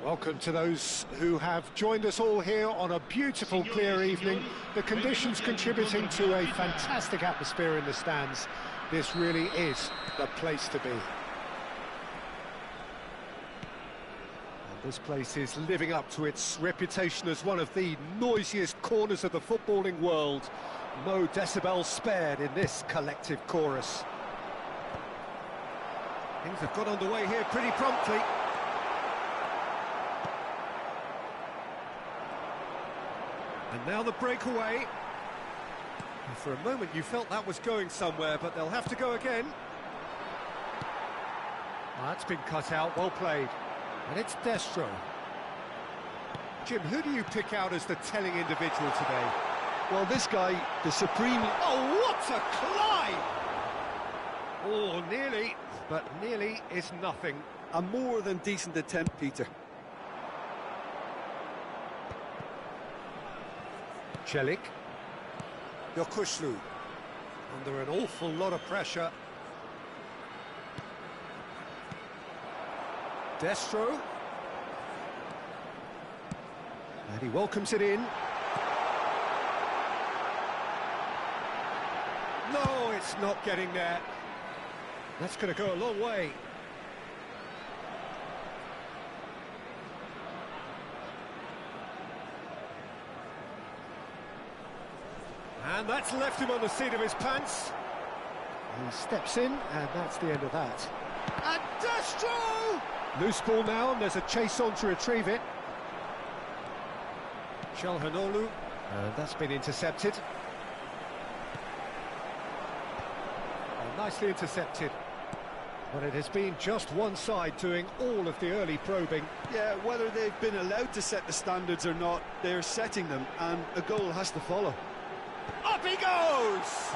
Welcome to those who have joined us all here on a beautiful, clear evening. The conditions contributing to a fantastic atmosphere in the stands. This really is the place to be. And this place is living up to its reputation as one of the noisiest corners of the footballing world. No decibels spared in this collective chorus. Things have got underway here pretty promptly. And now the breakaway. For a moment you felt that was going somewhere, but they'll have to go again. Oh, that's been cut out, well played. And it's Destro. Jim, who do you pick out as the telling individual today? Well, this guy, the supreme... Oh, what a climb! Oh, nearly, but nearly is nothing. A more than decent attempt, Peter. Celik. Yokushlu. Under an awful lot of pressure. Destro. And he welcomes it in. No, it's not getting there. That's going to go a long way. And that's left him on the seat of his pants. He steps in, and that's the end of that. And Destro! Loose ball now, and there's a chase on to retrieve it. Çalhanoğlu, and that's been intercepted. Nicely intercepted. But it has been just one side doing all of the early probing. Yeah, whether they've been allowed to set the standards or not, they're setting them, and a goal has to follow. Up he goes!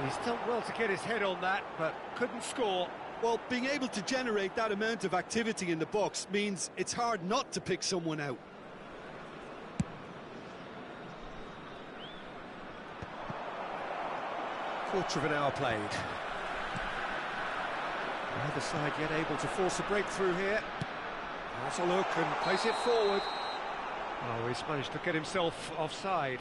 He's done well to get his head on that, but couldn't score. Well, being able to generate that amount of activity in the box means it's hard not to pick someone out. Quarter of an hour played. Neither side yet able to force a breakthrough here. Has a look and plays it forward. Oh, he's managed to get himself offside.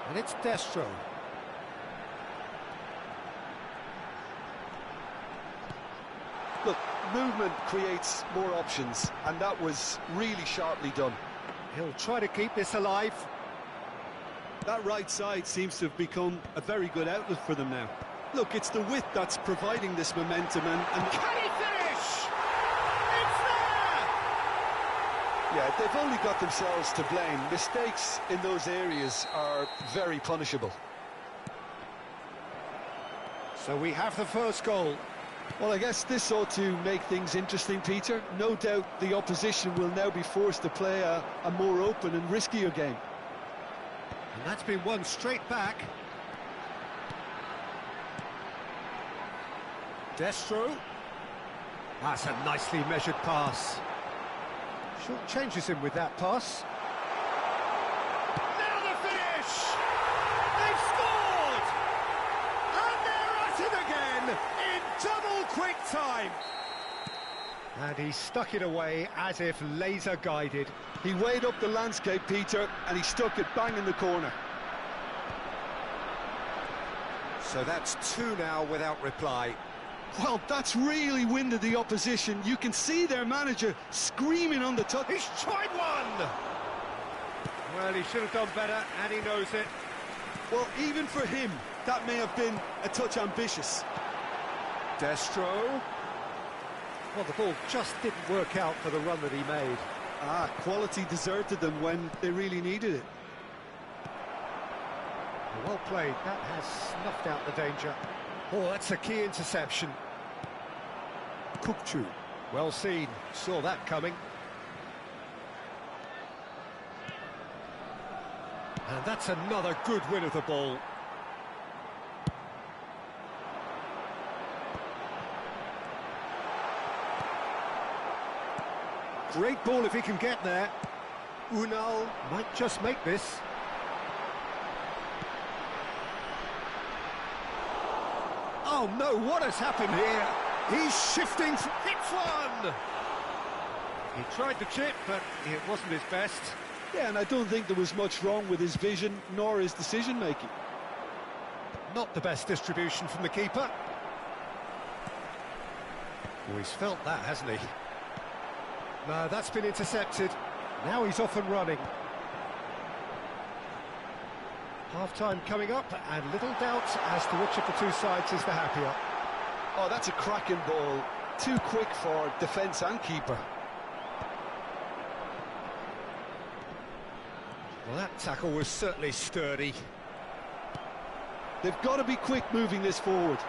And it's Destro. Look, movement creates more options, and that was really sharply done. He'll try to keep this alive. That right side seems to have become a very good outlet for them now. Look, it's the width that's providing this momentum, and... Can he finish? It's there! Yeah, they've only got themselves to blame. Mistakes in those areas are very punishable. So we have the first goal. Well, I guess this ought to make things interesting, Peter. No doubt the opposition will now be forced to play a more open and riskier game. And that's been won straight back. Destro. That's a nicely measured pass. Short changes him with that pass. Now the finish! They've scored! And they're at it again in double quick time. And he stuck it away as if laser guided. He weighed up the landscape, Peter, and he stuck it bang in the corner. So that's two now without reply. Well, that's really winded the opposition. You can see their manager screaming on the touch. He's tried one! Well, he should have done better, and he knows it. Well, even for him, that may have been a touch ambitious. Destro. Well, the ball just didn't work out for the run that he made. Quality deserted them when they really needed it. Well played, that has snuffed out the danger. Oh, that's a key interception. Kukçu, well seen, saw that coming. And that's another good win of the ball. Great ball if he can get there. Unal might just make this. Oh no, what has happened here? He's shifting, hits one! He tried the chip, but it wasn't his best. Yeah, and I don't think there was much wrong with his vision, nor his decision-making. Not the best distribution from the keeper. Oh, he's felt that, hasn't he? No, that's been intercepted. Now he's off and running. Half-time coming up, and little doubt as to which of the two sides is the happier. Oh, that's a cracking ball. Too quick for defence and keeper. Well, that tackle was certainly sturdy. They've got to be quick moving this forward.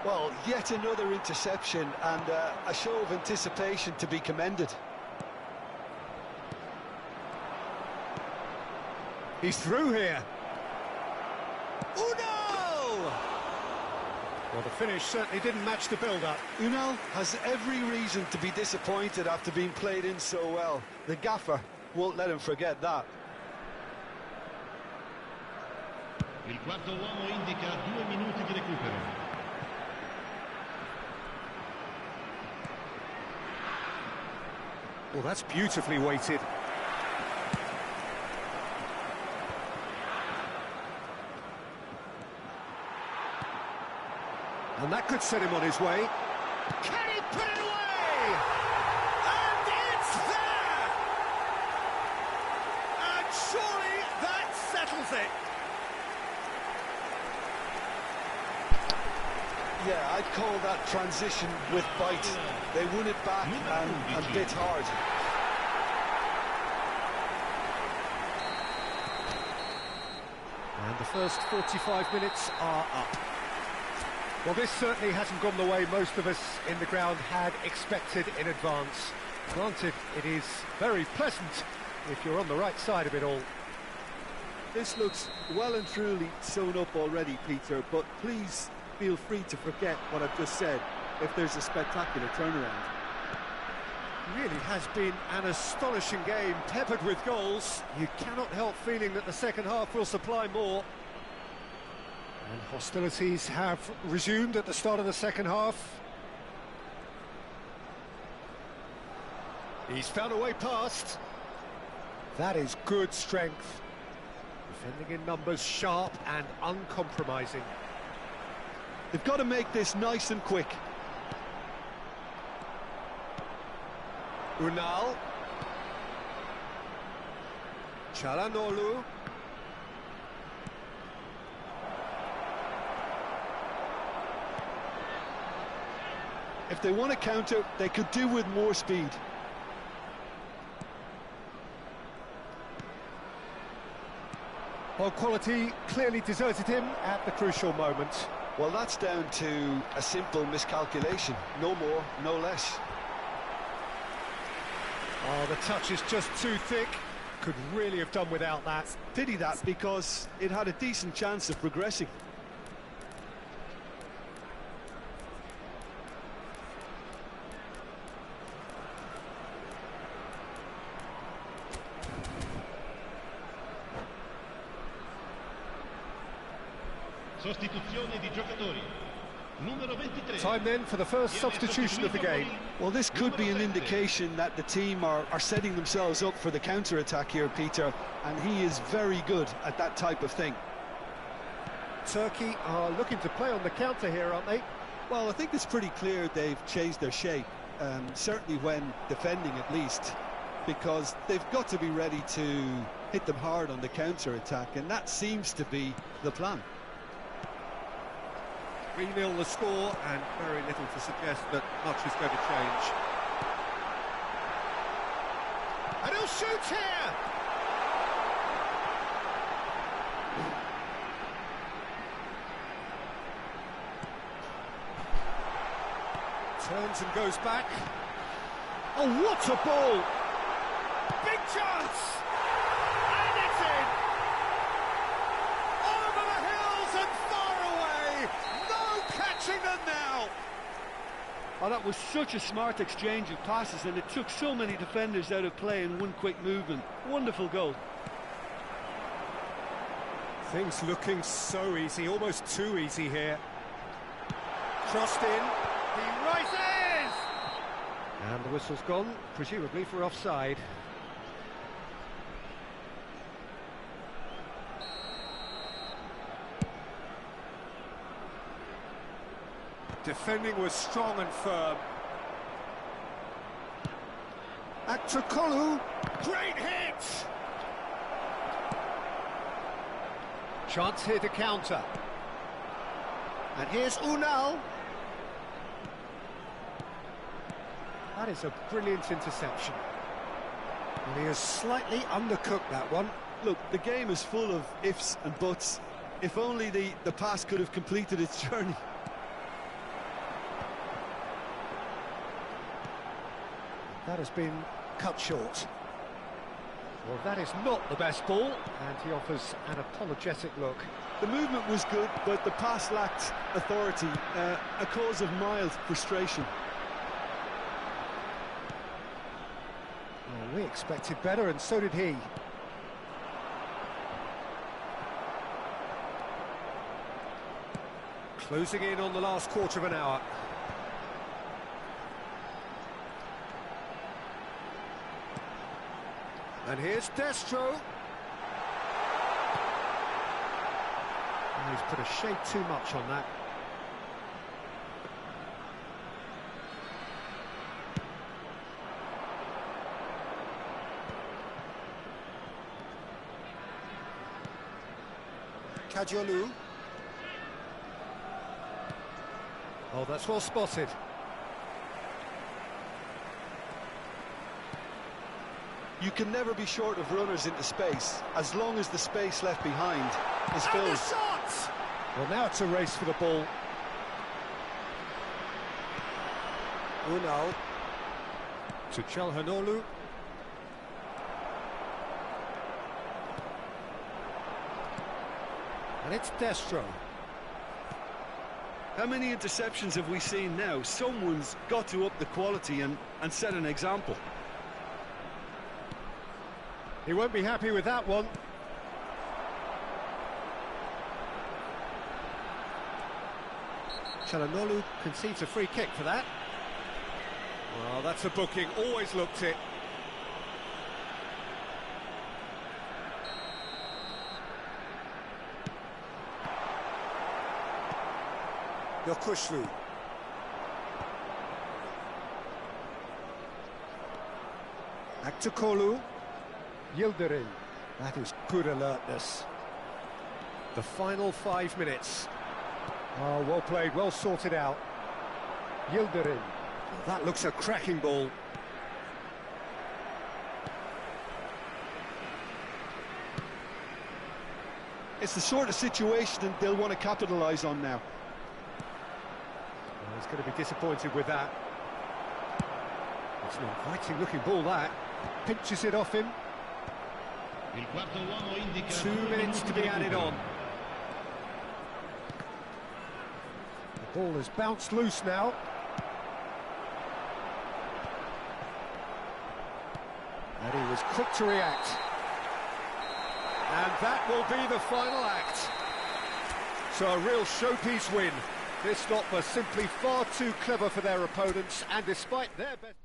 Well, yet another interception and a show of anticipation to be commended. He's through here. Oh no! Well, the finish certainly didn't match the build-up. Unal has every reason to be disappointed after being played in so well. The gaffer won't let him forget that. Il quarto uomo indica 2 minuti di recupero. Well, that's beautifully weighted. And that could set him on his way. Can he put it away? And it's there! And surely that settles it. Yeah, I'd call that transition with bite. They won it back and bit hard. And the first 45 minutes are up. Well, this certainly hasn't gone the way most of us in the ground had expected in advance. Granted, it is very pleasant if you're on the right side of it all. This looks well and truly sewn up already, Peter, but please feel free to forget what I've just said if there's a spectacular turnaround. It really has been an astonishing game, peppered with goals. You cannot help feeling that the second half will supply more. And hostilities have resumed at the start of the second half. He's found a way past. That is good strength. Defending in numbers, sharp and uncompromising. They've got to make this nice and quick. Unal. Çalhanoğlu. If they want to counter, they could do with more speed. Well, quality clearly deserted him at the crucial moment. Well, that's down to a simple miscalculation. No more, no less. Oh, the touch is just too thick. Could really have done without that. Pity that, because it had a decent chance of progressing. Sostituzione di giocatori. Numero 23. Time then for the first substitution of the game. Well, this could be an indication that the team are setting themselves up for the counter-attack here, Peter, and he is very good at that type of thing. Turkey are looking to play on the counter here, aren't they? Well, I think it's pretty clear they've changed their shape, certainly when defending at least, because they've got to be ready to hit them hard on the counter-attack, and that seems to be the plan. 3-0 the score, and very little to suggest that much is going to change. And he'll shoot here! Turns and goes back. Oh, what a ball! Big chance! And it's in! Over the hills and far away! No catching them now! Oh, that was such a smart exchange of passes, and it took so many defenders out of play in one quick movement. Wonderful goal. Things looking so easy, almost too easy here. Crossed in, he rises! And the whistle's gone, presumably for offside. Defending was strong and firm. Aktukolu, great hit! Chance here to counter. And here's Unal. That is a brilliant interception. And he has slightly undercooked that one. Look, the game is full of ifs and buts. If only the pass could have completed its journey. That has been cut short. Well, that is not the best ball, and he offers an apologetic look. The movement was good, but the pass lacked authority, a cause of mild frustration. Well, we expected better, and so did he. Closing in on the last quarter of an hour. And here's Destro. Oh, he's put a shade too much on that. Kajolu. Oh, that's well spotted. You can never be short of runners into space, as long as the space left behind is And filled. the shot! Well, now it's a race for the ball. Unal to Çalhanoğlu. And it's Destro. How many interceptions have we seen now? Someone's got to up the quality and set an example. He won't be happy with that one. Çalhanoğlu concedes a free kick for that. Well, that's a booking, always looked it. Yokuşlu. Aktukolu. Yildirim. That is good alertness. The final 5 minutes. Oh, well played, well sorted out. Yildirim. That looks a cracking ball. It's the sort of situation they'll want to capitalise on now. Well, he's going to be disappointed with that. It's an inviting looking ball, that. Pinches it off him. 2 minutes to be added on. The ball has bounced loose now. And he was quick to react. And that will be the final act. So a real showpiece win. This lot were simply far too clever for their opponents, and despite their best...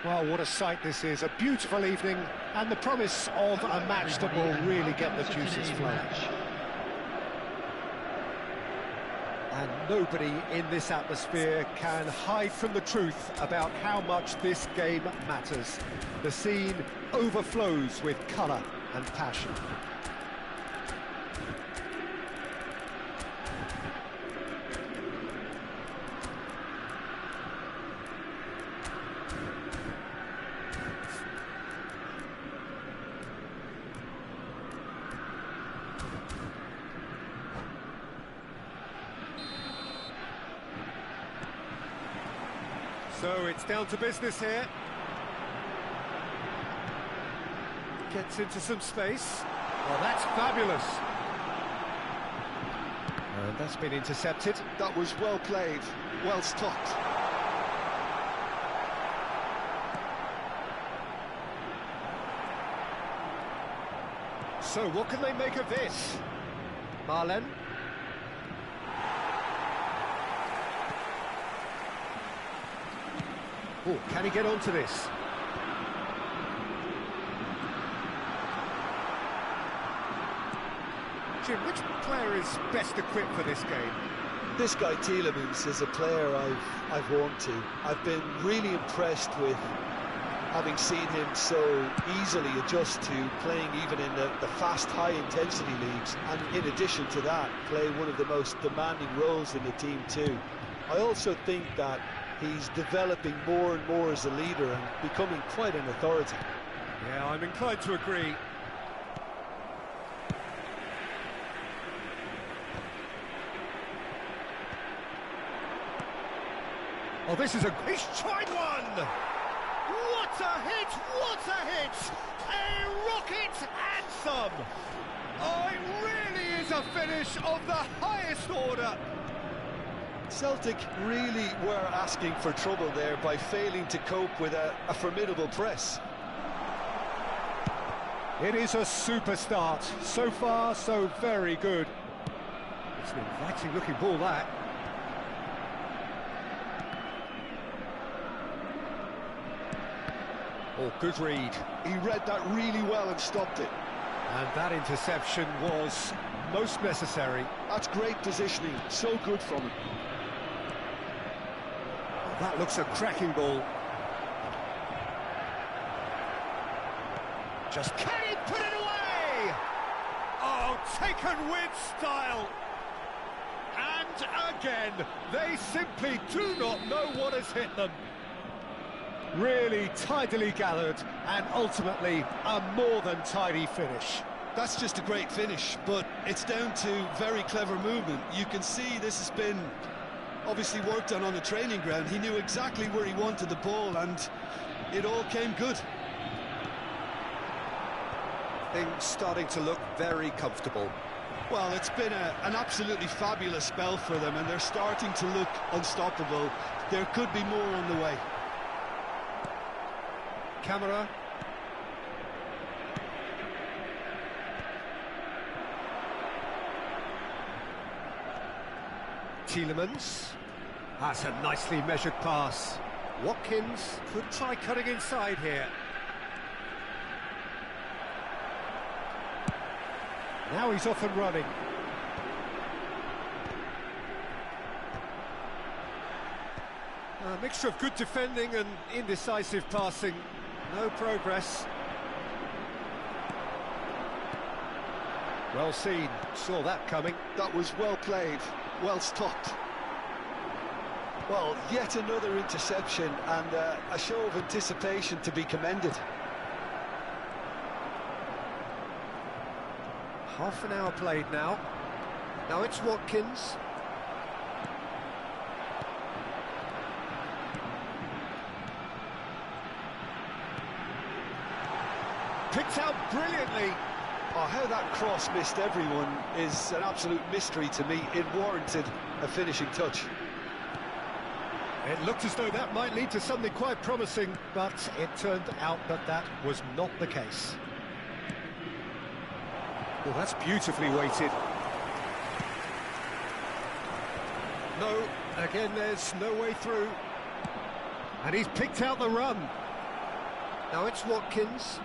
Well, what a sight this is. A beautiful evening and the promise of a match that will really get the juices flowing. And nobody in this atmosphere can hide from the truth about how much this game matters. The scene overflows with colour and passion. So it's down to business here. Gets into some space. Well, that's fabulous. And that's been intercepted. That was well played, well stopped. So what can they make of this? Marlen. Oh, can he get onto this? Jim, which player is best equipped for this game? This guy Tielemans is a player I've warmed to. I've been really impressed with having seen him so easily adjust to playing even in the fast, high-intensity leagues, and in addition to that, play one of the most demanding roles in the team too. I also think that he's developing more and more as a leader and becoming quite an authority. Yeah, I'm inclined to agree. Oh, this is he's tried one! What a hit! What a hit! A rocket anthem! Oh, it really is a finish of the highest order. Celtic really were asking for trouble there by failing to cope with a formidable press. It is a super start. So far, so very good. It's an inviting looking ball, that. Oh, good read. He read that really well and stopped it. And that interception was most necessary. That's great positioning, so good from him. That looks a cracking ball. Just can he put it away? Oh, taken with style. And again, they simply do not know what has hit them. Really tidily gathered and ultimately a more than tidy finish. That's just a great finish, but it's down to very clever movement. You can see this has been obviously worked on the training ground. He knew exactly where he wanted the ball and it all came good. Things starting to look very comfortable. Well, it's been an absolutely fabulous spell for them and they're starting to look unstoppable. There could be more on the way. Camera. Tielemans. That's a nicely measured pass. Watkins could try cutting inside here. Now he's off and running. A mixture of good defending and indecisive passing. No progress. Well seen, saw that coming. That was well played, well stopped. Well, yet another interception and a show of anticipation to be commended. Half an hour played now. Now it's Watkins. Picked out brilliantly. Oh, how that cross missed everyone is an absolute mystery to me. It warranted a finishing touch. It looked as though that might lead to something quite promising, but it turned out that that was not the case. Well, that's beautifully weighted. No, again, there's no way through. And he's picked out the run. Now it's Watkins.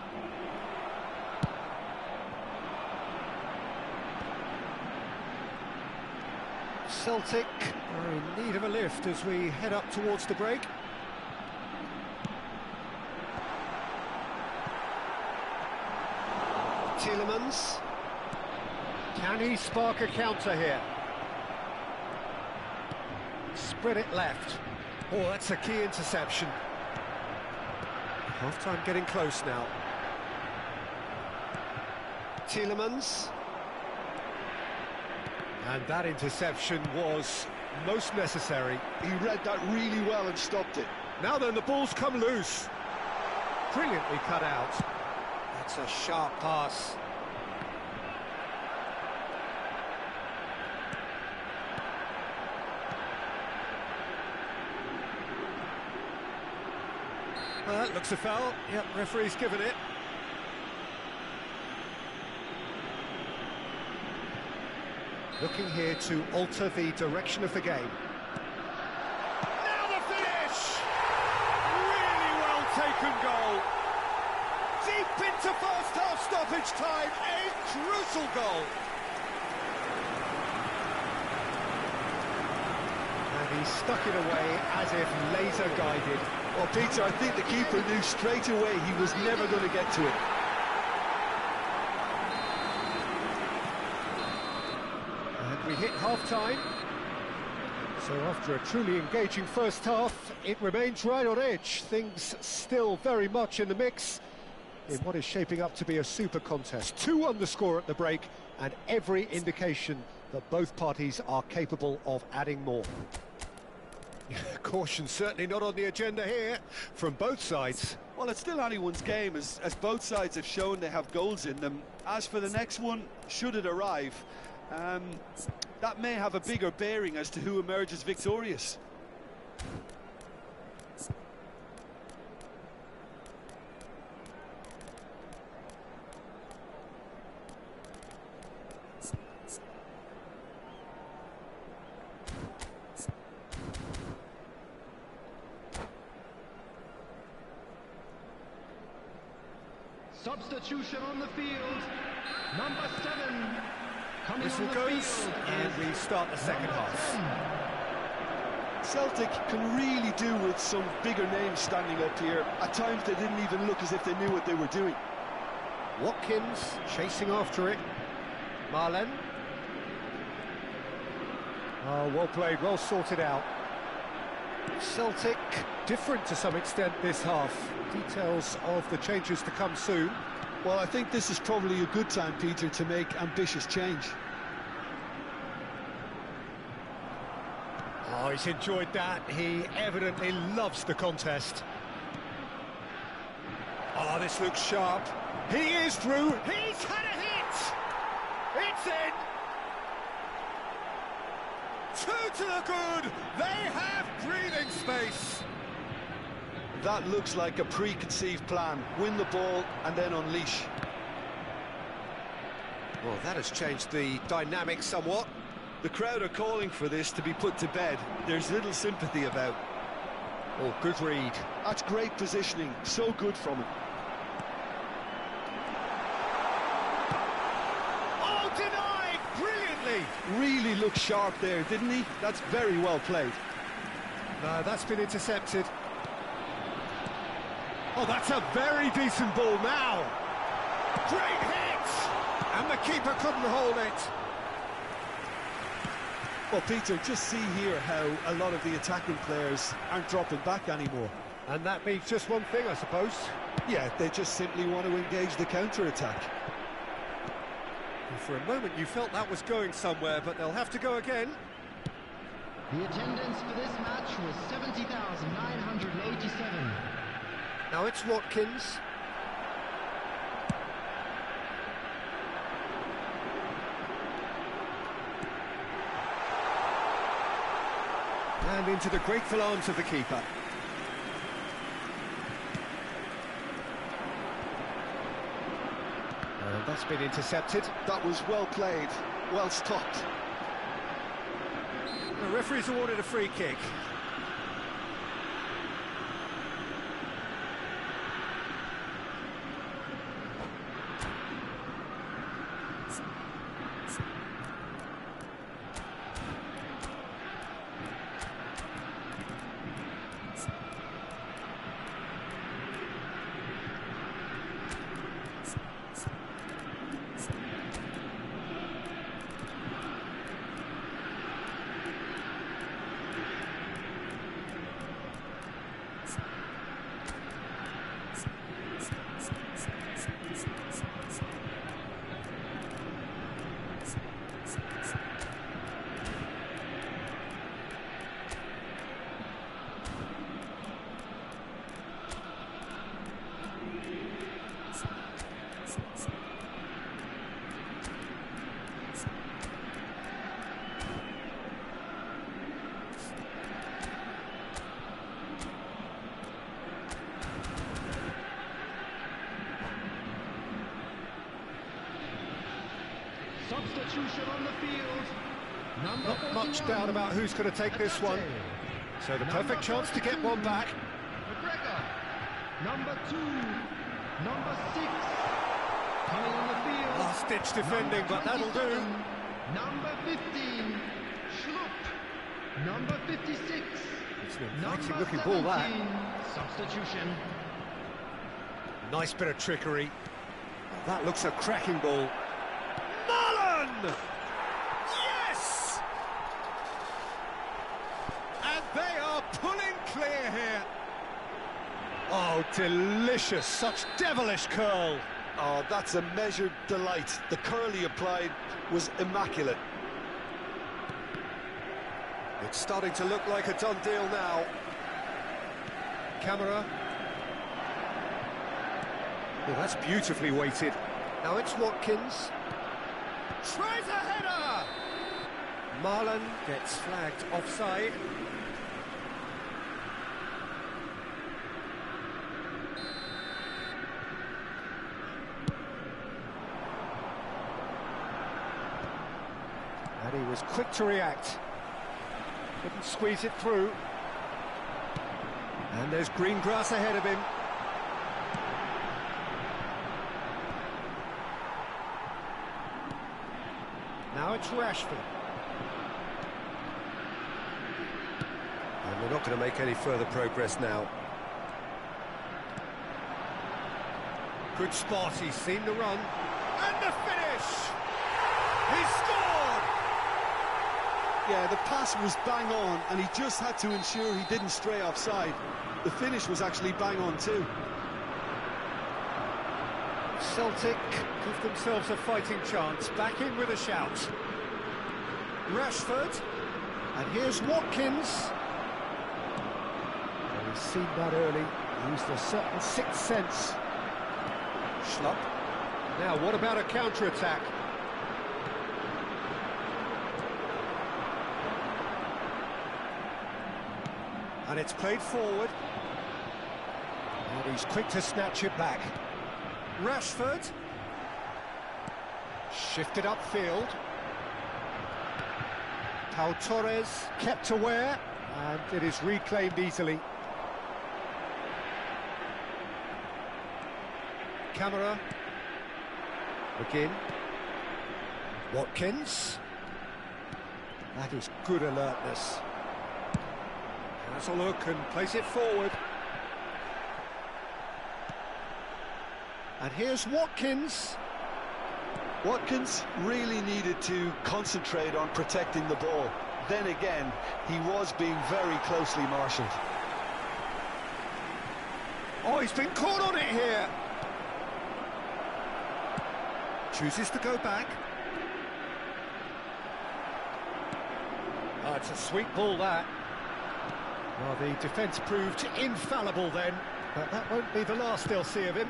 Celtic are in need of a lift as we head up towards the break. Tielemans. Can he spark a counter here? Spread it left. Oh, that's a key interception. Half-time getting close now. Tielemans. And that interception was most necessary. He read that really well and stopped it. Now then, the ball's come loose. Brilliantly cut out. That's a sharp pass. Well, that looks a foul. Yep, referee's given it. Looking here to alter the direction of the game. Now the finish! Really well taken goal. Deep into first half stoppage time, a crucial goal. And he stuck it away as if laser guided. Well, Peter, I think the keeper knew straight away he was never going to get to it. And we hit half-time. So after a truly engaging first half, it remains right on edge. Things still very much in the mix in what is shaping up to be a super contest. 2 on the score at the break, and every indication that both parties are capable of adding more. Caution certainly not on the agenda here from both sides. Well, it's still anyone's game, as both sides have shown they have goals in them. As for the next one, should it arrive, that may have a bigger bearing as to who emerges victorious. Substitution on the field. Number 7 coming Whistle on the goes, field. and we start the second half. Celtic can really do with some bigger names standing up here. At times they didn't even look as if they knew what they were doing. Watkins chasing after it. Marlen. Oh, well played, well sorted out. Celtic different to some extent this half. Details of the changes to come soon. Well, I think this is probably a good time, Peter, to make ambitious change. Oh, he's enjoyed that. He evidently loves the contest. Oh, this looks sharp. He is through. He's had a hit. It's in. 2 to the good. They have breathing space. That looks like a preconceived plan. Win the ball and then unleash. Well, that has changed the dynamic somewhat. The crowd are calling for this to be put to bed. There's little sympathy about. Oh, good read. That's great positioning. So good from him. Oh, denied! Brilliantly! Really looked sharp there, didn't he? That's very well played. No, that's been intercepted. Oh, that's a very decent ball now. Great hit! And the keeper couldn't hold it. Well, Peter, just see here how a lot of the attacking players aren't dropping back anymore. And that means just one thing, I suppose. Yeah, they just simply want to engage the counter-attack. And for a moment you felt that was going somewhere, but they'll have to go again. The attendance for this match was 70,987. Now it's Watkins. And into the grateful arms of the keeper. And that's been intercepted. That was well played, well stopped. The referee's awarded a free kick. Substitution on the field. Number Not much 41, doubt about who's going to take this one. So the perfect chance to get one back. McGregor. Number 2. Number 6. Coming on the field. Last-ditch defending, but that'll do. Number 15. Schlupp. Number 56. It's an inviting Number looking ball, that. 17. Substitution. Nice bit of trickery. That looks a cracking ball. Mullen! Yes! And they are pulling clear here. Oh, delicious. Such devilish curl. Oh, that's a measured delight. The curl he applied was immaculate. It's starting to look like a done deal now. Camera. Oh, that's beautifully weighted. Now it's Watkins. Tries a header! Marlon gets flagged offside. And he was quick to react. Couldn't squeeze it through. And there's green grass ahead of him. Now it's Rashford. And we're not going to make any further progress now. Good spot, he's seen the run. And the finish! He scored! Yeah, the pass was bang on, and he just had to ensure he didn't stray offside. The finish was actually bang on too. Celtic give themselves a fighting chance, back in with a shout. Rashford, and here's Watkins. Well, he's seen that early, used a certain sixth sense. Schlupp. Now, what about a counter-attack? And it's played forward. And he's quick to snatch it back. Rashford. Shifted upfield. Pau Torres kept aware, and it is reclaimed easily. Camera. McGinn. Watkins. That is good alertness. Has a look and plays it forward. And here's Watkins. Watkins really needed to concentrate on protecting the ball. Then again, he was being very closely marshalled. Oh, he's been caught on it here. Chooses to go back. Oh, it's a sweet ball, that. Well, the defence proved infallible then, but that won't be the last they'll see of him.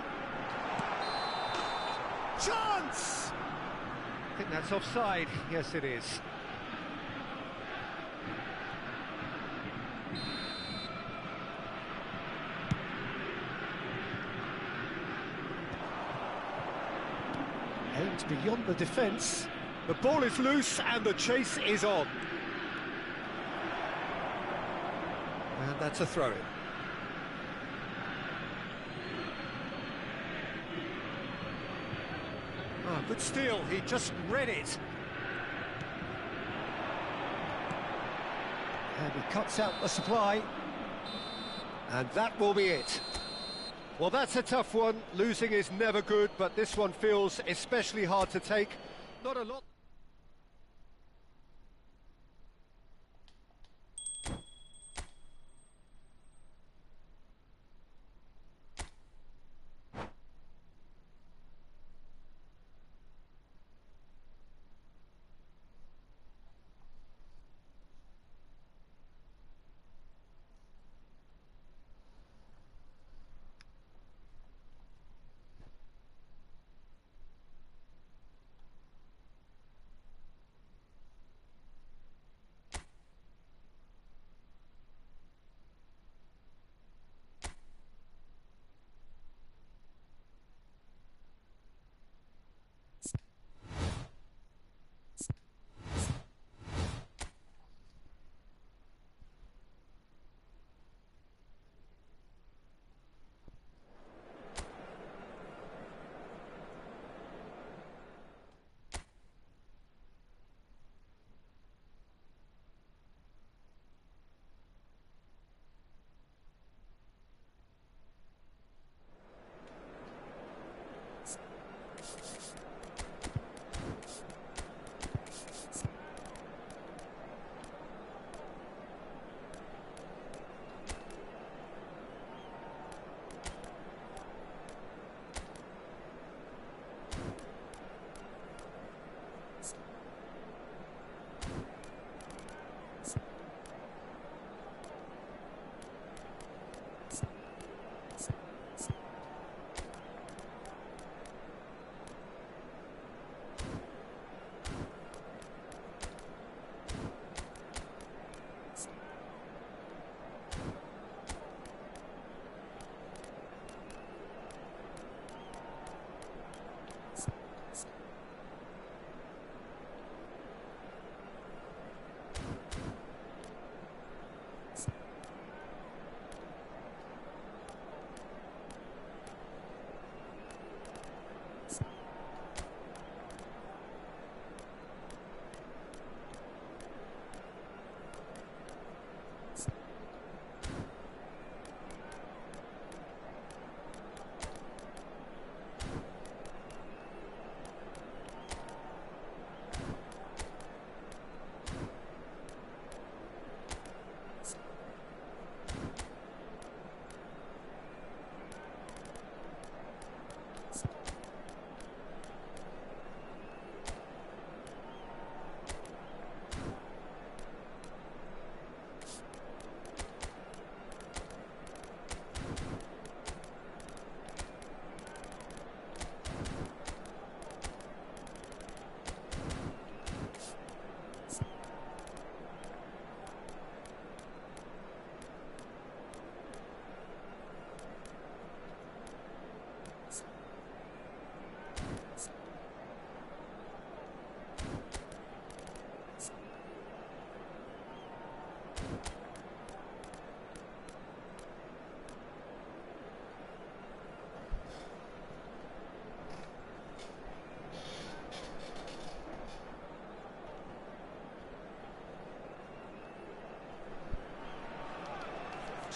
Chance! I think that's offside. Yes, it is. Aimed beyond the defence. The ball is loose and the chase is on. And that's a throw-in. Oh, good steal, he just read it. And he cuts out the supply. And that will be it. Well, that's a tough one. Losing is never good, but this one feels especially hard to take. Not a lot.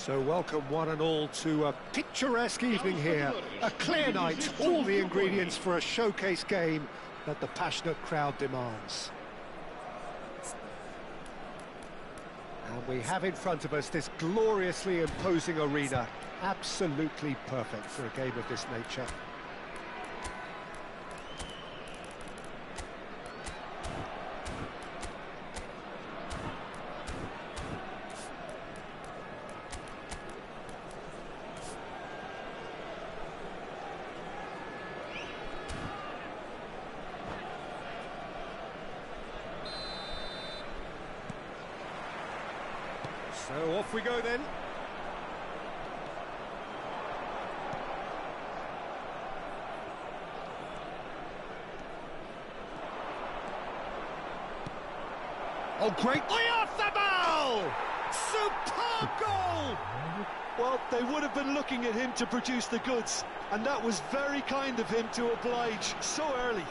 So welcome one and all to a picturesque evening here. A clear night, all the ingredients for a showcase game that the passionate crowd demands. And we have in front of us this gloriously imposing arena. Absolutely perfect for a game of this nature. So off we go then. Oh, great! Off the ball! Superb goal! Well, they would have been looking at him to produce the goods, and that was very kind of him to oblige so early.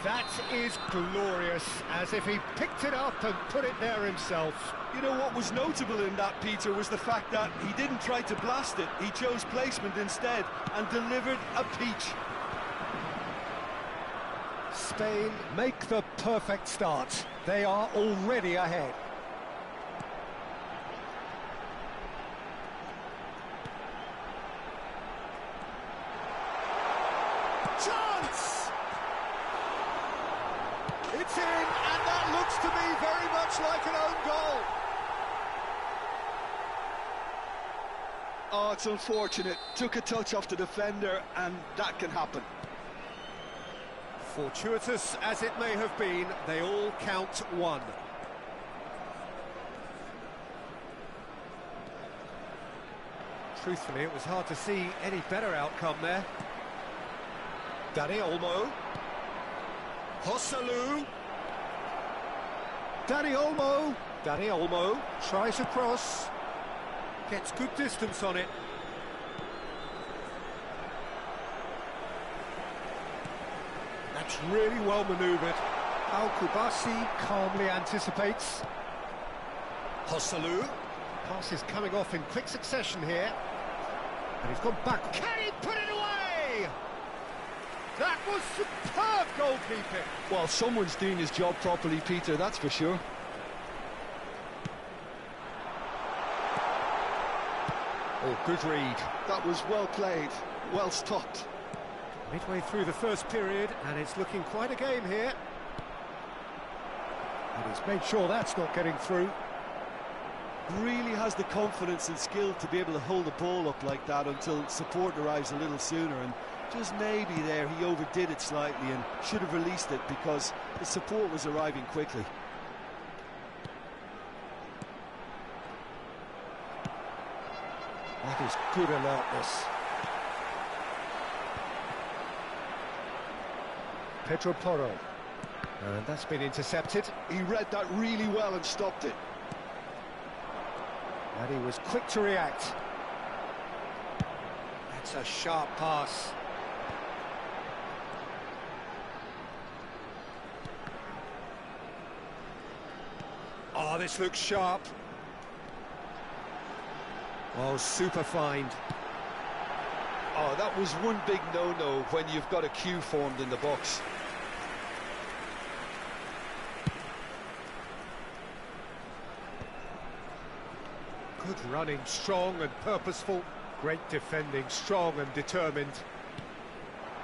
That is glorious, as if he picked it up and put it there himself. You know what was notable in that, Peter, was the fact that he didn't try to blast it. He chose placement instead and delivered a peach. Spain make the perfect start. They are already ahead. Chance! It's in, and that looks to me very much like an own goal. Oh, it's unfortunate. Took a touch off the defender, and that can happen. Fortuitous as it may have been, they all count one. Truthfully, it was hard to see any better outcome there. Dani Olmo. Joselu. Dani Olmo. Dani Olmo tries a cross. Gets good distance on it. That's really well manoeuvred. Al-Kubasi calmly anticipates. Joselu. Pass is coming off in quick succession here. And he's gone back. Can he put it away? That was superb goalkeeping. Well, someone's doing his job properly, Peter, that's for sure. Oh, good read. That was well played, well stopped. Midway through the first period, and it's looking quite a game here. And he's made sure that's not getting through. Really has the confidence and skill to be able to hold the ball up like that until support arrives a little sooner, and just maybe there he overdid it slightly and should have released it because the support was arriving quickly. That is good alertness. Pedro Porro. And that's been intercepted. He read that really well and stopped it. And he was quick to react. That's a sharp pass. Oh, this looks sharp. Oh, super find. Oh, that was one big no-no when you've got a queue formed in the box. Good running, strong and purposeful. Great defending, strong and determined.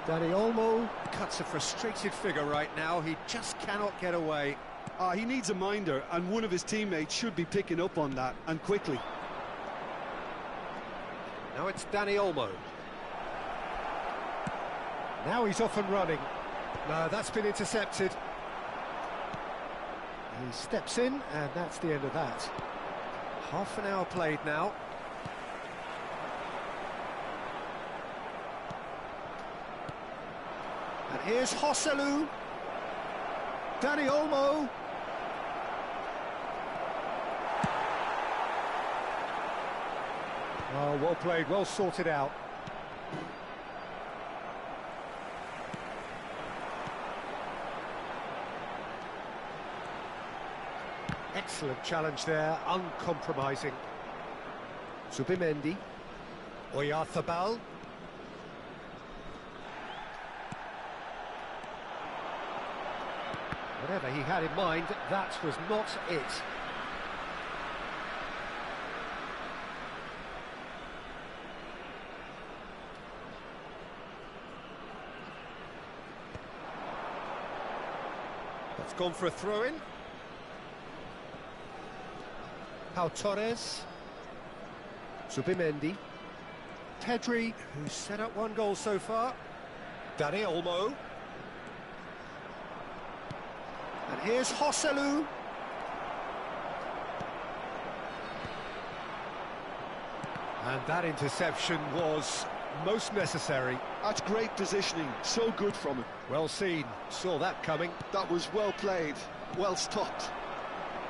Dani Olmo cuts a frustrated figure right now. He just cannot get away. He needs a minder, and one of his teammates should be picking up on that, and quickly. Now it's Dani Olmo. Now he's off and running. No, that's been intercepted. He steps in, and that's the end of that. Half an hour played now. And here's Joselu. Dani Olmo. Oh, well played, well sorted out. Excellent challenge there, uncompromising. Zubimendi. Oyarzabal. Whatever he had in mind, that was not it. That's gone for a throw-in. Pau Torres. Zubimendi. Pedri, who's set up one goal so far. Dani Olmo. And here's Joselu. And that interception was most necessary. That's great positioning, so good from him. Well seen, saw that coming. That was well played, well stopped.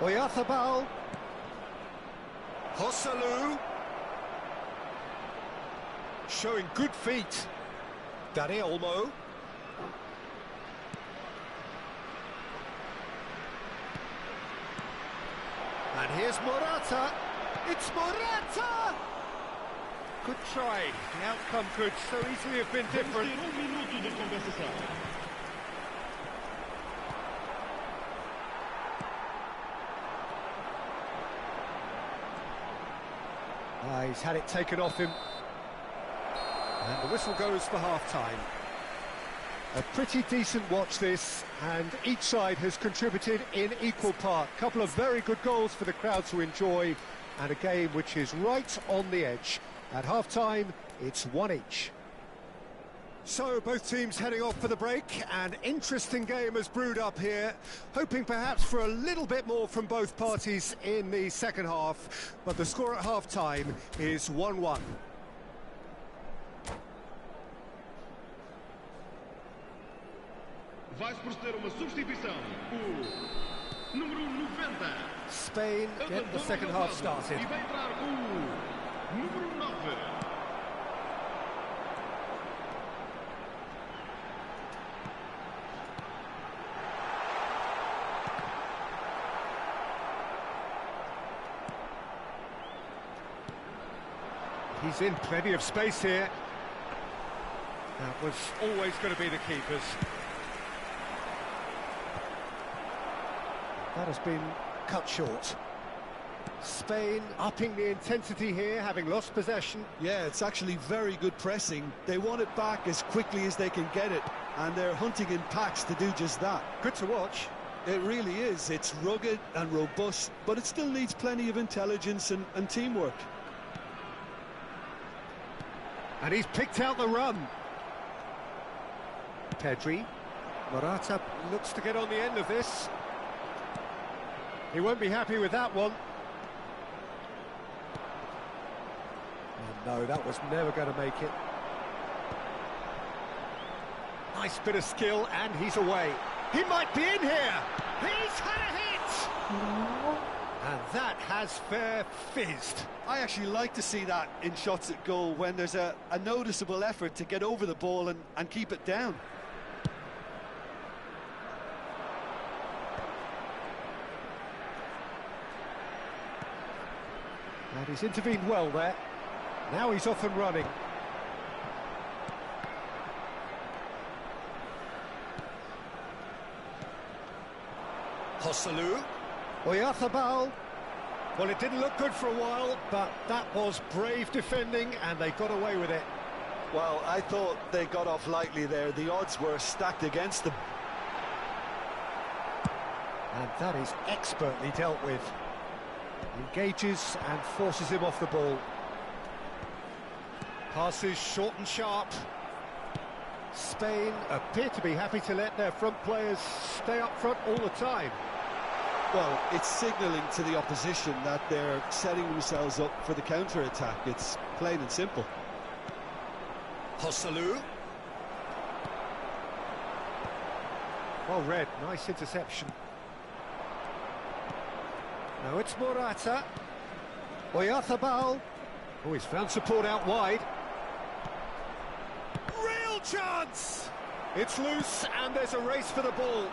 Oyarzabal. Joselu. Showing good feet. Dani Olmo. And here's Morata. It's Morata! Good try. The outcome could so easily have been different. Minuto de compensação. He's had it taken off him. And the whistle goes for half-time. A pretty decent watch this, and each side has contributed in equal part. A couple of very good goals for the crowd to enjoy, and a game which is right on the edge. At half-time, it's 1 each. So, both teams heading off for the break. An interesting game has brewed up here, hoping perhaps for a little bit more from both parties in the second half, but the score at half-time is 1-1. Vai proceder uma substituição. O número 90. Spain get the second half started. E vai entrar o número 9. He's in plenty of space here. That was always going to be the keepers. That has been cut short. Spain upping the intensity here, having lost possession. Yeah, it's actually very good pressing. They want it back as quickly as they can get it, and they're hunting in packs to do just that. Good to watch. It really is. It's rugged and robust, but it still needs plenty of intelligence and teamwork. And he's picked out the run. Pedri. Morata looks to get on the end of this. He won't be happy with that one. Oh no, that was never going to make it. Nice bit of skill, and he's away. He might be in here. He's had a hit! And that has fair fizzed. I actually like to see that in shots at goal when there's a noticeable effort to get over the ball and keep it down. And he's intervened well there. Now he's off and running. Joselu. Oyarzabal. Well, it didn't look good for a while, but that was brave defending, and they got away with it. Well, I thought they got off lightly there. The odds were stacked against them. And that is expertly dealt with. Engages and forces him off the ball. Passes short and sharp. Spain appear to be happy to let their front players stay up front all the time. Well, it's signalling to the opposition that they're setting themselves up for the counter-attack. It's plain and simple. Joselu. Well read, nice interception. Now it's Morata. Oyarzabal. Oh, he's found support out wide. Real chance! It's loose, and there's a race for the ball.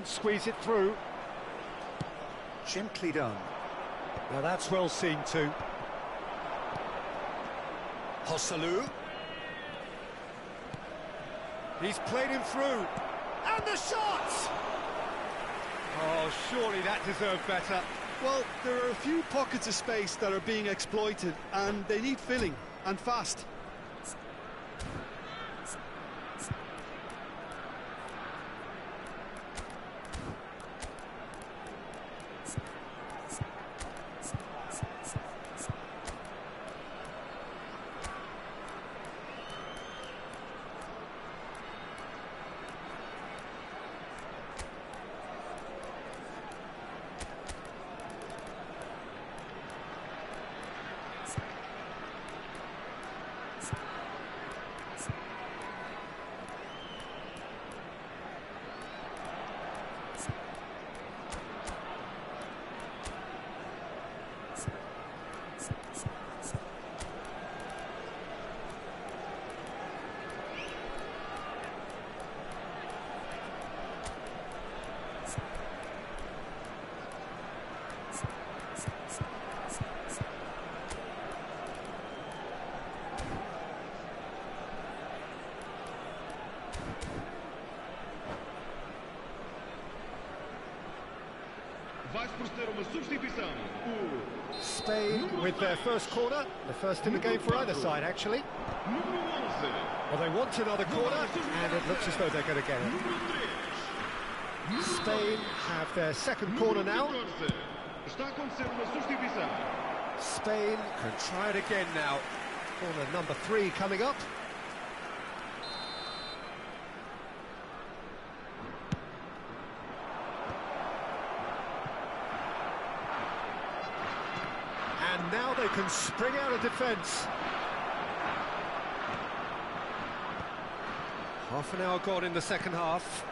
Couldn't squeeze it through. Gently done. Now that's well seen too. Hosselu. He's played him through. And the shot! Oh, surely that deserved better. Well, there are a few pockets of space that are being exploited, and they need filling, and fast. Vai-se proceder uma substituição. Spain with their first corner, the first in the game for either side actually. Well, they want another corner, and it looks as though they're going to get it. Spain have their second corner now. Está a acontecer uma substituição. Spain can try it again now. Corner number 3 coming up. And now they can spring out of defence. Half an hour gone in the second half.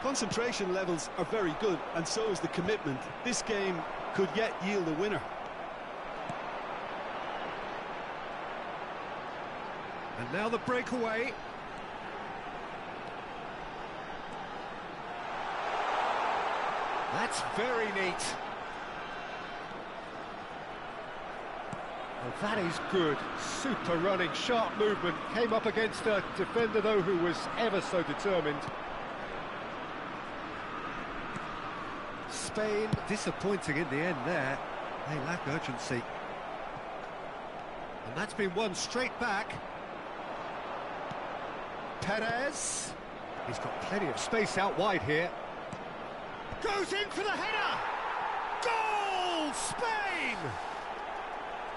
Concentration levels are very good, and so is the commitment. This game could yet yield a winner. And now the breakaway. That's very neat. Well, that is good. Super running, sharp movement. Came up against a defender, though, who was ever so determined. Spain disappointing in the end there. They lack urgency. And that's been won straight back. Perez. He's got plenty of space out wide here. Goes in for the header! Goal! Spain!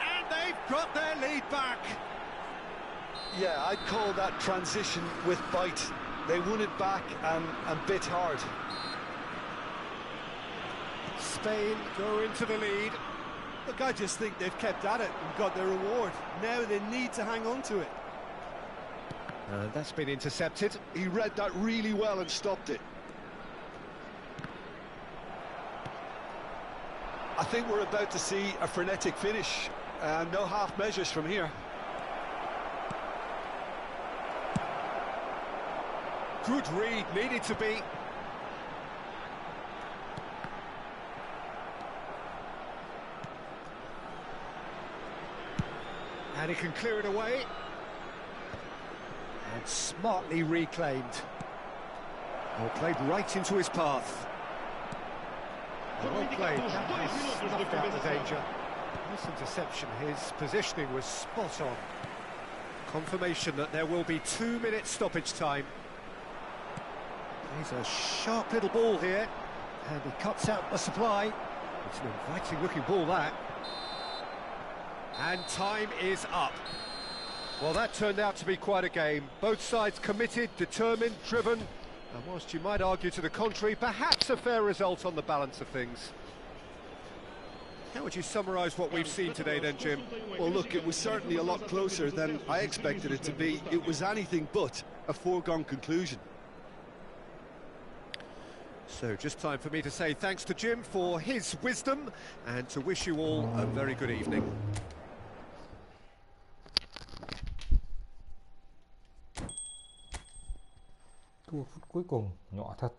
And they've got their lead back. Yeah, I'd call that transition with bite. They won it back and bit hard. Spain go into the lead. Look, I just think they've kept at it and got their reward. Now they need to hang on to it. That's been intercepted. He read that really well and stopped it. I think we're about to see a frenetic finish. No half measures from here. Good read, needed to be. And he can clear it away. And smartly reclaimed. Well played right into his path. Well played, that has snuffed out the danger. Nice interception, his positioning was spot on. Confirmation that there will be 2-minute stoppage time. He's a sharp little ball here, and he cuts out the supply. It's an inviting looking ball, that. And time is up. Well, that turned out to be quite a game. Both sides committed, determined, driven, and whilst you might argue to the contrary, perhaps a fair result on the balance of things. How would you summarise what we've seen today then, Jim? Well, look, it was certainly a lot closer than I expected it to be. It was anything but a foregone conclusion. So just time for me to say thanks to Jim for his wisdom and to wish you all a very good evening. Thua phút cuối cùng, nhỏ thật.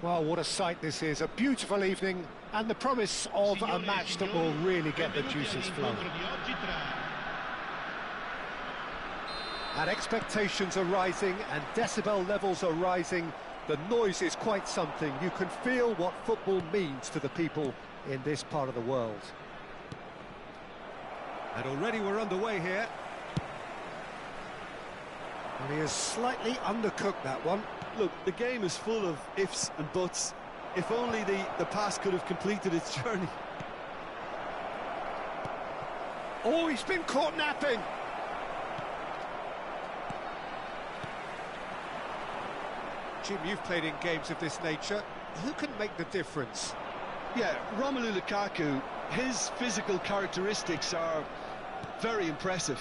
Well, what a sight this is. A beautiful evening and the promise of a match that will really get the juices flowing. And expectations are rising and decibel levels are rising. The noise is quite something. You can feel what football means to the people in this part of the world. And already we're underway here. And he has slightly undercooked that one. Look, the game is full of ifs and buts. If only the pass could have completed its journey. Oh, he's been caught napping. Jim, you've played in games of this nature. Who can make the difference? Yeah, Romelu Lukaku, his physical characteristics are very impressive.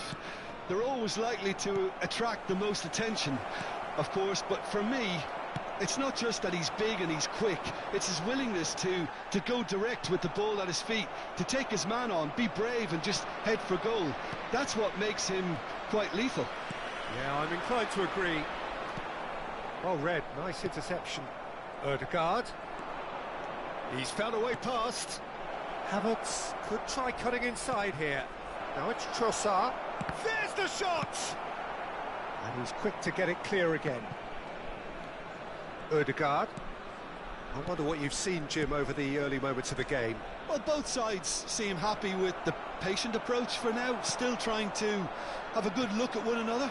They're always likely to attract the most attention, of course, but for me, it's not just that he's big and he's quick, it's his willingness to go direct with the ball at his feet, to take his man on, be brave and just head for goal. That's what makes him quite lethal. Yeah, I'm inclined to agree. Well read, nice interception. Ødegaard. He's found a way past. Havertz could try cutting inside here. Now it's Trossard. There's the shot! And he's quick to get it clear again. Ødegaard. I wonder what you've seen, Jim, over the early moments of the game. Well, both sides seem happy with the patient approach for now, still trying to have a good look at one another.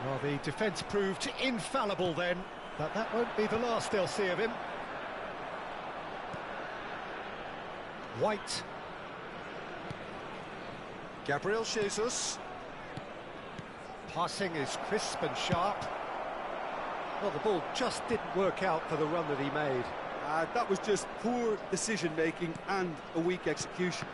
Well, the defence proved infallible then, but that won't be the last they'll see of him. White. Gabriel Jesus. Passing is crisp and sharp. Well, the ball just didn't work out for the run that he made. That was just poor decision-making and a weak execution.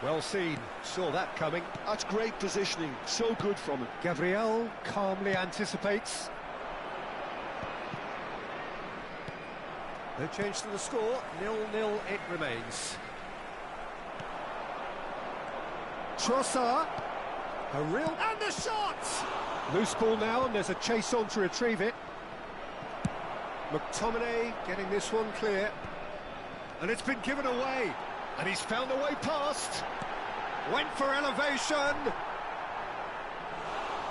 Well seen, saw that coming. That's great positioning, so good from him. Gabriel calmly anticipates. No change to the score, 0-0 it remains. Trossard, a real... and the shot! Loose ball now, and there's a chase on to retrieve it. McTominay getting this one clear. And it's been given away. And he's found a way past. Went for elevation.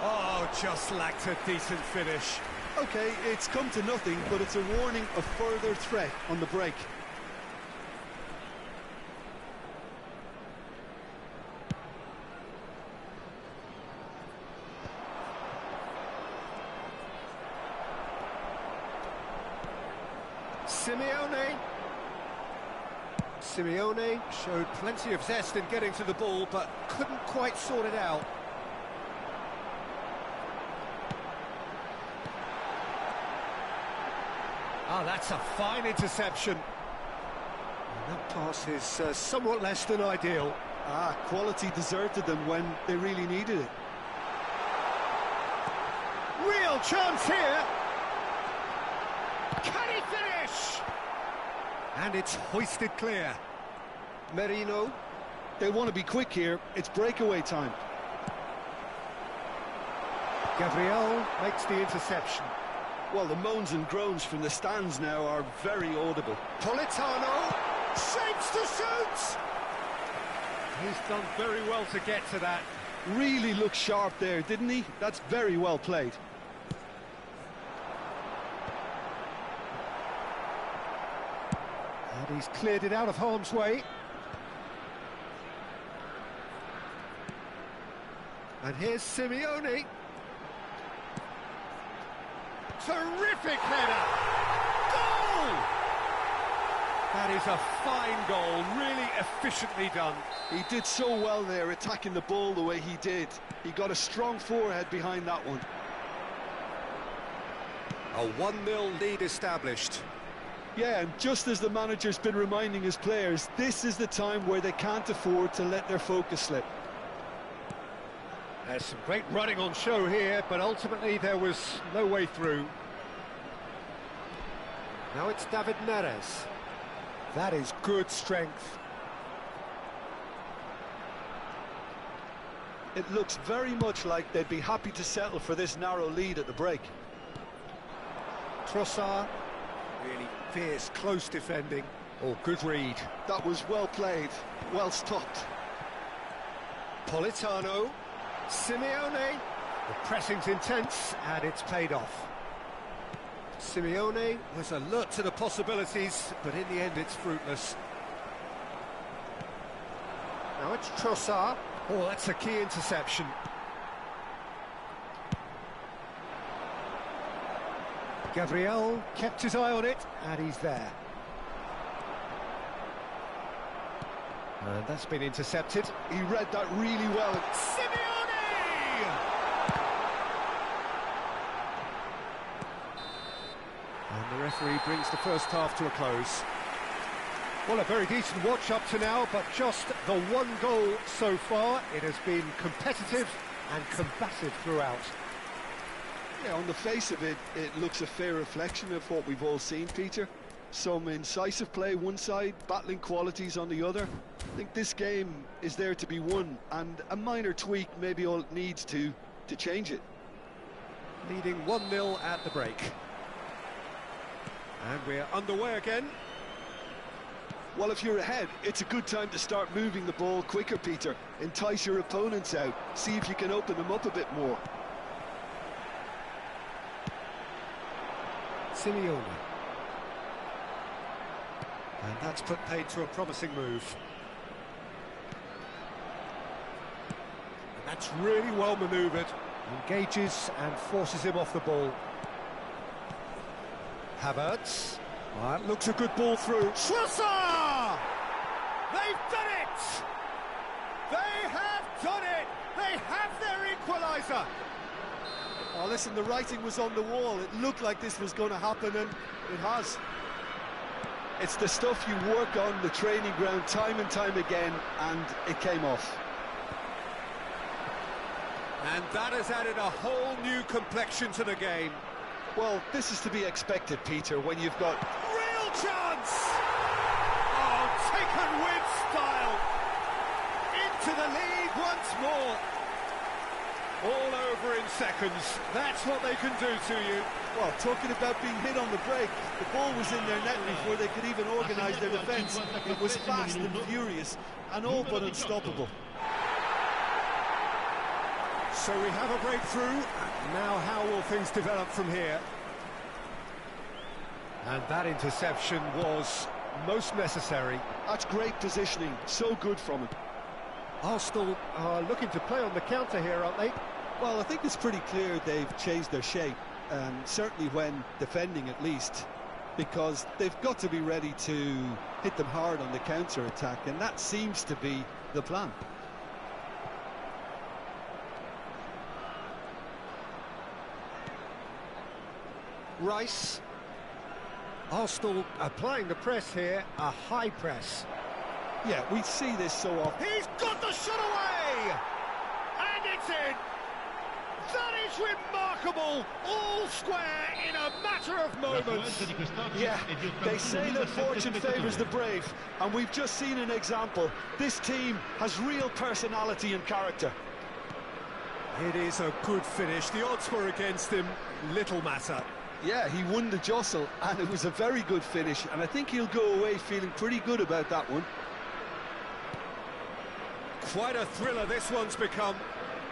Oh, just lacked a decent finish. OK, it's come to nothing, but it's a warning of further threat on the break. Simeone showed plenty of zest in getting to the ball, but couldn't quite sort it out. Ah, that's a fine interception. And that pass is somewhat less than ideal. Quality deserted them when they really needed it. Real chance here. Can he finish? And it's hoisted clear. Merino. They want to be quick here. It's breakaway time. Gabriel makes the interception. Well, the moans and groans from the stands now are very audible. Politano shapes to shoot. He's done very well to get to that. Really looked sharp there, didn't he? That's very well played. And he's cleared it out of harm's way. And here's Simeone. Terrific header! Goal! That is a fine goal, really efficiently done. He did so well there, attacking the ball the way he did. He got a strong forehead behind that one. A 1-0 lead established. Yeah, and just as the manager's been reminding his players, this is the time where they can't afford to let their focus slip. There's some great running on show here, but ultimately there was no way through. Now it's David Neres. That is good strength. It looks very much like they'd be happy to settle for this narrow lead at the break. Trossard, really fierce, close defending. Oh, good read. That was well played, well stopped. Politano. Simeone, the pressing's intense and it's paid off. Simeone was alert to the possibilities, but in the end it's fruitless. Now it's Trossard. Oh, that's a key interception. Gabriel kept his eye on it and he's there. And that's been intercepted. He read that really well. Simeone! And the referee brings the first half to a close. Well, a very decent watch up to now, but just the one goal so far. It has been competitive and combative throughout. Yeah, on the face of it, it looks a fair reflection of what we've all seen, Peter. Some incisive play one side, battling qualities on the other. I think this game is there to be won, and a minor tweak may be all it needs to change it. Leading 1-0 at the break. And we're underway again. Well, if you're ahead, it's a good time to start moving the ball quicker, Peter. Entice your opponents out, see if you can open them up a bit more. Simeone. And that's put paid to a promising move. And that's really well manoeuvred. Engages and forces him off the ball. Havertz. That looks a good ball through. Schlosser! They've done it! They have done it! They have their equaliser! Oh, listen, the writing was on the wall. It looked like this was going to happen, and it has. It's the stuff you work on the training ground time and time again, and it came off. And that has added a whole new complexion to the game. Well, this is to be expected, Peter, when you've got... Real chance! Oh, taken with style! Into the lead once more! All over in seconds. That's what they can do to you. Well, talking about being hit on the break, the ball was in their net before they could even organise their defence. It was fast and furious, and all but unstoppable. So we have a breakthrough, and now how will things develop from here? And that interception was most necessary. That's great positioning, so good from him. Arsenal are looking to play on the counter here, aren't they? Well, I think it's pretty clear they've changed their shape, certainly when defending at least, because they've got to be ready to hit them hard on the counter-attack, and that seems to be the plan. Rice. Arsenal applying the press here, a high press. Yeah, we see this so often. He's got the shot away! And it's in! That is remarkable! All square in a matter of moments. Yeah, they say that fortune favours the brave, and we've just seen an example. This team has real personality and character. It is a good finish. The odds were against him. Little matter. Yeah, he won the jostle, and it was a very good finish, and I think he'll go away feeling pretty good about that one. Quite a thriller this one's become.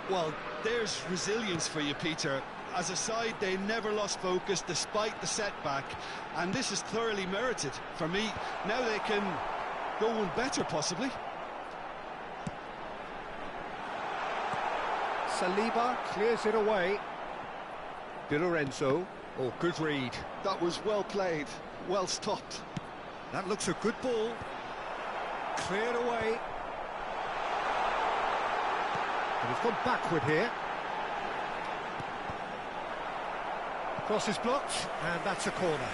Well, there's resilience for you, Peter. As a side, they never lost focus despite the setback, and this is thoroughly merited. For me, now they can go one better, possibly. Saliba clears it away. Di Lorenzo. Oh, good read. That was well played, well stopped. That looks a good ball. Cleared away. And he's gone backward here. Cross is blocked, and that's a corner.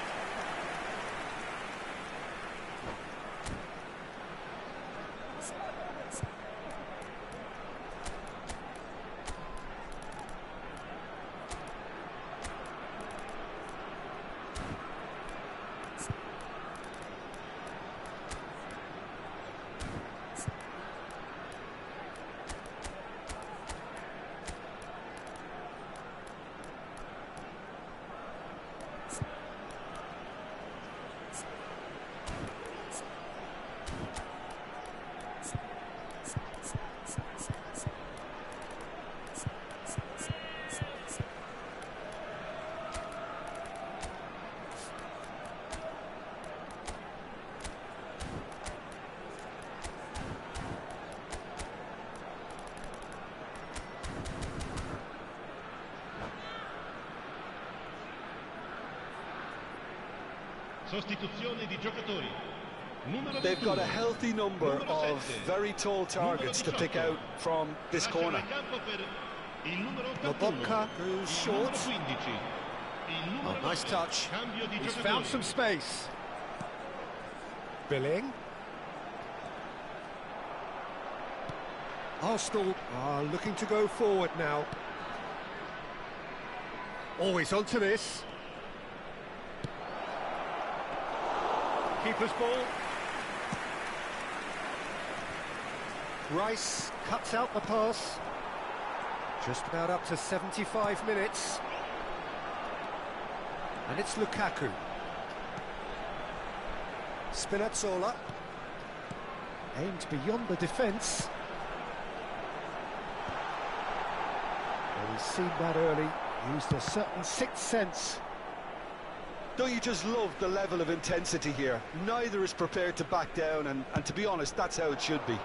Sostituzione di giocatori. They've got a healthy number of very tall targets to pick out from this corner. Lobotka goes short. Oh, nice touch. He's found some space. Billing. Arsenal are looking to go forward now. Always onto this. Keeper's ball. Rice cuts out the pass. Just about up to 75 minutes. And it's Lukaku. Spinazzola. Aimed beyond the defence. Well, he's seen that early. Used a certain sixth sense. Don't you just love the level of intensity here? Neither is prepared to back down, and to be honest, that's how it should be.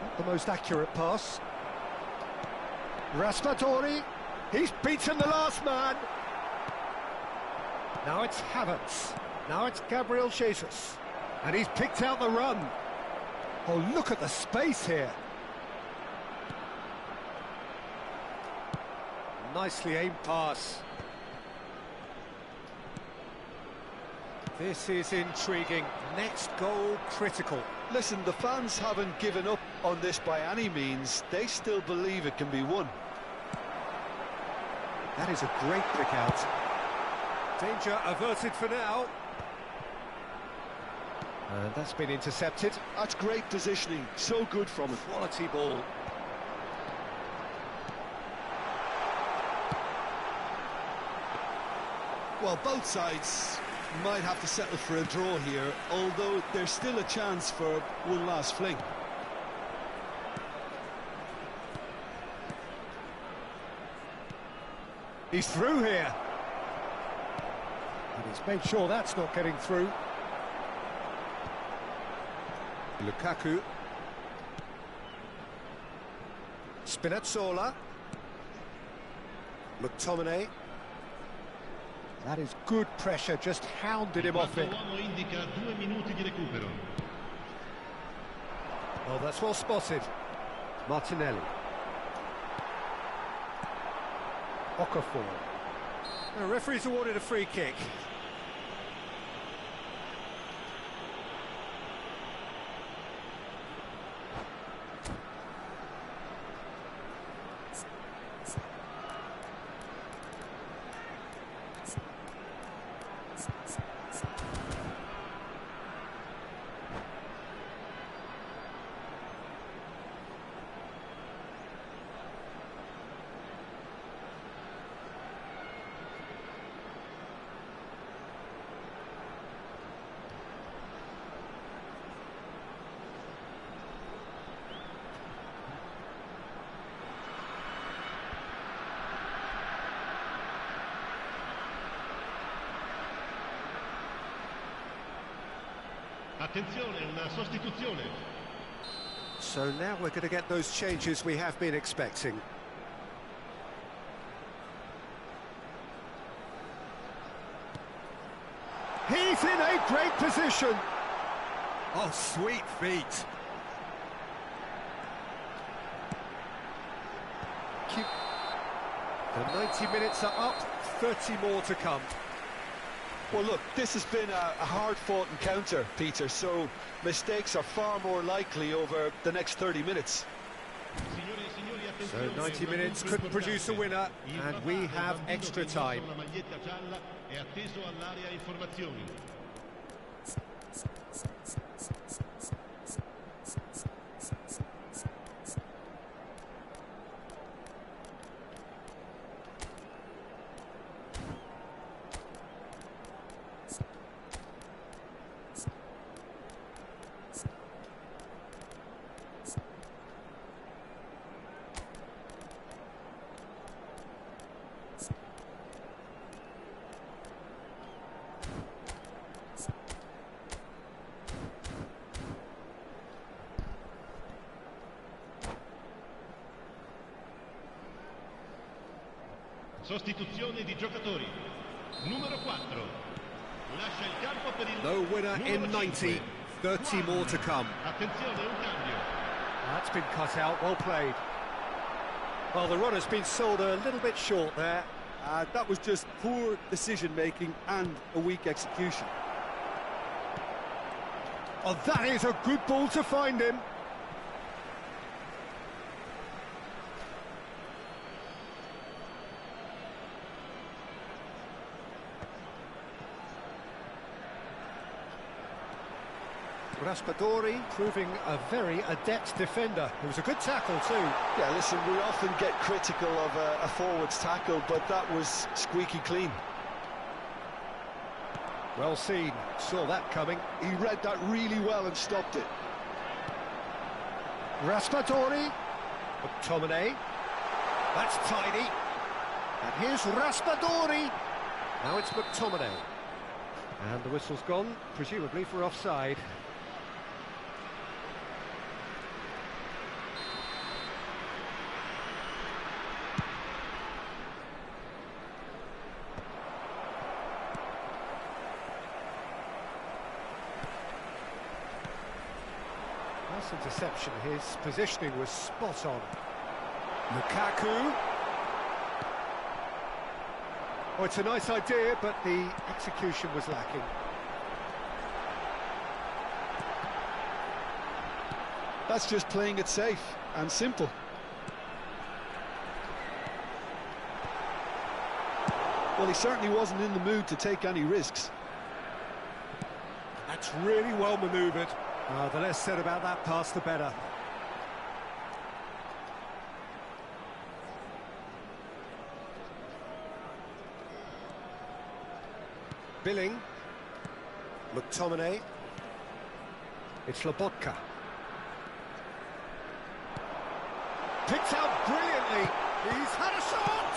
Not the most accurate pass. Raspadori, he's beaten the last man. Now it's Havertz. Now it's Gabriel Jesus. And he's picked out the run. Oh, look at the space here. Nicely aimed pass. This is intriguing. Next goal critical. Listen, the fans haven't given up on this by any means. They still believe it can be won. That is a great pick out. Danger averted for now. And that's been intercepted. That's great positioning. So good from it. Quality ball. Well, both sides might have to settle for a draw here, although there's still a chance for one last fling. He's through here. And he's made sure that's not getting through. Lukaku. Spinazzola. McTominay. That is good pressure, just hounded him off it. Indica 2 minuti di recupero. Oh, that's well spotted. Martinelli. Okafor. The referee's awarded a free kick. Attenzione, una sostituzione. So now we're going to get those changes we have been expecting. He's in a great position. Oh, sweet feet. The 90 minutes are up, 30 more to come. Well, look, this has been a hard-fought encounter, Peter, so mistakes are far more likely over the next 30 minutes. So 90 minutes couldn't produce a winner, and we have extra time. Sostituzione di giocatori. Numero 4. Lascia il campo per il No winner in 90. 30 more to come. Attenzione, un cambio. That's been cut out, well played. Well, the run has been sold a little bit short there. That was just poor decision-making and a weak execution. Oh, that is a good ball to find him. Raspadori proving a very adept defender. It was a good tackle too. Yeah, listen, we often get critical of a forward's tackle, but that was squeaky clean. Well seen, saw that coming. He read that really well and stopped it. Raspadori. McTominay. That's tidy. And here's Raspadori. Now it's McTominay. And the whistle's gone, presumably for offside. Nice interception. His positioning was spot on. Lukaku. Oh, it's a nice idea, but the execution was lacking. That's just playing it safe and simple. Well, he certainly wasn't in the mood to take any risks. That's really well manoeuvred. The less said about that pass, the better. Billing. McTominay. It's Lobotka. Picked out brilliantly. He's had a shot!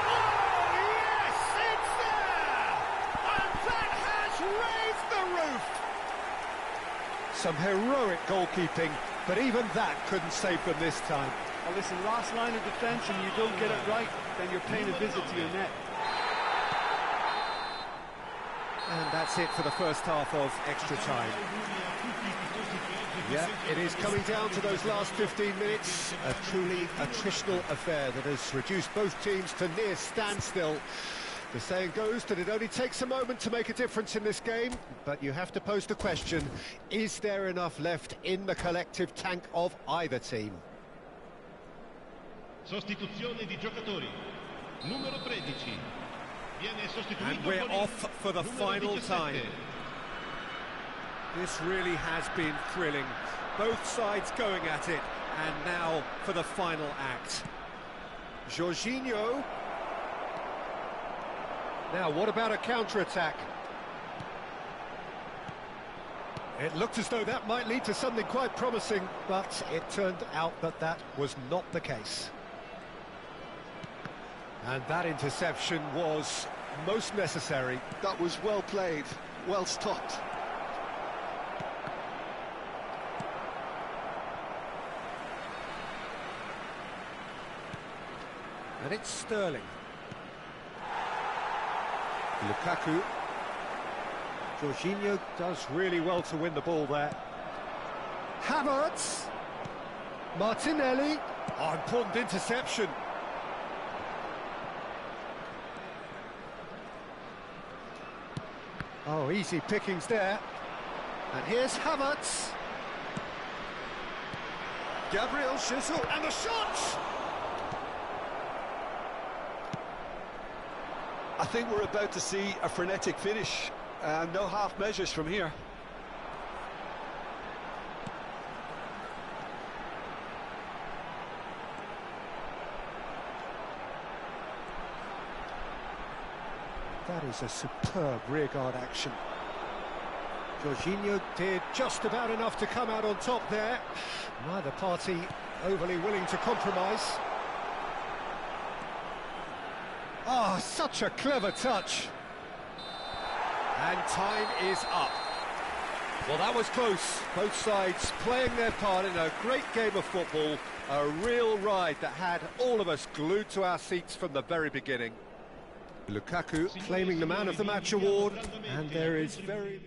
Oh, yes! It's there! And that has raised the roof! Some heroic goalkeeping, but even that couldn't save them this time. Well, listen, last line of defence, and you don't get it right, then you're paying a visit to your net. And that's it for the first half of extra time. Yeah, it is coming down to those last 15 minutes. A truly attritional affair that has reduced both teams to near standstill. The saying goes that it only takes a moment to make a difference in this game, but you have to pose the question, is there enough left in the collective tank of either team? Sostituzione di giocatori. Numero 13. And we're off for the final time. This really has been thrilling. Both sides going at it, and now for the final act. Jorginho. Now, what about a counter-attack? It looked as though that might lead to something quite promising, but it turned out that that was not the case. And that interception was most necessary. That was well played, well stopped. And it's Sterling. Lukaku. Jorginho does really well to win the ball there. Havertz. Martinelli. Oh, important interception. Oh, easy pickings there. And here's Havertz. Gabriel Jesus, and the shot! I think we're about to see a frenetic finish. No half measures from here. That is a superb rearguard action. Jorginho did just about enough to come out on top there. Neither party overly willing to compromise. Oh, such a clever touch. And time is up. Well, that was close. Both sides playing their part in a great game of football. A real ride that had all of us glued to our seats from the very beginning. Lukaku claiming the Man of the Match award, and there is very...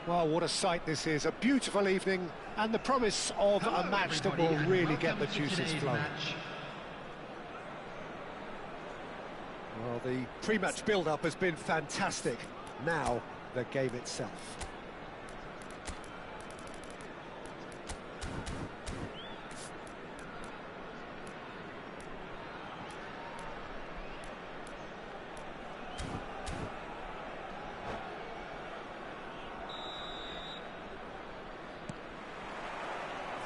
Well, what a sight this is. A beautiful evening and the promise of a match that will really get the juices flowing. Well, the pre-match build-up has been fantastic. Now, the game itself.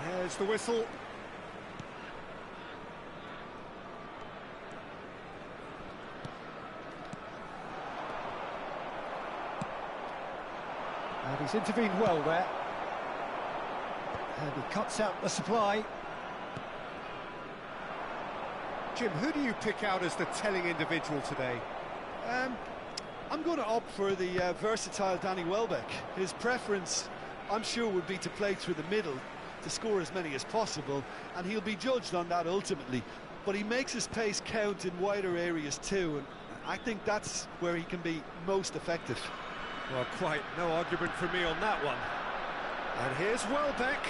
There's the whistle. And he's intervened well there. And he cuts out the supply. Jim, who do you pick out as the telling individual today? I'm going to opt for the versatile Danny Welbeck. His preference, I'm sure, would be to play through the middle, to score as many as possible, and he'll be judged on that ultimately. But he makes his pace count in wider areas too, and I think that's where he can be most effective. Well, quite no argument from me on that one. And here's Welbeck.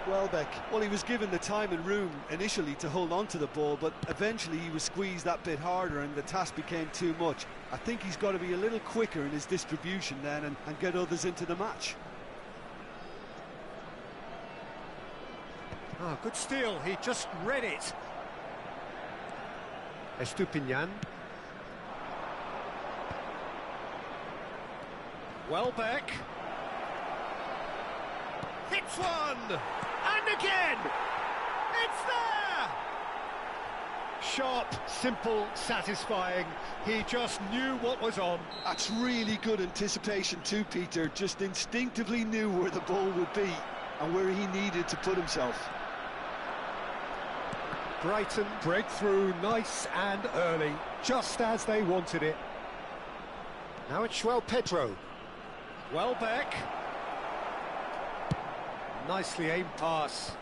Welbeck, well, he was given the time and room initially to hold on to the ball, but eventually he was squeezed that bit harder and the task became too much. I think he's got to be a little quicker in his distribution then and get others into the match. Ah, good steal, he just read it. Estupinian. Welbeck. Hits one! And again! It's there! Sharp, simple, satisfying. He just knew what was on. That's really good anticipation too, Peter. Just instinctively knew where the ball would be and where he needed to put himself. Brighton breakthrough, nice and early, just as they wanted it. Now it's João Pedro. Welbeck. Nicely aimed pass.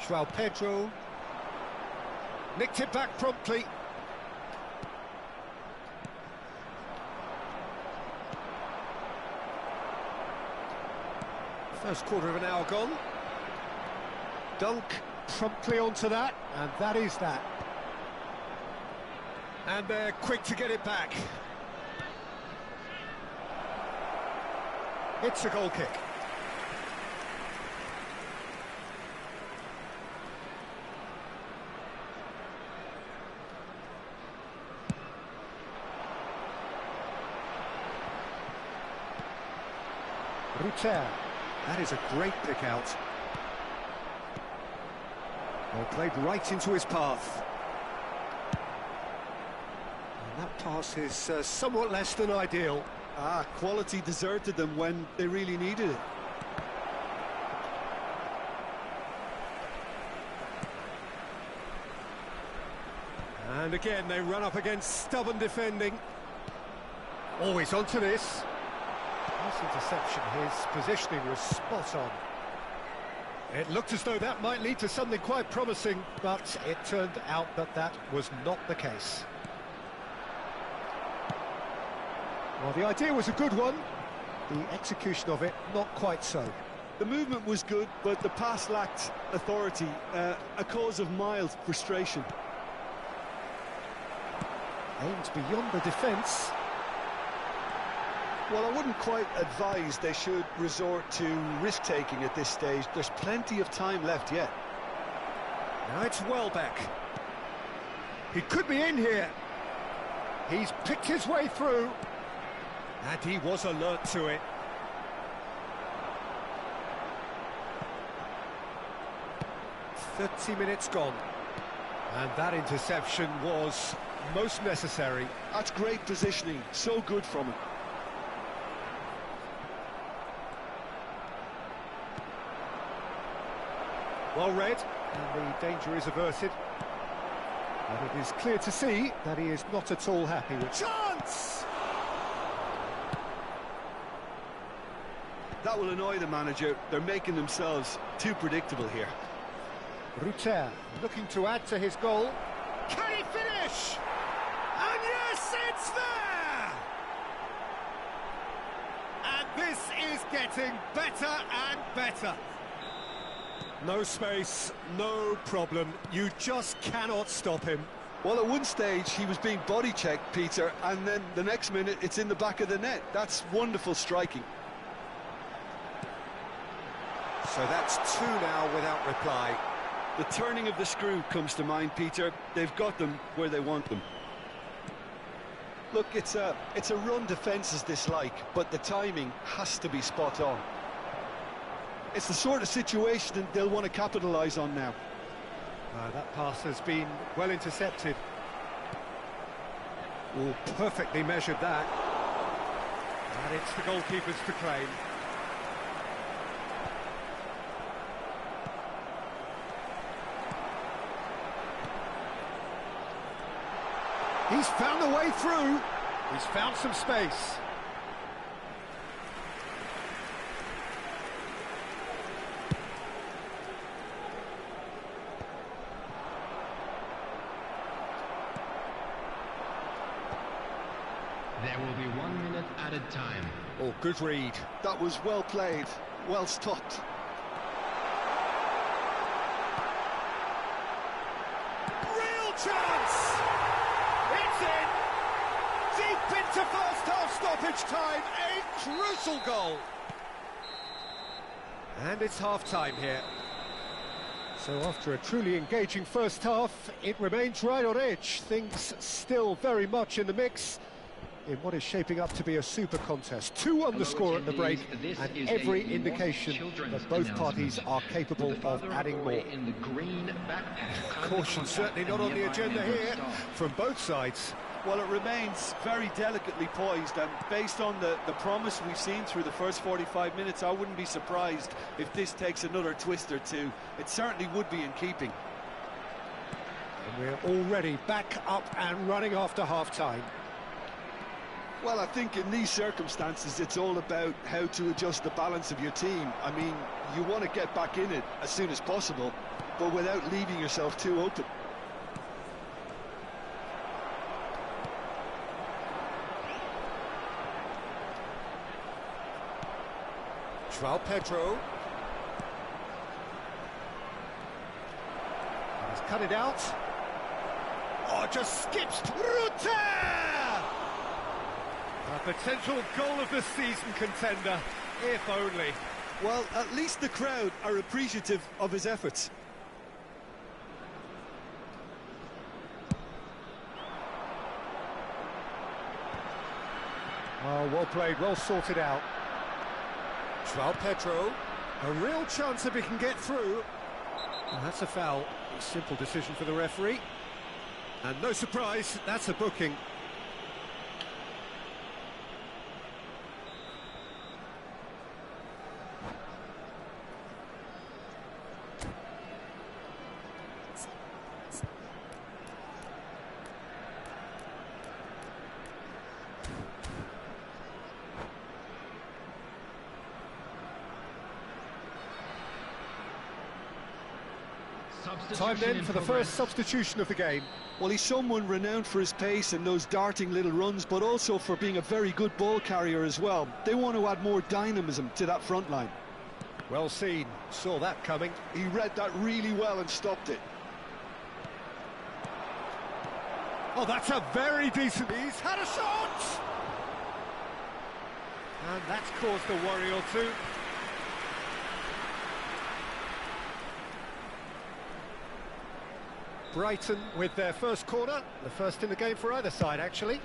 João Pedro. Nicked it back promptly. First quarter of an hour gone. Dunk promptly onto that, and that is that. And they're quick to get it back. It's a goal kick. Rutter. That is a great pick out. Well, played right into his path. And that pass is somewhat less than ideal. Quality deserted them when they really needed it. And again, they run up against stubborn defending. Always onto this. Nice interception, his positioning was spot on. It looked as though that might lead to something quite promising, but it turned out that that was not the case. Well, the idea was a good one, the execution of it not quite so. The movement was good, but the pass lacked authority, a cause of mild frustration. Aimed beyond the defence. Well, I wouldn't quite advise they should resort to risk-taking at this stage. There's plenty of time left yet. Now it's Welbeck. He could be in here. He's picked his way through. And he was alert to it. "30 minutes gone. And that interception was most necessary. That's great positioning, so good from him. Well read, and the danger is averted. But it is clear to see that he is not at all happy with... Chance! That will annoy the manager. They're making themselves too predictable here. Rutter looking to add to his goal. Can he finish? And yes, it's there! And this is getting better and better. No space, no problem. You just cannot stop him. Well, at one stage he was being body checked, Peter, and then the next minute it's in the back of the net. That's wonderful striking. So that's two now without reply. The turning of the screw comes to mind, Peter. They've got them where they want them. Look, it's a run defences dislike, but the timing has to be spot on. It's the sort of situation they'll want to capitalise on now. That pass has been well intercepted. Oh, perfectly measured that. And it's the goalkeepers to claim. He's found the way through. He's found some space. There will be 1 minute added time. Oh, good read. That was well played, well stopped. Real chance! It's in! Deep into first half stoppage time, a crucial goal! And it's half-time here. So after a truly engaging first half, it remains right on edge. Things still very much in the mix in what is shaping up to be a super contest. 2 on the score at the break, and every indication that both parties are capable of adding more. Caution certainly not on the agenda here from both sides. Well, it remains very delicately poised, and based on the promise we've seen through the first 45 minutes, I wouldn't be surprised if this takes another twist or two. It certainly would be in keeping. And we're already back up and running after half-time. Well, I think in these circumstances it's all about how to adjust the balance of your team. I mean, you want to get back in it as soon as possible, but without leaving yourself too open. João Pedro. He's cut it out. Oh, just skips Rutter! A potential goal of the season contender, if only. Well, at least the crowd are appreciative of his efforts. Oh, well played, well sorted out. João Pedro, a real chance if he can get through. And that's a foul. A simple decision for the referee. And no surprise, that's a booking. Time then for the first substitution of the game. Well, he's someone renowned for his pace and those darting little runs, but also for being a very good ball carrier as well. They want to add more dynamism to that front line. Well seen, saw that coming. He read that really well and stopped it. Oh, that's a very decent... He's had a shot! And that's caused a worry or two. Brighton with their first corner, the first in the game for either side, actually.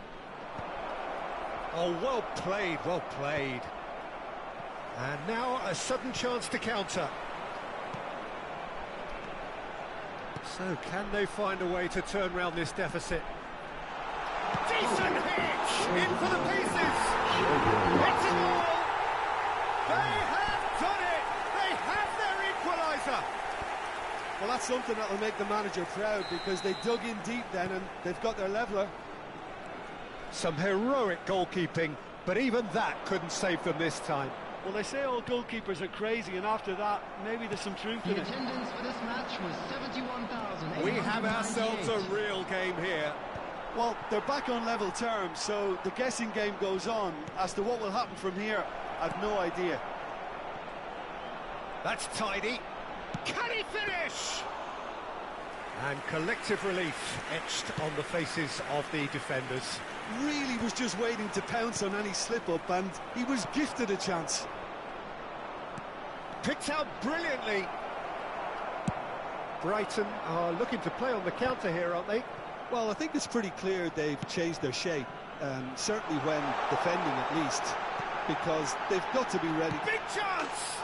Oh, well played, well played. And now a sudden chance to counter. So, can they find a way to turn round this deficit? Decent hit! In for the pieces! It's a goal! They have done it! They have their equaliser! Well, that's something that will make the manager proud, because they dug in deep then and they've got their leveller. Some heroic goalkeeping, but even that couldn't save them this time. Well, they say all goalkeepers are crazy, and after that, maybe there's some truth in The it. attendance for this match was 71,000. We have ourselves a real game here. Well, they're back on level terms, so the guessing game goes on. As to what will happen from here, I've no idea. That's tidy. Can he finish? And collective relief etched on the faces of the defenders. Really was just waiting to pounce on any slip-up, and he was gifted a chance. Picked out brilliantly. Brighton are looking to play on the counter here, aren't they? Well, I think it's pretty clear they've changed their shape, certainly when defending at least, because they've got to be ready. Big chance!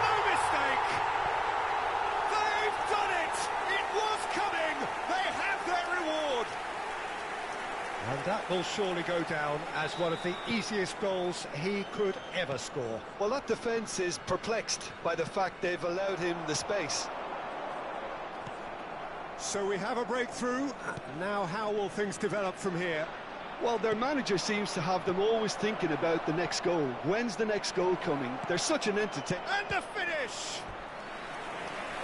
No mistake! They've done it! It was coming! They have their reward! And that will surely go down as one of the easiest goals he could ever score. Well, that defence is perplexed by the fact they've allowed him the space. So we have a breakthrough. Now how will things develop from here? Well, their manager seems to have them always thinking about the next goal. When's the next goal coming? They're such an entertainer. And the finish!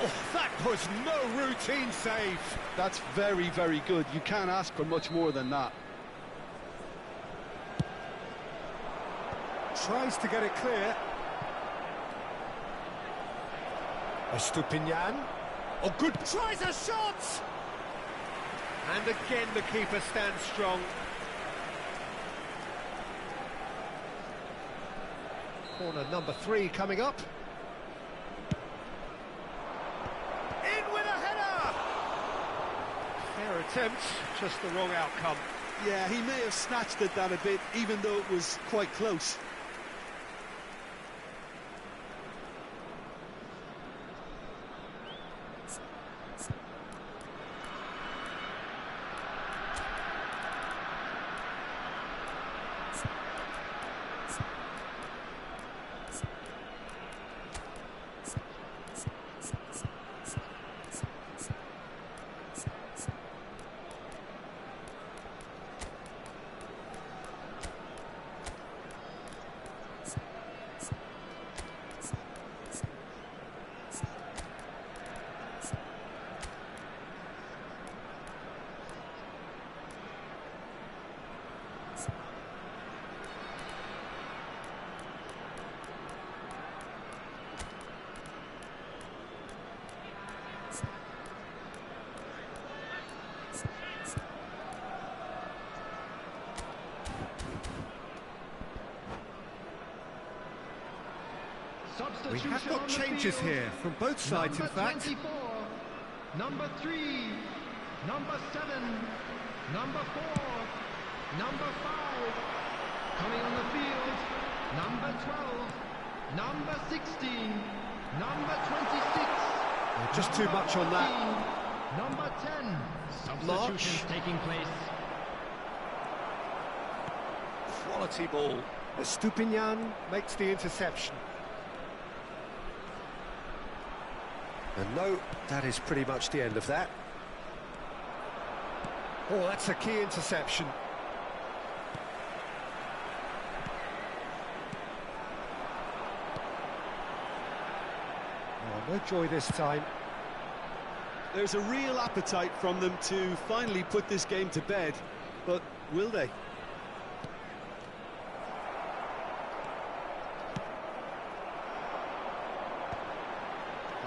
Oh, that was no routine save. That's very, very good. You can't ask for much more than that. Tries to get it clear. Estupinian. Oh, good. Tries a shot! And again the keeper stands strong. Corner number 3 coming up. In with a header! Fair attempt, just the wrong outcome. Yeah, he may have snatched at that a bit, even though it was quite close. We have got changes here from both sides, in fact. 24, number 3, number 7, number 4, number 5, coming on the field, number 12, number 16, number 26. Just too much on that. Number 10. Substitutions taking place. Quality ball. Estupinian makes the interception. And no, that is pretty much the end of that. Oh, that's a key interception. Oh, no joy this time. There's a real appetite from them to finally put this game to bed, but will they?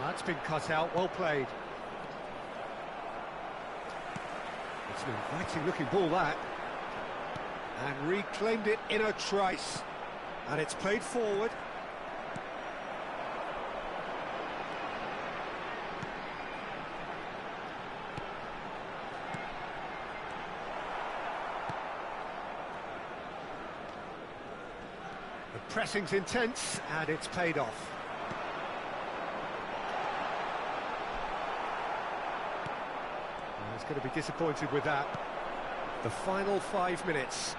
That's been cut out, well played. It's an inviting looking ball, that. And reclaimed it in a trice. And it's played forward. The pressing's intense, and it's paid off. He's going to be disappointed with that. The final 5 minutes.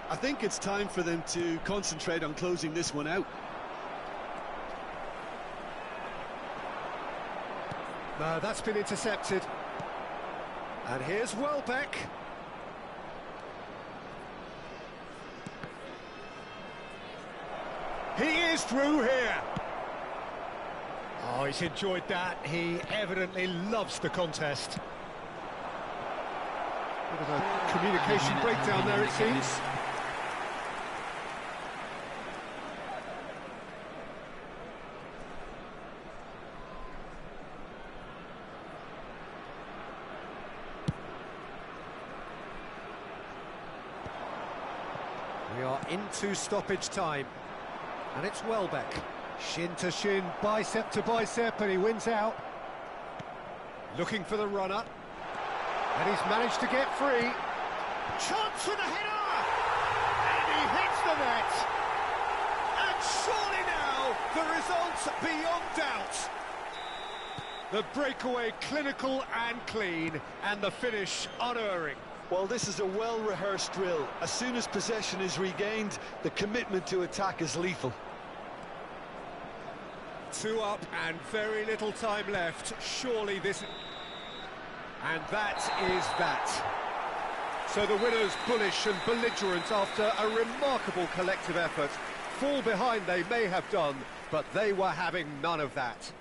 I think it's time for them to concentrate on closing this one out. No, that's been intercepted. And here's Welbeck. He is through here. Oh, he's enjoyed that. He evidently loves the contest. Bit of a communication breakdown there, it seems. We are into stoppage time, and it's Welbeck. Shin to shin, bicep to bicep, and he wins out. Looking for the runner, and he's managed to get free. Chance for the header, and he hits the net. And surely now, the result's beyond doubt. The breakaway clinical and clean, and the finish unerring. Well, this is a well-rehearsed drill. As soon as possession is regained, the commitment to attack is lethal. 2 up and very little time left. Surely this... And that is that. So the winners bullish and belligerent after a remarkable collective effort. Fall behind they may have done, but they were having none of that.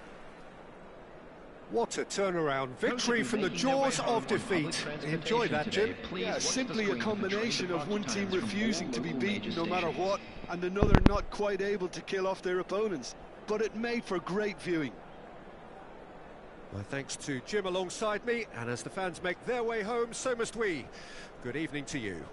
What a turnaround. Victory from the jaws of defeat. Enjoy that, Jim. Yeah, simply a combination of one team refusing to be beaten no matter what, and another not quite able to kill off their opponents. But it made for great viewing. My thanks to Jim alongside me, and as the fans make their way home, so must we. Good evening to you.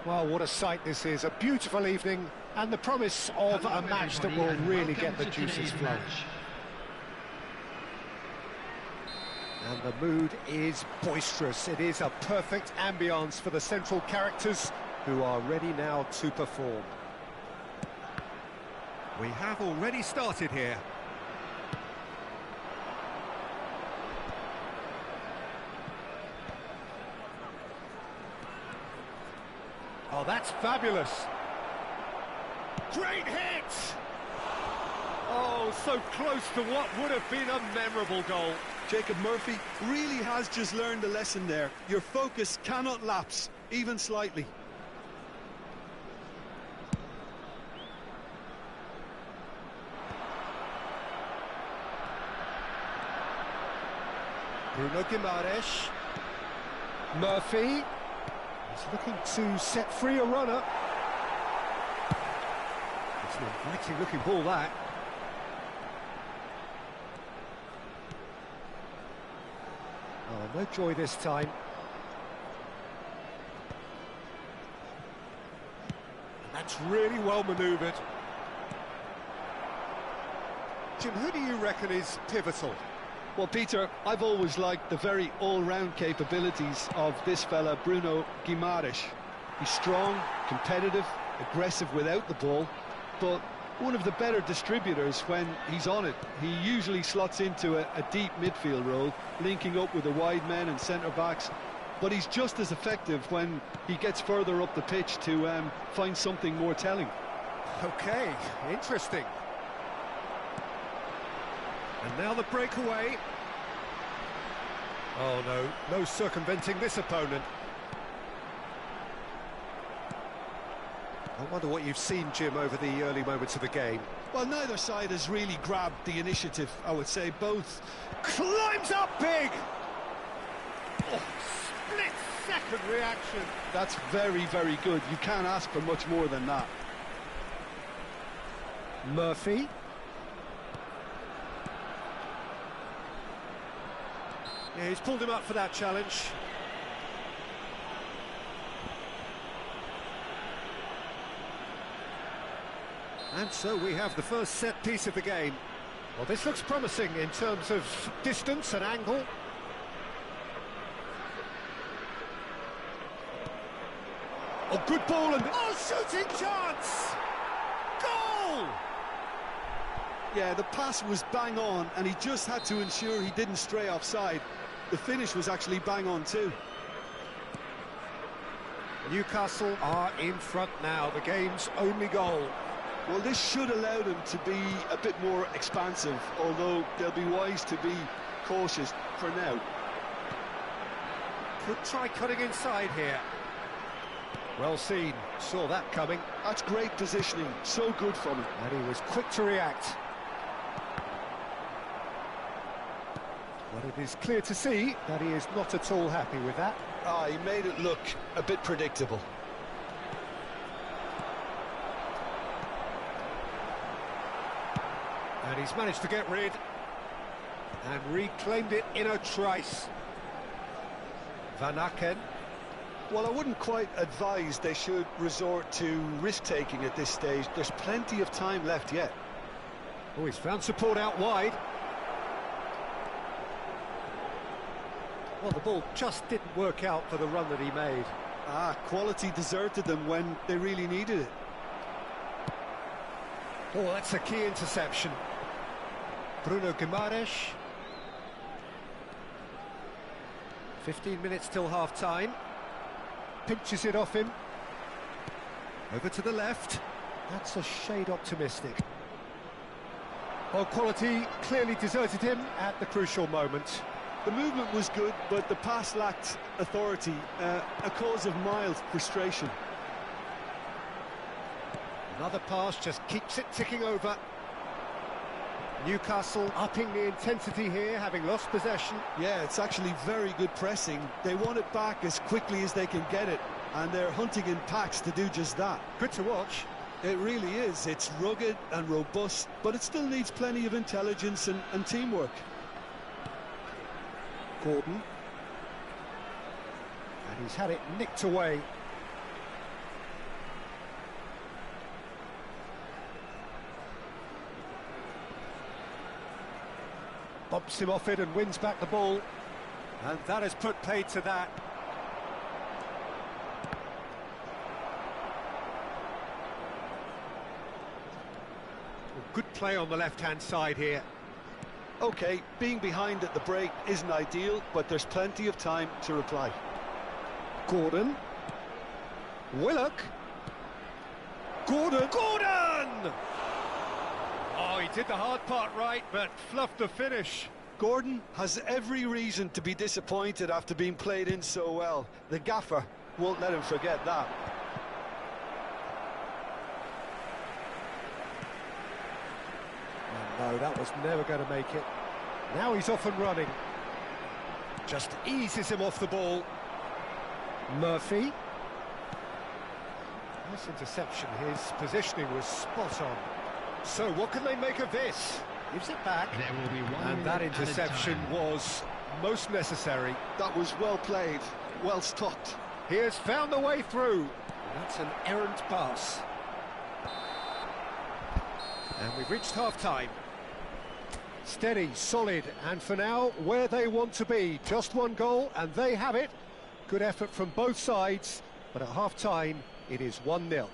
Well, what a sight this is, a beautiful evening, and the promise of a match that will really get the juices flowing. And the mood is boisterous. It is a perfect ambience for the central characters who are ready now to perform. We have already started here. Oh, that's fabulous. Great hit! Oh, so close to what would have been a memorable goal. Jacob Murphy really has just learned a lesson there. Your focus cannot lapse, even slightly. Bruno Guimaraes. Murphy. He's looking to set free a runner. It's an inviting looking ball, that. Oh, no joy this time. And that's really well manoeuvred. Jim, who do you reckon is pivotal? Well, Peter, I've always liked the very all-round capabilities of this fella, Bruno Guimaraes. He's strong, competitive, aggressive without the ball, but one of the better distributors when he's on it. He usually slots into a deep midfield role, linking up with the wide men and centre-backs, but he's just as effective when he gets further up the pitch to find something more telling. Okay, interesting. And now the breakaway. Oh no, no circumventing this opponent. I wonder what you've seen, Jim, over the early moments of the game. Well, neither side has really grabbed the initiative, I would say. Both climbs up big. Oh, split-second reaction. That's very, very good. You can't ask for much more than that. Murphy. Yeah, he's pulled him up for that challenge. And so we have the first set piece of the game. Well, this looks promising in terms of distance and angle. Oh, good ball and... oh, shooting chance! Goal! Yeah, the pass was bang on, and he just had to ensure he didn't stray offside. The finish was actually bang on too. Newcastle are in front now, the game's only goal. Well, this should allow them to be a bit more expansive, although they'll be wise to be cautious for now. Could try cutting inside here. Well seen, saw that coming. That's great positioning, so good from him. And he was quick to react. Well, it is clear to see that he is not at all happy with that. Ah, he made it look a bit predictable. And he's managed to get rid and reclaimed it in a trice. Van Aken. Well, I wouldn't quite advise they should resort to risk-taking at this stage. There's plenty of time left yet. Oh, he's found support out wide. Well, the ball just didn't work out for the run that he made. Ah, quality deserted them when they really needed it. Oh, that's a key interception. Bruno Guimaraes. 15 minutes till half-time. Pinches it off him. Over to the left. That's a shade optimistic. Well, quality clearly deserted him at the crucial moment. The movement was good, but the pass lacked authority, a cause of mild frustration. Another pass just keeps it ticking over. Newcastle upping the intensity here, having lost possession. Yeah, it's actually very good pressing. They want it back as quickly as they can get it, and they're hunting in packs to do just that. Good to watch. It really is. It's rugged and robust, but it still needs plenty of intelligence and teamwork. Gordon. And he's had it nicked away. Bumps him off it and wins back the ball. And that has put paid to that. Good play on the left-hand side here. OK, being behind at the break isn't ideal, but there's plenty of time to reply. Gordon. Willock. Gordon! Oh, he did the hard part right, but fluffed the finish. Gordon has every reason to be disappointed after being played in so well. The gaffer won't let him forget that. No, that was never going to make it. Now he's off and running. Just eases him off the ball. Murphy. Nice interception. His positioning was spot on. So what can they make of this? Gives it back. There will be one And that minute added interception time. was most necessary. That was well played, well stopped. He has found the way through. That's an errant pass. And we've reached half-time. Steady, solid, and for now, where they want to be. Just one goal, and they have it. Good effort from both sides, but at half-time, it is 1-0.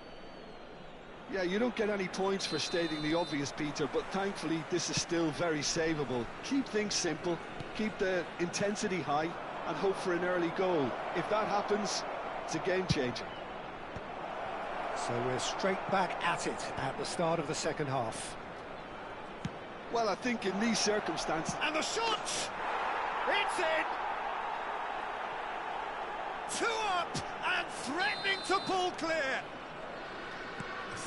Yeah, you don't get any points for stating the obvious, Peter, but thankfully this is still very savable. Keep things simple, keep the intensity high, and hope for an early goal. If that happens, it's a game-changer. So we're straight back at it at the start of the second half. Well, I think in these circumstances... And the shot! It's in! 2 up and threatening to pull clear.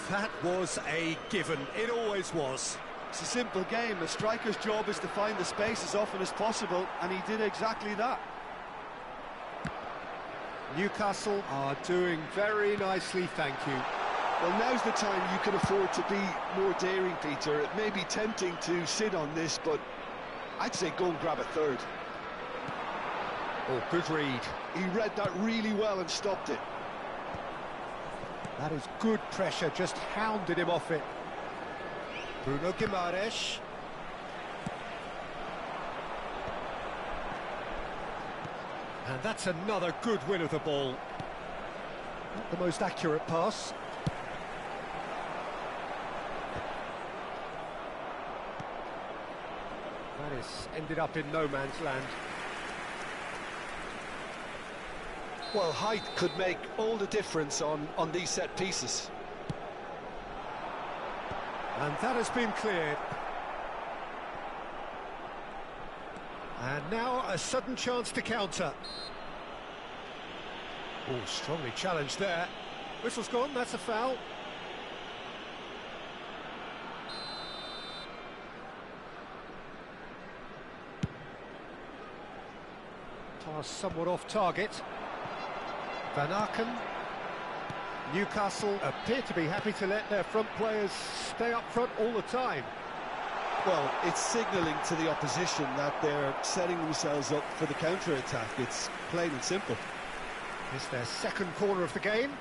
That was a given. It always was. It's a simple game. A striker's job is to find the space as often as possible, and he did exactly that. Newcastle are doing very nicely, thank you. Well, now's the time you can afford to be more daring, Peter. It may be tempting to sit on this, but I'd say go and grab a third. Oh, good read. He read that really well and stopped it. That is good pressure, just hounded him off it. Bruno Guimaraes. And that's another good win of the ball. Not the most accurate pass. That is ended up in no man's land. Well, height could make all the difference on these set pieces. And that has been cleared. And now a sudden chance to counter. Oh, strongly challenged there. Whistle's gone, that's a foul. Pass somewhat off target. Van Aken. Newcastle appear to be happy to let their front players stay up front all the time. Well, it's signalling to the opposition that they're setting themselves up for the counter-attack. It's plain and simple. It's their second corner of the game.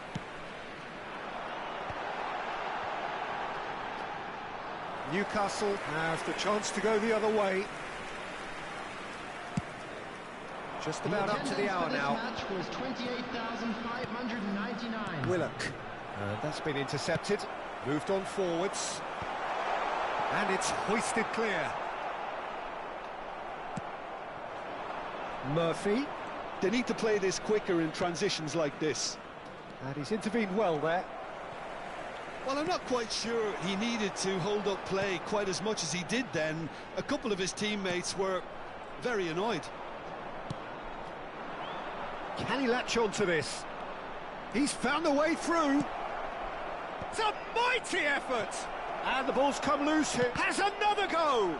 Newcastle have the chance to go the other way. Just about up to the hour now. Match was 28,599. Willock. That's been intercepted. Moved on forwards. And it's hoisted clear. Murphy. They need to play this quicker in transitions like this. And he's intervened well there. Well, I'm not quite sure he needed to hold up play quite as much as he did then. A couple of his teammates were very annoyed. Can he latch on to this? He's found a way through. It's a mighty effort. And the ball's come loose here. Has another go.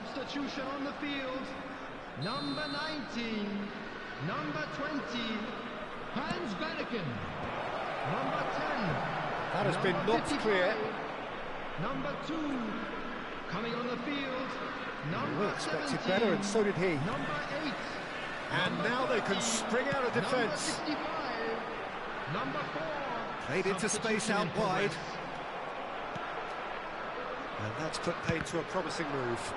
Substitution on the field. Number 19, number 20, Hans Benneken. Number 10. That has been knocked 55, clear. Number 2, coming on the field. Number We expected 17, better, and so did he. Number 8. And now they can spring out of defence. Number 65, number 4. Played into space Substitution in out wide. progress. And that's put paid to a promising move.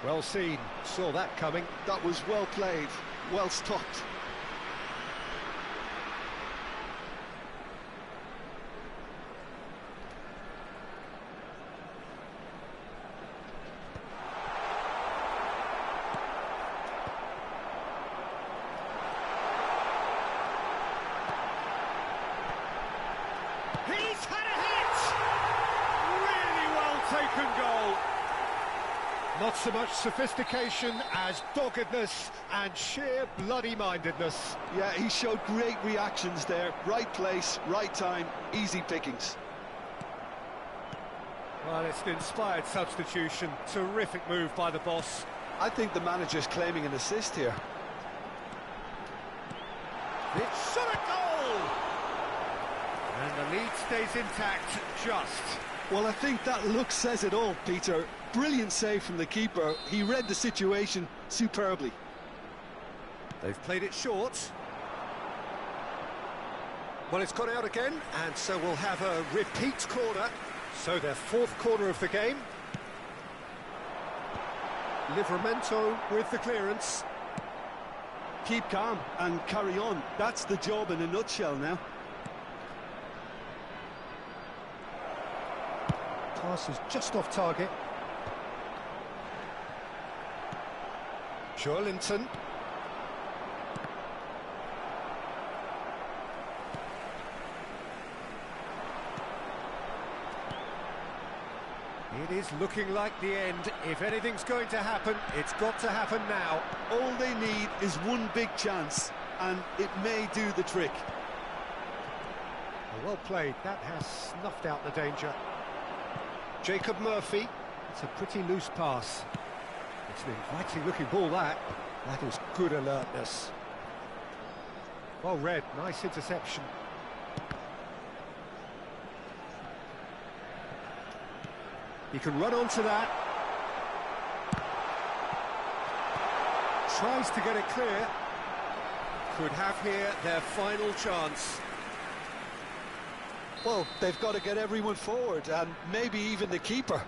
Well seen, saw that coming. That was well played, well stopped. He's had a hit! Really well taken goal. Not so much sophistication as doggedness and sheer bloody-mindedness. Yeah, he showed great reactions there. Right place, right time, easy pickings. Well, it's an inspired substitution. Terrific move by the boss. I think the manager's claiming an assist here. It's shot a goal! And the lead stays intact, just. Well, I think that look says it all, Peter. Brilliant save from the keeper. He read the situation superbly. They've played it short. Well, it's gone out again, and so we'll have a repeat corner. So their fourth corner of the game. Livramento with the clearance. Keep calm and carry on. That's the job in a nutshell now. Pass is just off target. Joelinton. It is looking like the end. If anything's going to happen, it's got to happen now. All they need is one big chance, and it may do the trick. Well played. That has snuffed out the danger. Jacob Murphy. It's a pretty loose pass. It's an inviting-looking ball, that. That is good alertness. Well read. Nice interception. He can run onto that. Tries to get it clear. Could have here their final chance. Well, they've got to get everyone forward, and maybe even the keeper.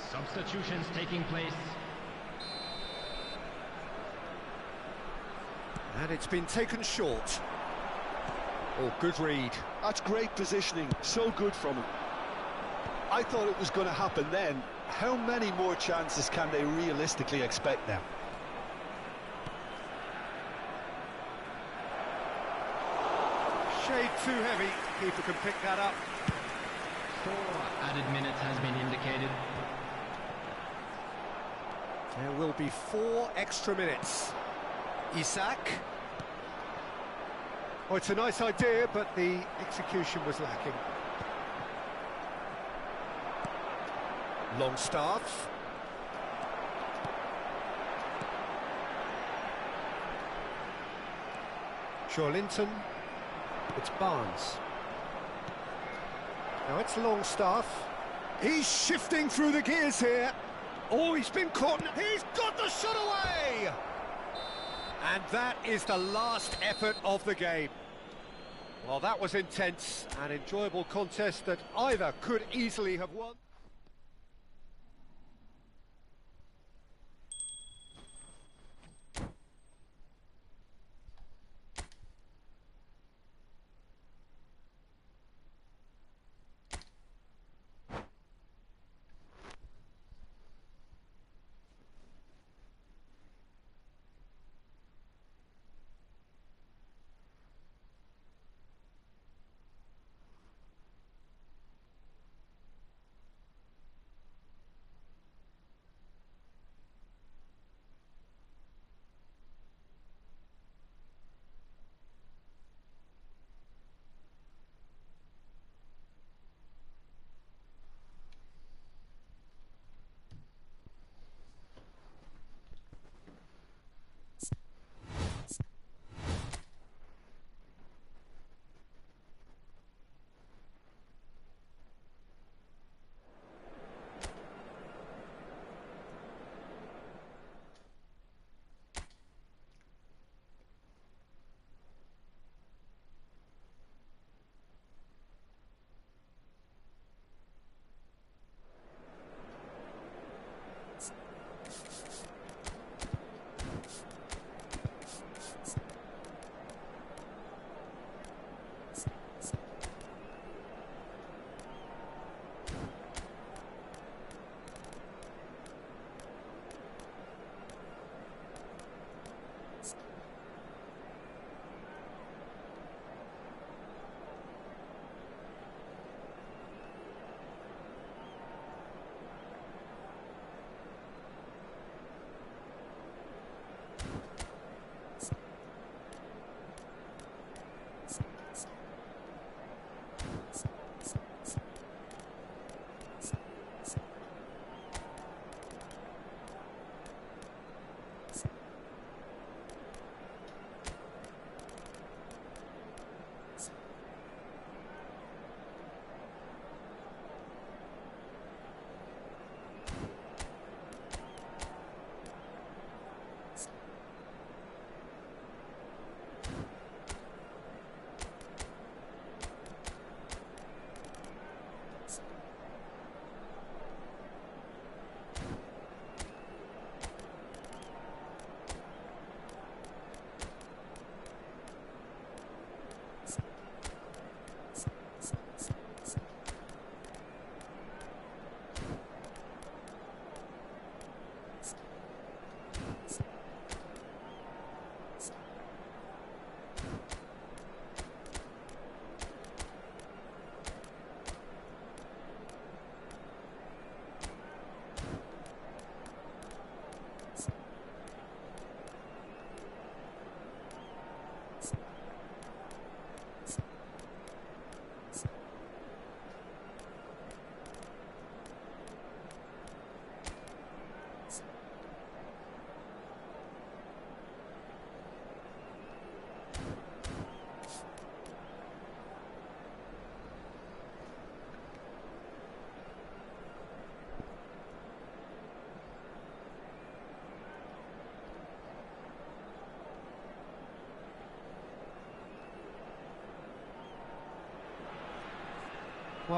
Substitutions taking place. And it's been taken short. Oh, good read. That's great positioning, so good from him. I thought it was going to happen then. How many more chances can they realistically expect now? Shade too heavy. Keeper can pick that up. 4 added minutes has been indicated. There will be 4 extra minutes. Isak. Oh, it's a nice idea, but the execution was lacking. Longstaff. Joelinton. It's Barnes. Now it's Longstaff. He's shifting through the gears here. Oh, he's been caught. He's got the shot away! And that is the last effort of the game. Well, that was intense, an enjoyable contest that either could easily have won.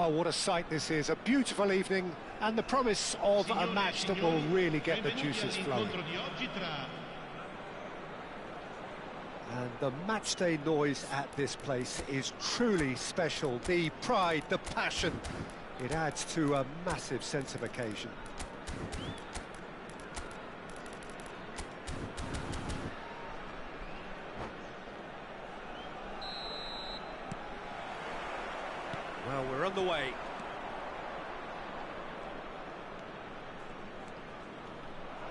Oh, what a sight this is. A beautiful evening and the promise of a match that will really get the juices flowing. And the matchday noise at this place is truly special. The pride, the passion, it adds to a massive sense of occasion. Well, we're on the way.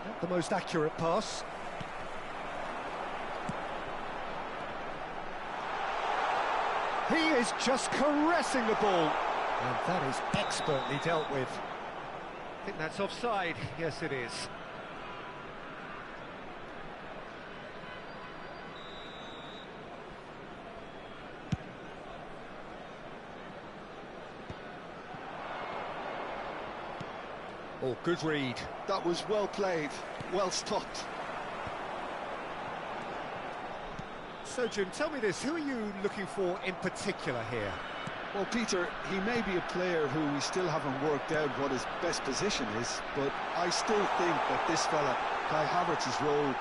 Not the most accurate pass. He is just caressing the ball. And that is expertly dealt with. I think that's offside. Yes, it is. Oh, good read. That was well played, well stopped. So, Jim, tell me this, who are you looking for in particular here? Well, Peter, he may be a player who we still haven't worked out what his best position is, but I still think that this fella, Kai Havertz's role,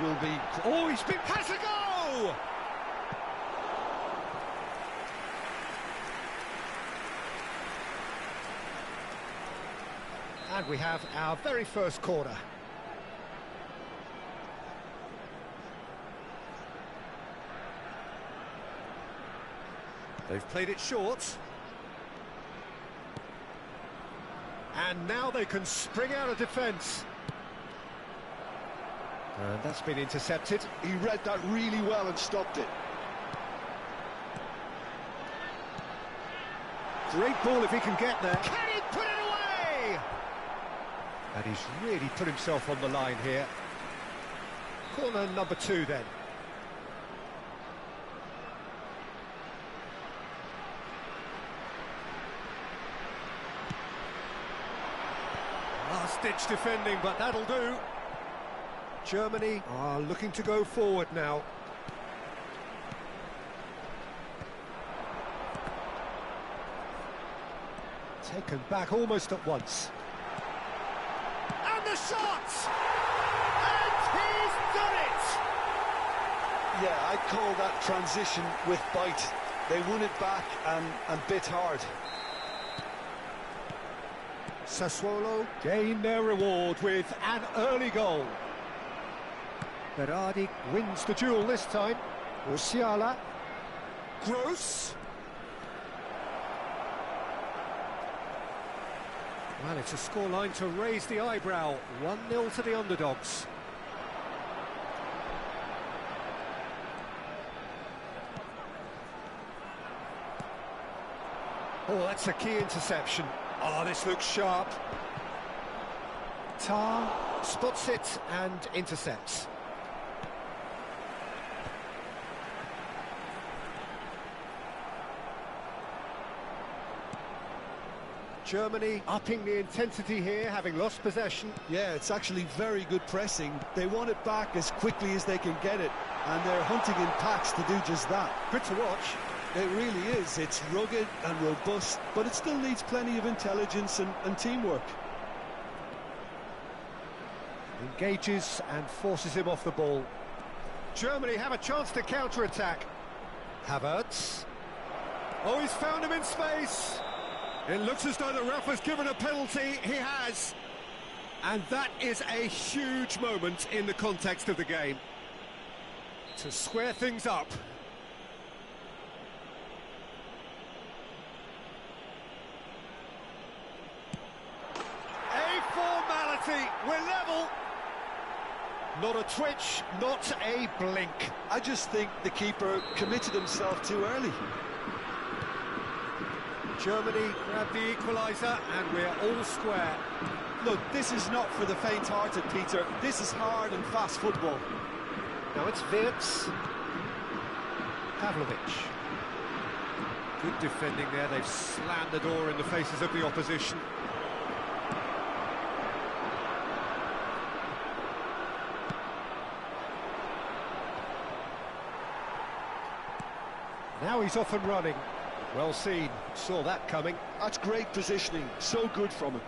will be... Oh, he's been past a goal! And we have our very first corner. They've played it short. And now they can spring out of defence. And that's been intercepted. He read that really well and stopped it. Great ball if he can get there. Can he put it away? And he's really put himself on the line here. Corner number 2 then. Last-ditch defending, but that'll do. Germany are looking to go forward now. Taken back almost at once. And the shot! And he's done it! Yeah, I'd call that transition with bite. They won it back and bit hard. Sassuolo gain their reward with an early goal. Berardi wins the duel this time. Musiala. Gross. Well, it's a scoreline to raise the eyebrow. 1-0 to the underdogs. Oh, that's a key interception. Oh, this looks sharp. Tar spots it and intercepts. Germany upping the intensity here, having lost possession. Yeah, it's actually very good pressing. They want it back as quickly as they can get it, and they're hunting in packs to do just that. Good to watch. It really is. It's rugged and robust, but it still needs plenty of intelligence and teamwork. Engages and forces him off the ball. Germany have a chance to counter-attack. Havertz. Oh, he's found him in space. It looks as though the ref has given a penalty. He has. And that is a huge moment in the context of the game. To square things up. A formality. We're level. Not a twitch, not a blink. I just think the keeper committed himself too early. Germany grab the equaliser and we're all square. Look, this is not for the faint-hearted, Peter. This is hard and fast football. Now it's Wirtz. Pavlovic. Good defending there. They've slammed the door in the faces of the opposition. Now he's off and running. Well seen, saw that coming. That's great positioning, so good from him.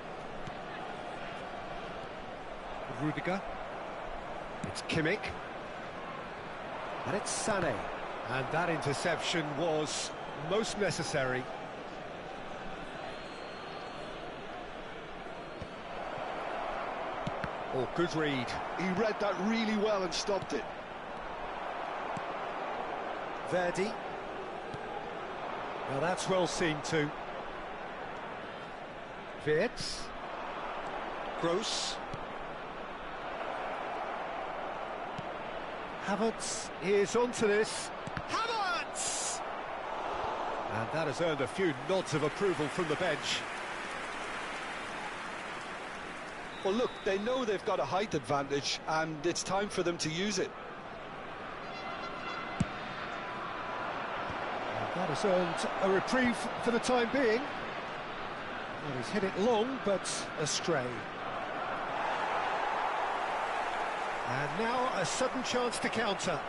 Rudiger. It's Kimmich. And it's Sané. And that interception was most necessary. Oh, good read. He read that really well and stopped it. Verdi. Now that's well seen too. Wirtz. Gross. Havertz is onto this. Havertz! And that has earned a few nods of approval from the bench. Well, look, they know they've got a height advantage, and it's time for them to use it. And that has earned a reprieve for the time being. Well, he's hit it long, but astray. And now a sudden chance to counter.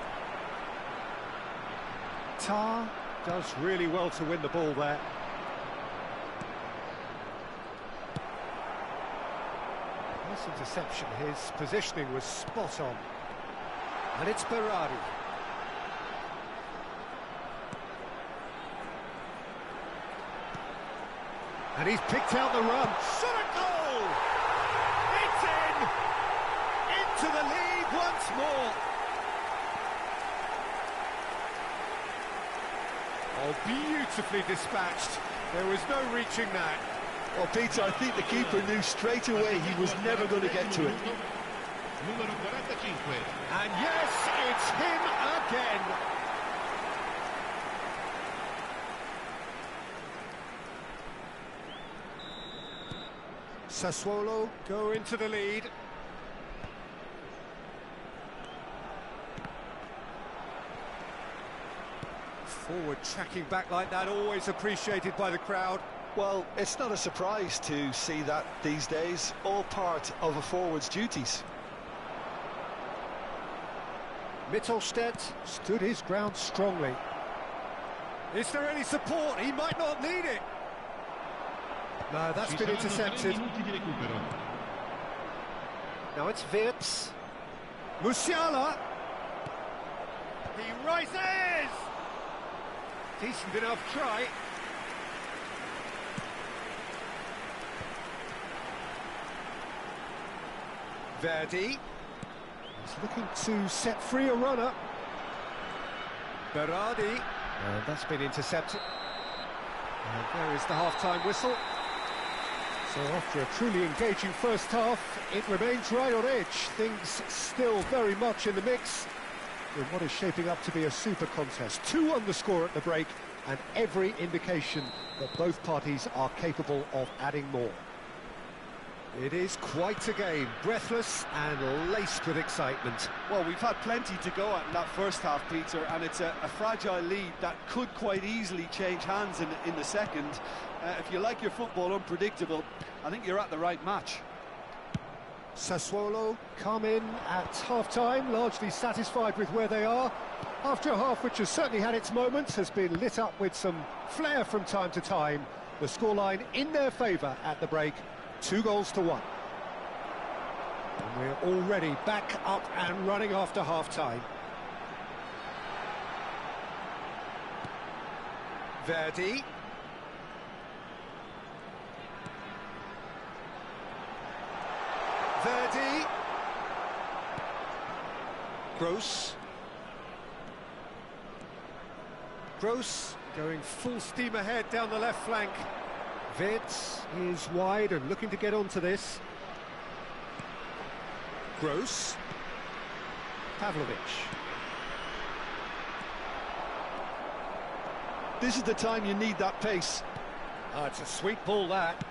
Tar does really well to win the ball there. This interception, his positioning was spot on. And it's Berardi. And he's picked out the run. Shot a goal! It's in! Into the lead once more. Oh, beautifully dispatched. There was no reaching that. Well, Peter, I think the keeper knew straight away he was never going to get to it. Numero 45. And yes, it's him again. Sassuolo go into the lead. Forward tracking back like that, always appreciated by the crowd. Well, it's not a surprise to see that these days, all part of a forward's duties. Mittelstedt stood his ground strongly. Is there any support? He might not need it. No, that's been intercepted. Now it's Wirtz. Musiala. He rises! Decent enough try. Verdi. He's looking to set free a runner. Berardi. And that's been intercepted. And there is the half-time whistle. So after a truly engaging first half, it remains right on edge. Things still very much in the mix in what is shaping up to be a super contest. 2 on the score at the break, and every indication that both parties are capable of adding more. It is quite a game, breathless and laced with excitement. Well, we've had plenty to go at in that first half, Peter, and it's a fragile lead that could quite easily change hands in the second. If you like your football unpredictable, I think you're at the right match. Sassuolo come in at half-time, largely satisfied with where they are. After a half which has certainly had its moments, has been lit up with some flair from time to time. The scoreline in their favour at the break, 2-1. And we're already back up and running after half-time. Verdi. Verdi. Gross. Gross going full steam ahead down the left flank. Wirtz is wide and looking to get onto this. Gross. Pavlovic. This is the time you need that pace. Oh, it's a sweet ball, that.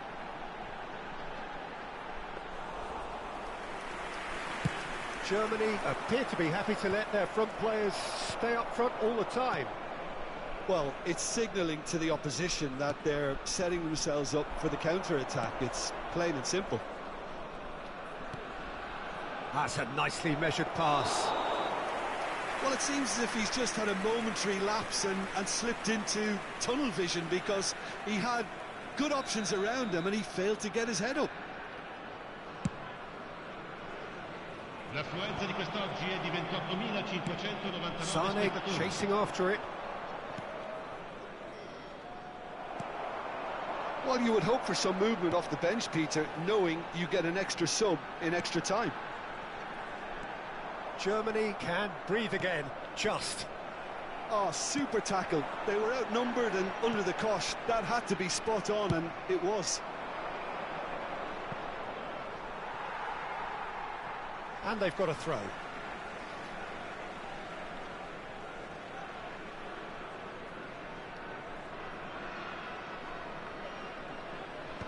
Germany appear to be happy to let their front players stay up front all the time. Well, it's signalling to the opposition that they're setting themselves up for the counter-attack. It's plain and simple. That's a nicely measured pass. Well, it seems as if he's just had a momentary lapse and slipped into tunnel vision, because he had good options around him and he failed to get his head up. L'affluenza di quest'oggi è di 28.599 Sane spettatori. chasing after it. Well, you would hope for some movement off the bench, Peter, knowing you get an extra sub in extra time. Germany can breathe again, just. Oh, super tackle. They were outnumbered and under the cosh. That had to be spot on, and it was. And they've got a throw.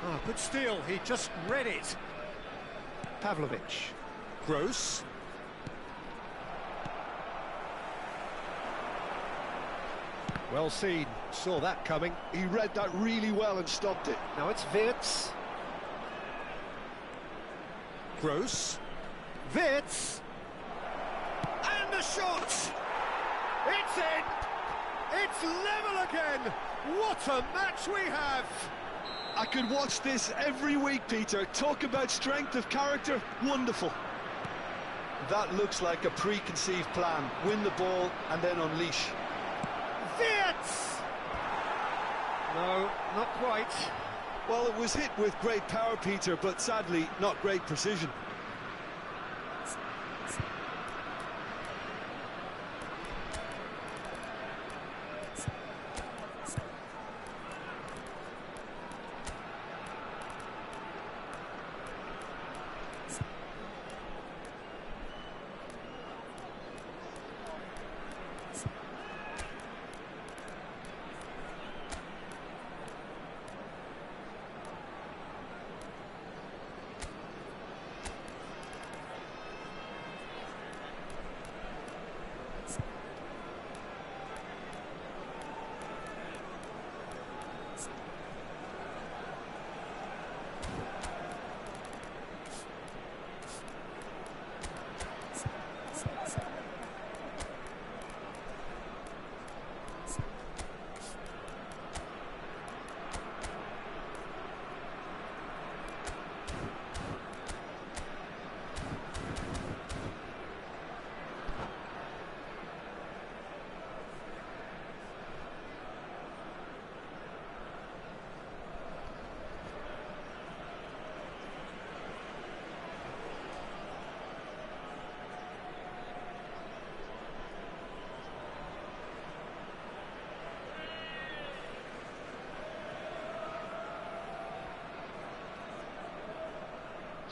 Ah, but still, he just read it. Pavlovic. Gross. Well seen, saw that coming. He read that really well and stopped it. Now it's Wirtz. Gross. Wirtz. And the shot! It's in! It's level again! What a match we have! I could watch this every week, Peter. Talk about strength of character. Wonderful. That looks like a preconceived plan. Win the ball and then unleash. Wirtz! No, not quite. Well, it was hit with great power, Peter, but sadly, not great precision.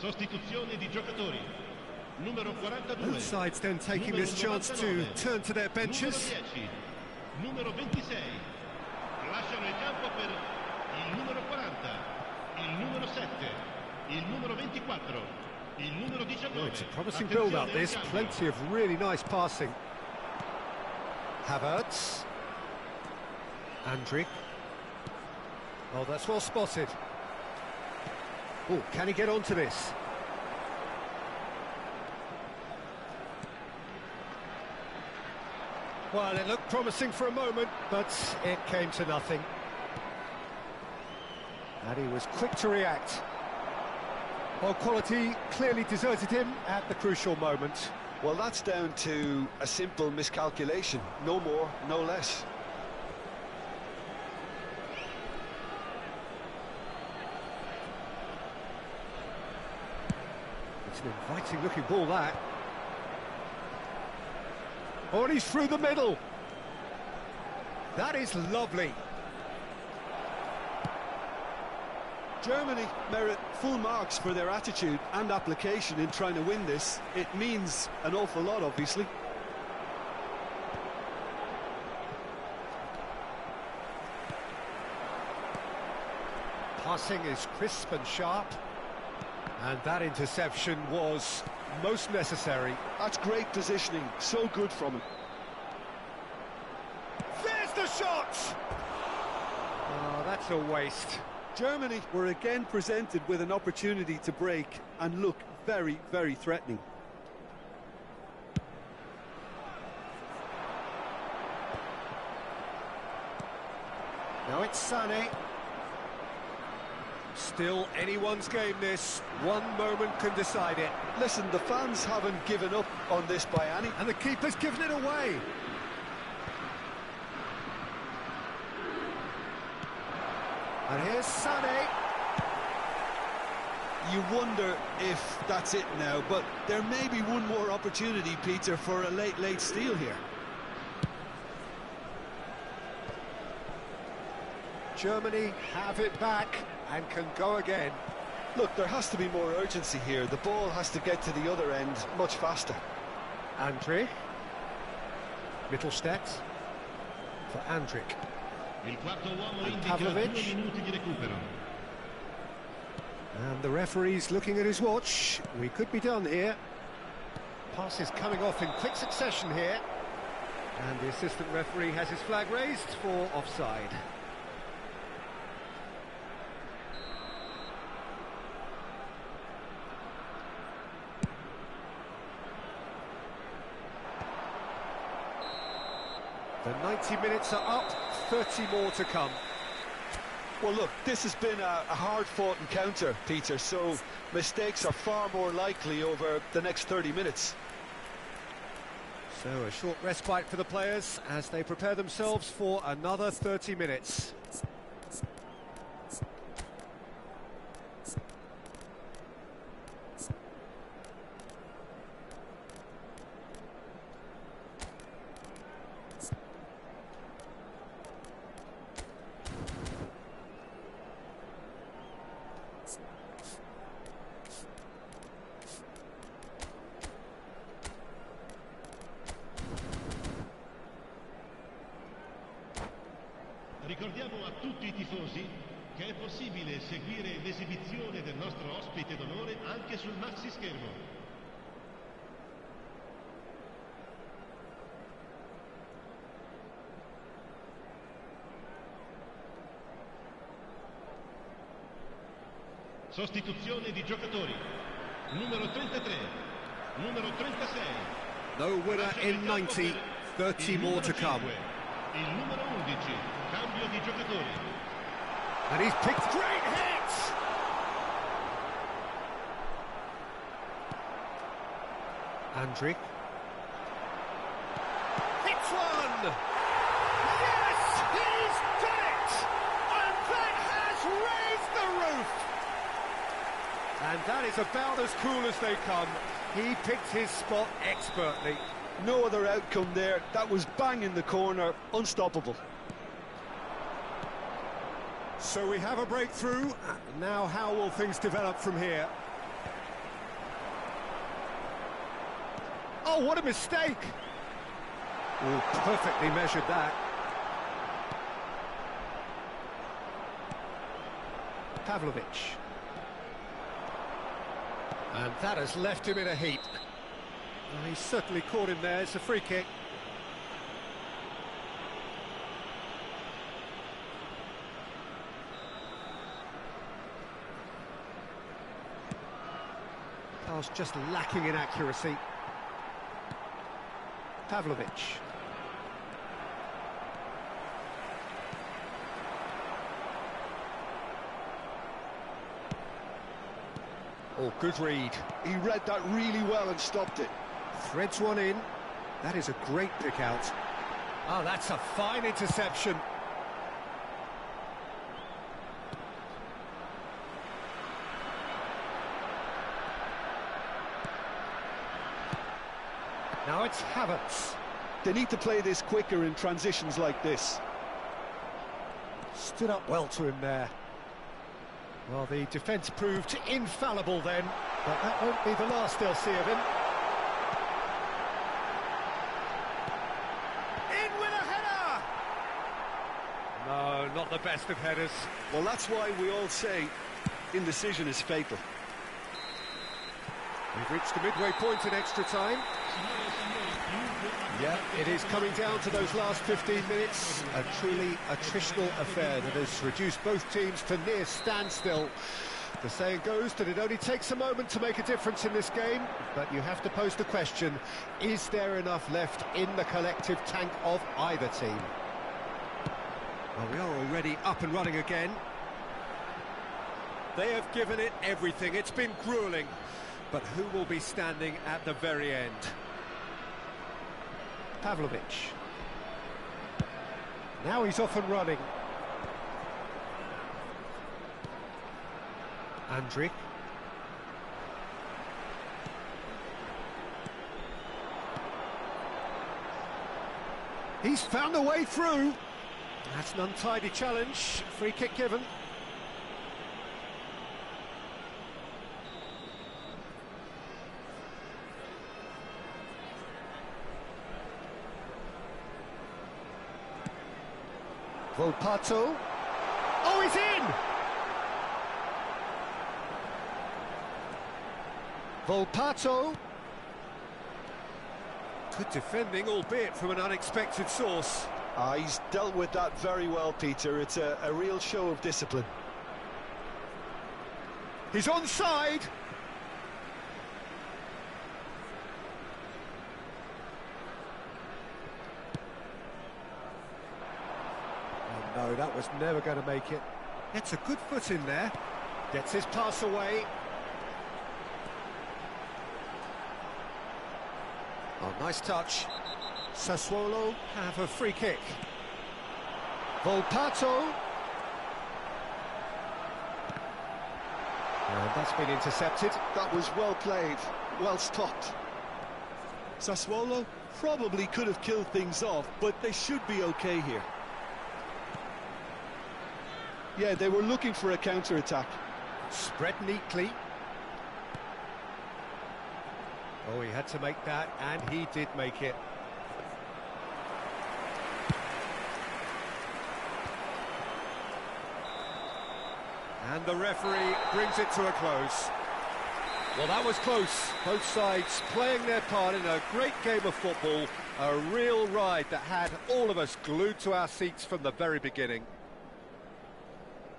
Sostituzione di giocatori. Numero 42. Both sides then taking this chance to turn to their benches. Numero 10. Numero 26. Lasciano il campo per il numero 40, il numero 7, il numero 24, il numero 19. Oh, it's a promising build-up, this. Plenty of really nice passing. Havertz. Andrik. Oh, that's well spotted. Oh, can he get onto this? Well, it looked promising for a moment, but it came to nothing. And he was quick to react. Well, quality clearly deserted him at the crucial moment. Well, that's down to a simple miscalculation. No more, no less. It's an inviting-looking ball, that. Oh, and he's through the middle. That is lovely. Germany merit full marks for their attitude and application in trying to win this. It means an awful lot, obviously. Passing is crisp and sharp. And that interception was most necessary. That's great positioning, so good from him. There's the shot! Oh, that's a waste. Germany were again presented with an opportunity to break and look very, very threatening. Now it's Sané. Still anyone's game this. One moment can decide it. Listen, the fans haven't given up on this by any... And the keeper's given it away. And here's Sané. You wonder if that's it now, but there may be one more opportunity, Peter, for a late steal here. Germany have it back and can go again. Look, there has to be more urgency here. The ball has to get to the other end much faster. Andrich. Mittelstadt for Andrich. Il quarto uomo And indica 2 Pavlovic. minuti di recupero. And the referee's looking at his watch. We could be done here. Passes coming off in quick succession here. And the assistant referee has his flag raised for offside. The 90 minutes are up, 30 more to come. Well, look, this has been a hard-fought encounter, Peter, so mistakes are far more likely over the next 30 minutes. So a short respite for the players as they prepare themselves for another 30 minutes. Ricordiamo a tutti i tifosi che è possibile seguire l'esibizione del nostro ospite d'onore anche sul maxi schermo. Sostituzione di giocatori. Numero 33, numero 36. No winner in 90, 30 more to come. Il numero 11, cambio di giocatori. And he's picked great hits! Andrich. Hits one! Yes! He's done it! And that has raised the roof! And that is about as cool as they come. He picked his spot expertly. No other outcome there. That was bang in the corner, unstoppable. So we have a breakthrough. Now how will things develop from here? Oh, what a mistake! Oh, perfectly measured that. Pavlovic. And that has left him in a heap. Well, he's certainly caught him there. It's a free kick. Pass just lacking in accuracy. Pavlovic. Oh, good read. He read that really well and stopped it. Threads one in. That is a great pick out. Oh, that's a fine interception. Now it's Havertz. They need to play this quicker in transitions like this. Stood up well to him there. Well, the defence proved infallible then, but that won't be the last they'll see of him. In with a header! No, not the best of headers. Well, that's why we all say indecision is fatal. We've reached the midway point in extra time. Yeah, it is coming down to those last 15 minutes. A truly attritional affair that has reduced both teams to near standstill. The saying goes that it only takes a moment to make a difference in this game, but you have to pose the question, is there enough left in the collective tank of either team? Well, we are already up and running again. They have given it everything. It's been gruelling. But who will be standing at the very end? Pavlovic. Now he's off and running. Andrić. He's found a way through. That's an untidy challenge. Free kick given. Volpato. Oh, he's in! Volpato. Good defending, albeit from an unexpected source. He's dealt with that very well, Peter. It's a real show of discipline. He's onside. Oh no, that was never going to make it. Gets a good foot in there. Gets his pass away. Oh, nice touch. Sassuolo have a free kick. Volpato. And that's been intercepted. That was well played, well stopped. Sassuolo probably could have killed things off, but they should be okay here. Yeah, they were looking for a counter-attack. Spread neatly. Oh, he had to make that, and he did make it. And the referee brings it to a close. Well, that was close. Both sides playing their part in a great game of football. A real ride that had all of us glued to our seats from the very beginning.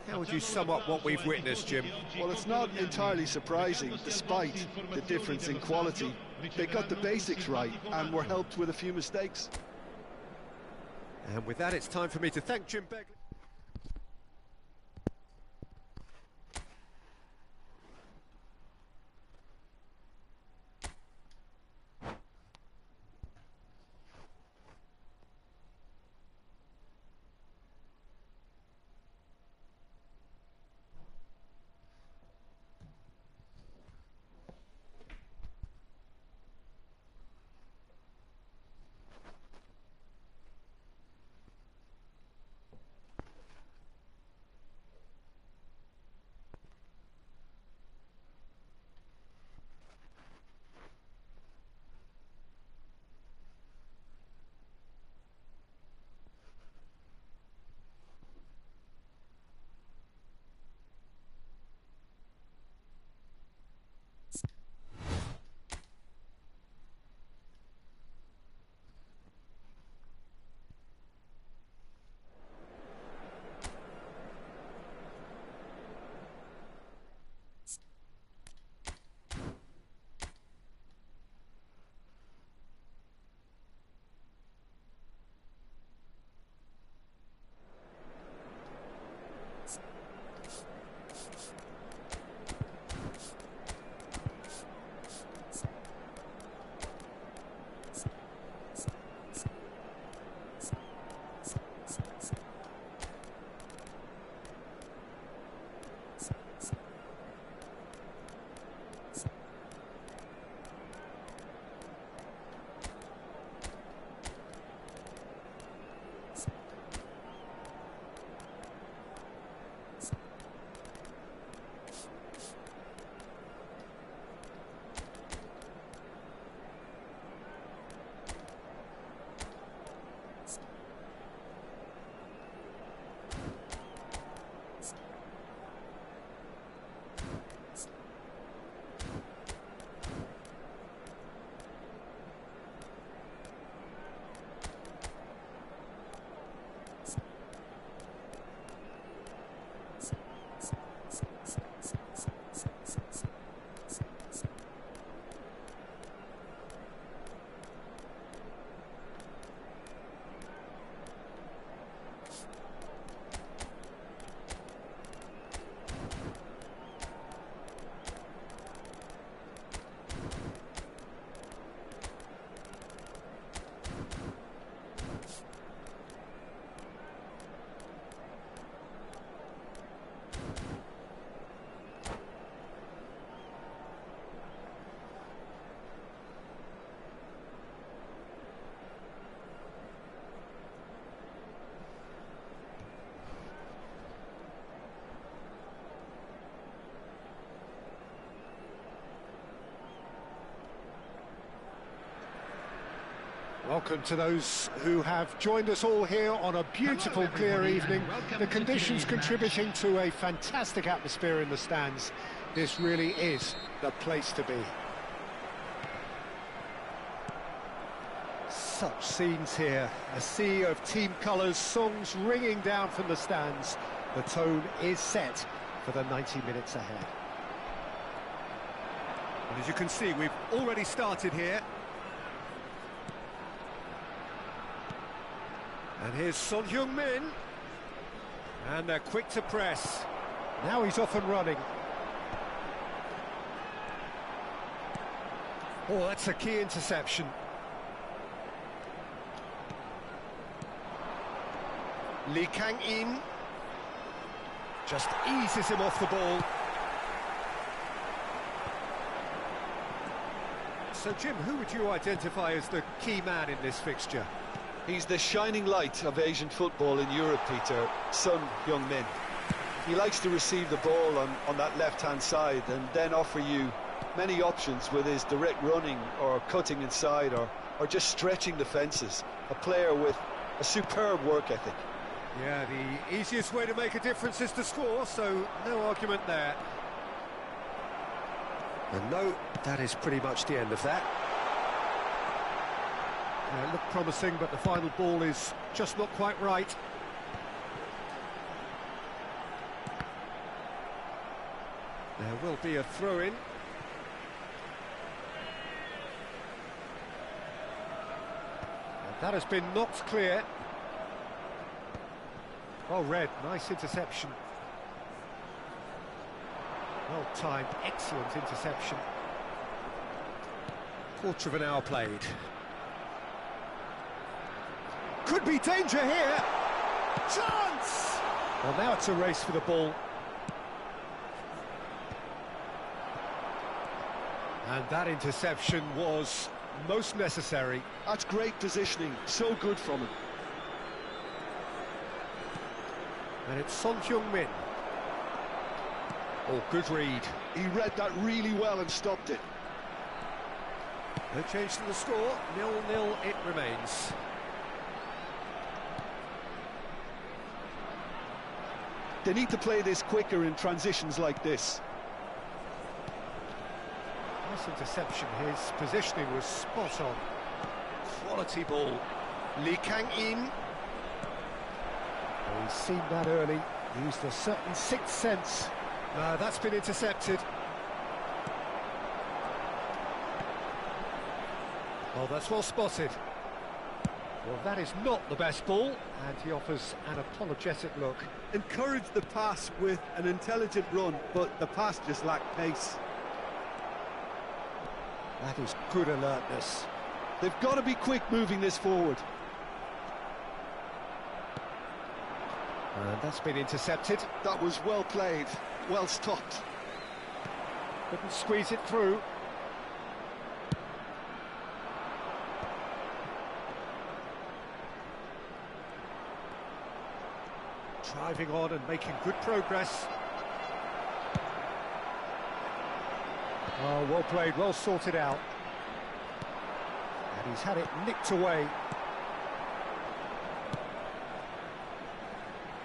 How would you sum up what we've witnessed, Jim? Well, it's not entirely surprising, despite the difference in quality. They got the basics right and were helped with a few mistakes. And with that, it's time for me to thank Jim Begley. Welcome to those who have joined us all here on a beautiful, clear evening. The conditions contributing to a fantastic atmosphere in the stands. This really is the place to be. Such scenes here, a sea of team colours, songs ringing down from the stands. The tone is set for the 90 minutes ahead. And as you can see, we've already started here. And here's Son Heung-min. And they're quick to press. Now he's off and running. Oh, that's a key interception. Lee Kang-in just eases him off the ball. So, Jim, who would you identify as the key man in this fixture? He's the shining light of Asian football in Europe, Peter, Son Heung-min. He likes to receive the ball on that left-hand side and then offer you many options with his direct running or cutting inside or just stretching the fences. A player with a superb work ethic. Yeah, the easiest way to make a difference is to score, so no argument there. And no, that is pretty much the end of that. It looked promising, but the final ball is just not quite right. There will be a throw-in. And that has been knocked clear. Well read, nice interception. Well timed, excellent interception. Quarter of an hour played. Could be danger here. Chance! Well, now it's a race for the ball. And that interception was most necessary. That's great positioning, so good from him. And it's Son Heung-min. Oh, good read. He read that really well and stopped it. No change to the score, 0-0 it remains. They need to play this quicker in transitions like this. Nice interception, his positioning was spot on. Quality ball. Lee Kang-in. Oh, he's seen that early, used a certain sixth sense. That's been intercepted. Well, that's well spotted. Well, that is not the best ball, and he offers an apologetic look. Encouraged the pass with an intelligent run, but the pass just lacked pace. That is good alertness. They've got to be quick moving this forward. And that's been intercepted. That was well played, well stopped. Couldn't squeeze it through. Driving on and making good progress. Oh, well played, well sorted out. And he's had it nicked away.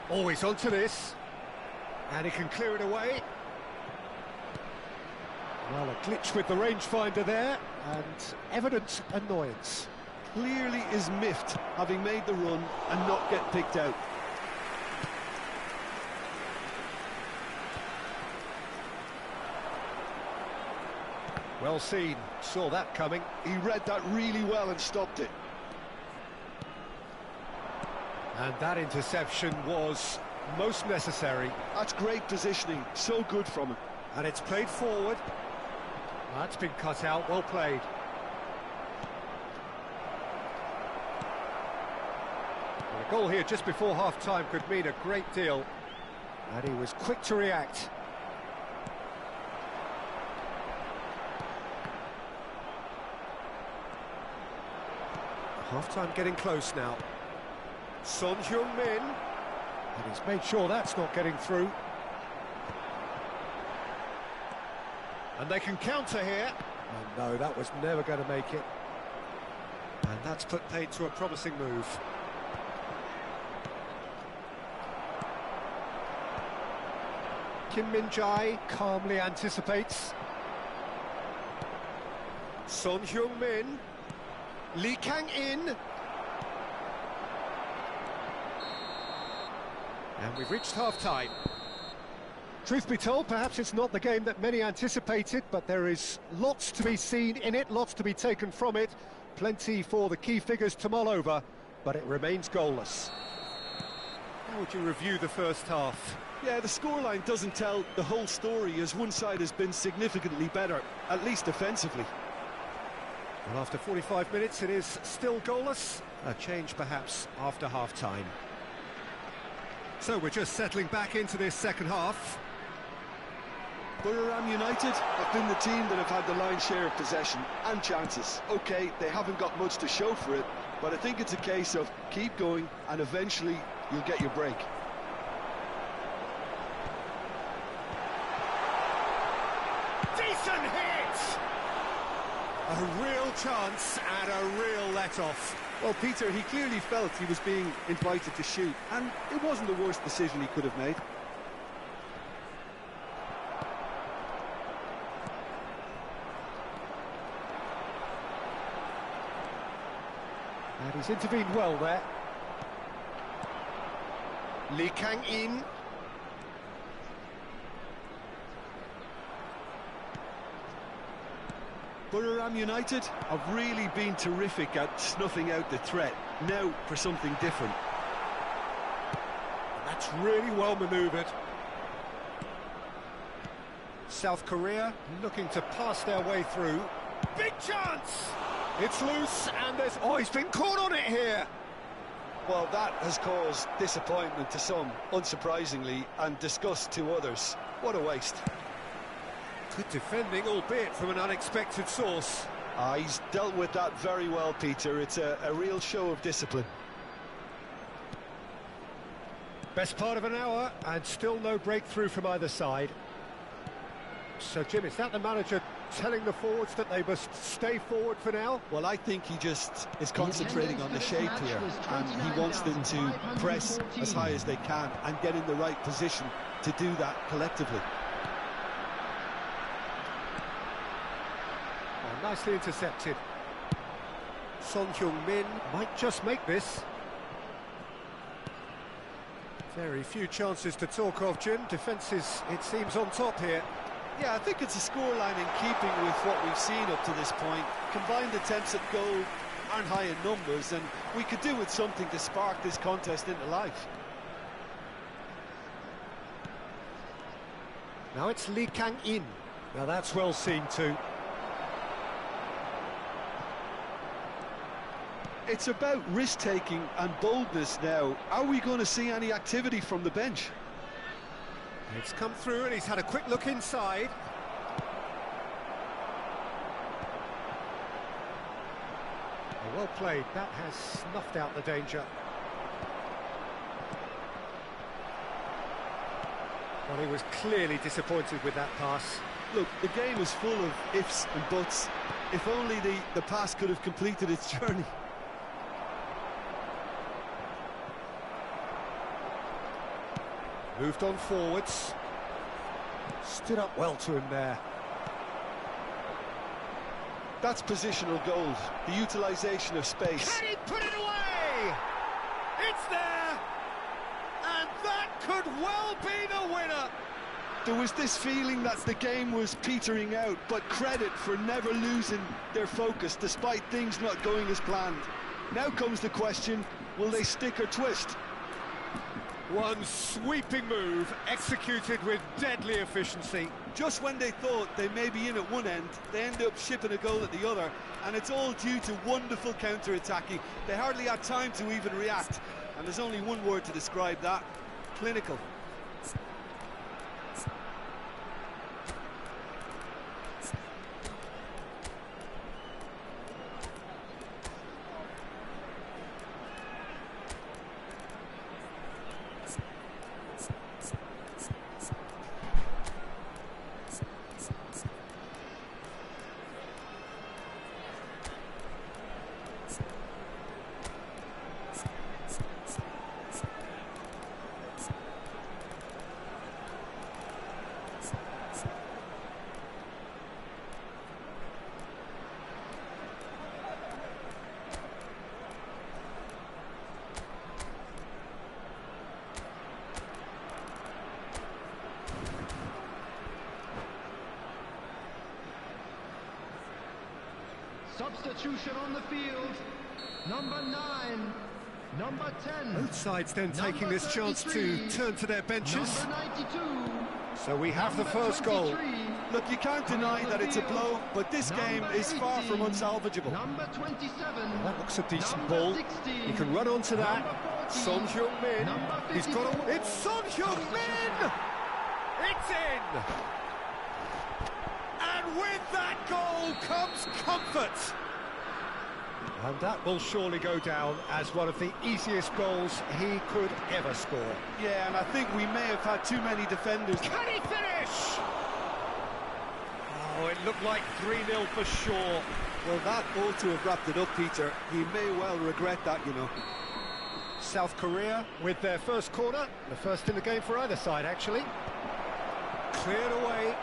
Oh, he's onto this. And he can clear it away. Well, a glitch with the rangefinder there, and evident annoyance. Clearly is miffed, having made the run and not get picked out. Well seen, saw that coming. He read that really well and stopped it. And that interception was most necessary. That's great positioning, so good from him. And it's played forward. That's been cut out, well played. And a goal here just before half-time could mean a great deal. And he was quick to react. Half-time getting close now. Son Heung-min. And he's made sure that's not getting through. And they can counter here. Oh no, that was never going to make it. And that's put paid to a promising move. Kim Min-jae calmly anticipates. Son Heung-min. Lee Kang-in. And we've reached half-time. Truth be told, perhaps it's not the game that many anticipated, but there is lots to be seen in it, lots to be taken from it. Plenty for the key figures to mull over, but it remains goalless. How would you review the first half? Yeah, the scoreline doesn't tell the whole story, as one side has been significantly better, at least defensively. Well, after 45 minutes, it is still goalless. A change, perhaps, after half-time. So we're just settling back into this second half. Buriram United have been the team that have had the lion's share of possession and chances. OK, they haven't got much to show for it, but I think it's a case of keep going and eventually you'll get your break. Decent hit! A real chance and a real let-off. Well, Peter, he clearly felt he was being invited to shoot, and it wasn't the worst decision he could have made. And he's intervened well there. Lee Kang-in. Buriram United have really been terrific at snuffing out the threat. Now for something different. That's really well manoeuvred. South Korea looking to pass their way through. Big chance! It's loose and there's... Oh, he's been caught on it here! Well, that has caused disappointment to some, unsurprisingly, and disgust to others. What a waste. Good defending, albeit from an unexpected source. He's dealt with that very well, Peter. It's a real show of discipline. Best part of an hour, and still no breakthrough from either side. So, Jim, is that the manager telling the forwards that they must stay forward for now? Well, I think he just is concentrating on the shape here, and he wants them to press as high as they can and get in the right position to do that collectively. Oh, nicely intercepted. Son Heung-min might just make this. Very few chances to talk of, Jim. Defence is, it seems, on top here. Yeah, I think it's a scoreline in keeping with what we've seen up to this point. Combined attempts at goal aren't high in numbers, and we could do with something to spark this contest into life. Now it's Lee Kang-in. Now that's well seen too. It's about risk-taking and boldness now. Are we going to see any activity from the bench? It's come through and he's had a quick look inside. Oh, well played. That has snuffed out the danger. Well, he was clearly disappointed with that pass. Look, the game is full of ifs and buts. If only the pass could have completed its journey. Moved on forwards. Stood up well to him there. That's positional gold, the utilisation of space. Can he put it away? It's there! And that could well be the winner! There was this feeling that the game was petering out, but credit for never losing their focus despite things not going as planned. Now comes the question, will they stick or twist? One sweeping move, executed with deadly efficiency. Just when they thought they may be in at one end, they end up shipping a goal at the other, and it's all due to wonderful counter-attacking. They hardly had time to even react, and there's only one word to describe that: clinical. substitution on the field. Number 9, number 10. Both sides then taking this chance to turn to their benches. Number 92. So we have the first goal. Look, you can't deny that it's a blow, but this game is far from unsalvageable. Number 27. That looks a decent Number ball. 16. He can run onto that. Number 40. Son Heung-min. Number He's got 54. a... It's Son Heung-min! It's in! And with that goal comes comfort. And that will surely go down as one of the easiest goals he could ever score. Yeah, and I think we may have had too many defenders. Can he finish? Oh, it looked like 3-0 for sure. Well, that ought to have wrapped it up, Peter. He may well regret that, you know. South Korea with their first corner, the first in the game for either side, actually. Cleared away.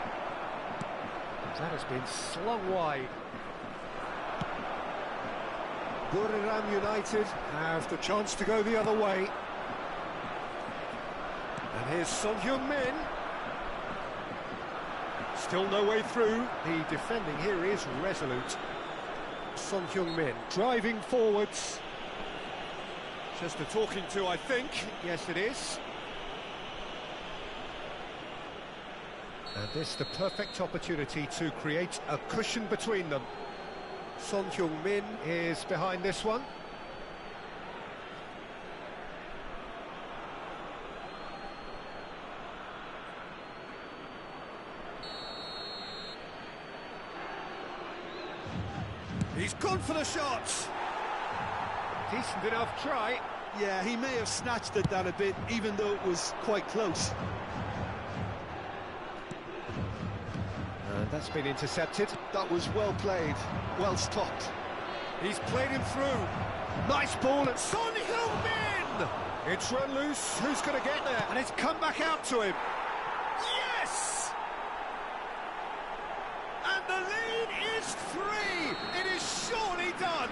That has been slung wide. Buriram United have the chance to go the other way. And here's Son Heung-min. Still no way through. The defending here is resolute. Son Heung-min driving forwards. Just a talking to, I think. Yes, it is. And this the perfect opportunity to create a cushion between them. Son Heung-min is behind this one. He's gone for the shot. Decent enough try. Yeah, he may have snatched it down a bit, even though it was quite close. And that's been intercepted. That was well played, well stopped. He's played him through. Nice ball at Son Heung-min! It's run loose. Who's going to get there? And it's come back out to him. Yes! And the lead is 3. It is surely done.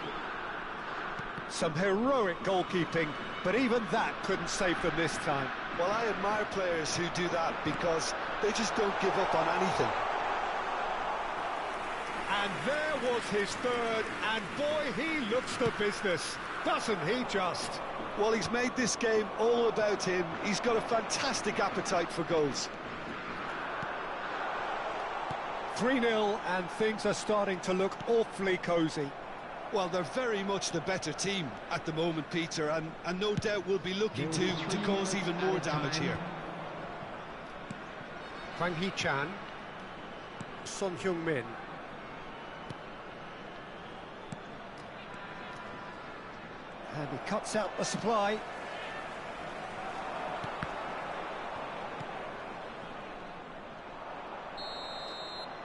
Some heroic goalkeeping, but even that couldn't save them this time. Well, I admire players who do that because they just don't give up on anything. And there was his third, and boy, he looks the business, doesn't he just? Well, he's made this game all about him. He's got a fantastic appetite for goals. 3-0, and things are starting to look awfully cosy. Well, they're very much the better team at the moment, Peter, and no doubt will be looking to cause even more damage here. Hwang Hee-chan, Son Heung-min. And he cuts out the supply.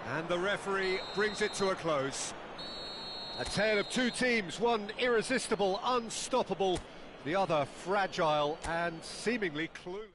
And the referee brings it to a close. A tale of two teams, one irresistible, unstoppable, the other fragile and seemingly clueless.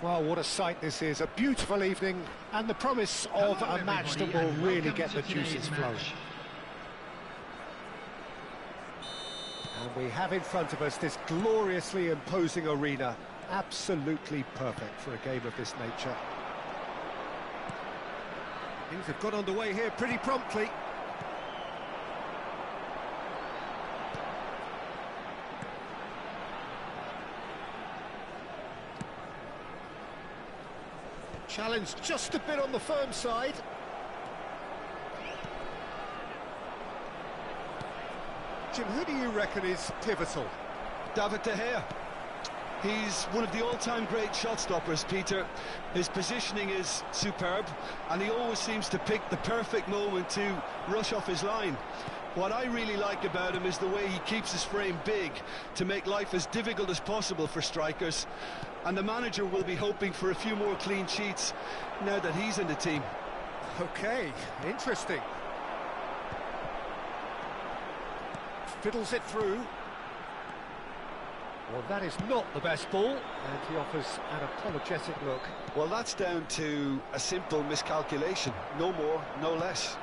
Well, what a sight this is. A beautiful evening and the promise of Hello, a match that everybody, will and really welcome get to the today's juices flowing. match. And we have in front of us this gloriously imposing arena. Absolutely perfect for a game of this nature. Things have got underway here pretty promptly. Challenge just a bit on the firm side. Jim, who do you reckon is pivotal? David De Gea. He's one of the all-time great shot stoppers, Peter. His positioning is superb, and he always seems to pick the perfect moment to rush off his line. What I really like about him is the way he keeps his frame big to make life as difficult as possible for strikers. And the manager will be hoping for a few more clean sheets now that he's in the team. Okay, interesting. Fiddles it through. Well, that is not the best ball, and he offers an apologetic look. Well, that's down to a simple miscalculation. No more, no less.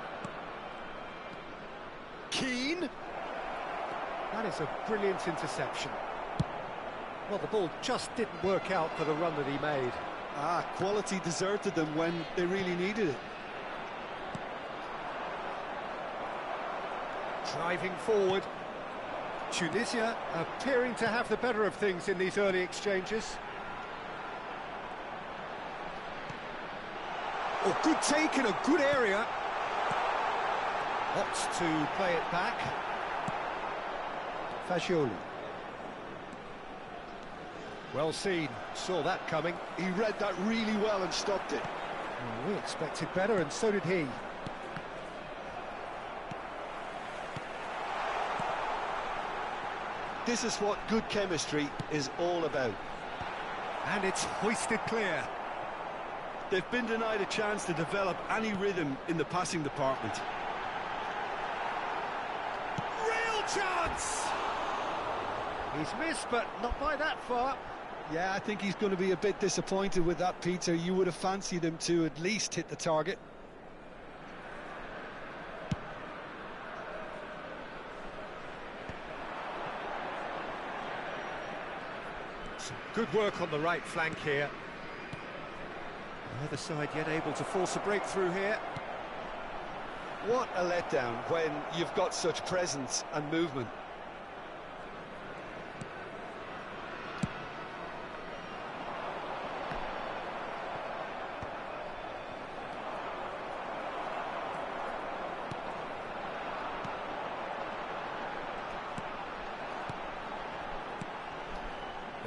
Keane. That is a brilliant interception. Well, the ball just didn't work out for the run that he made. Quality deserted them when they really needed it. Driving forward. Tunisia appearing to have the better of things in these early exchanges. Oh, good take in a good area. Opts to play it back. Fagioli. Well seen, saw that coming. He read that really well and stopped it. Well, we expected better, and so did he. This is what good chemistry is all about. And it's hoisted clear. They've been denied a chance to develop any rhythm in the passing department. Real chance! He's missed, but not by that far. Yeah, I think he's going to be a bit disappointed with that, Peter. You would have fancied him to at least hit the target. Some good work on the right flank here. The other side yet able to force a breakthrough here. What a letdown when you've got such presence and movement.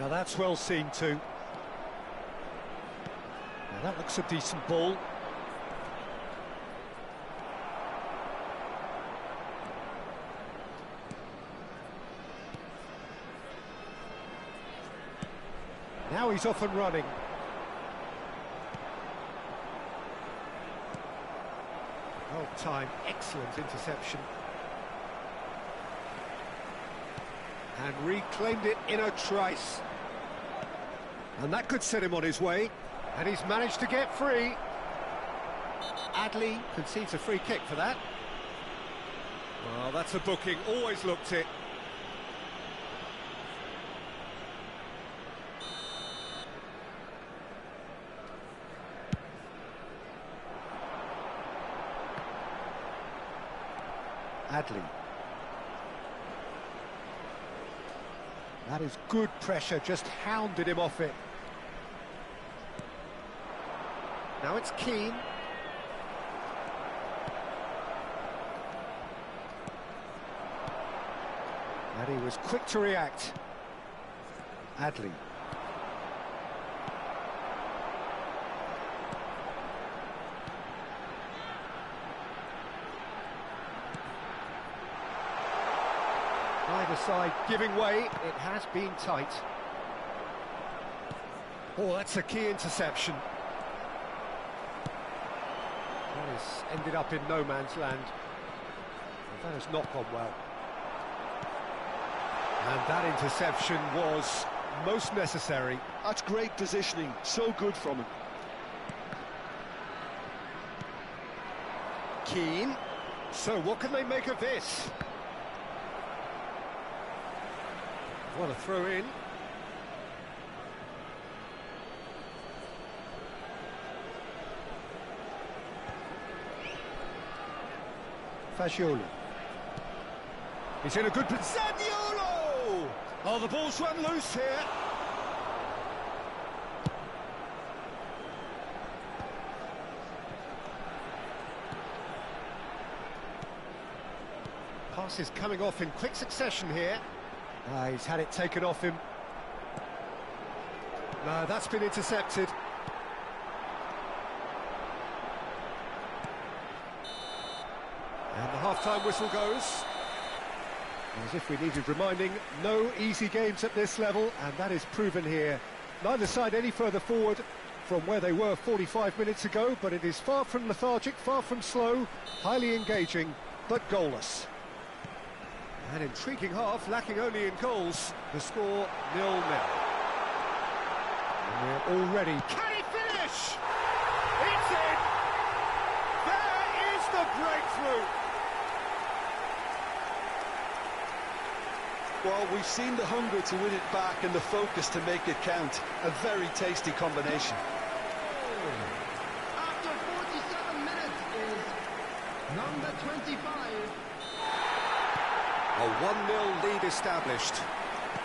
Now that's well seen too. Now that looks a decent ball. Now he's off and running. Well timed, excellent interception. And reclaimed it in a trice. And that could set him on his way. And he's managed to get free. Adley concedes a free kick for that. Well, that's a booking, always looked it. Adley. That is good pressure, just hounded him off it. Now it's Keane. And he was quick to react. Adley. Either side giving way, it has been tight. Oh, that's a key interception. That has ended up in no man's land. And that has not gone well. And that interception was most necessary. That's great positioning, so good from him. Keane. So what can they make of this? What a throw in. Fagioli. He's in a good position. Zaniolo! Oh, the ball's run loose here. Passes coming off in quick succession here. He's had it taken off him. No, that's been intercepted. And the half-time whistle goes. As if we needed reminding, no easy games at this level, and that is proven here. Neither side any further forward from where they were 45 minutes ago, but it is far from lethargic, far from slow, highly engaging, but goalless. An intriguing half, lacking only in goals. The score 0-0. And we're all ready. Can he finish? It's in! There is the breakthrough! Well, we've seen the hunger to win it back and the focus to make it count. A very tasty combination. After 47 minutes is number 25. A 1-0 lead established.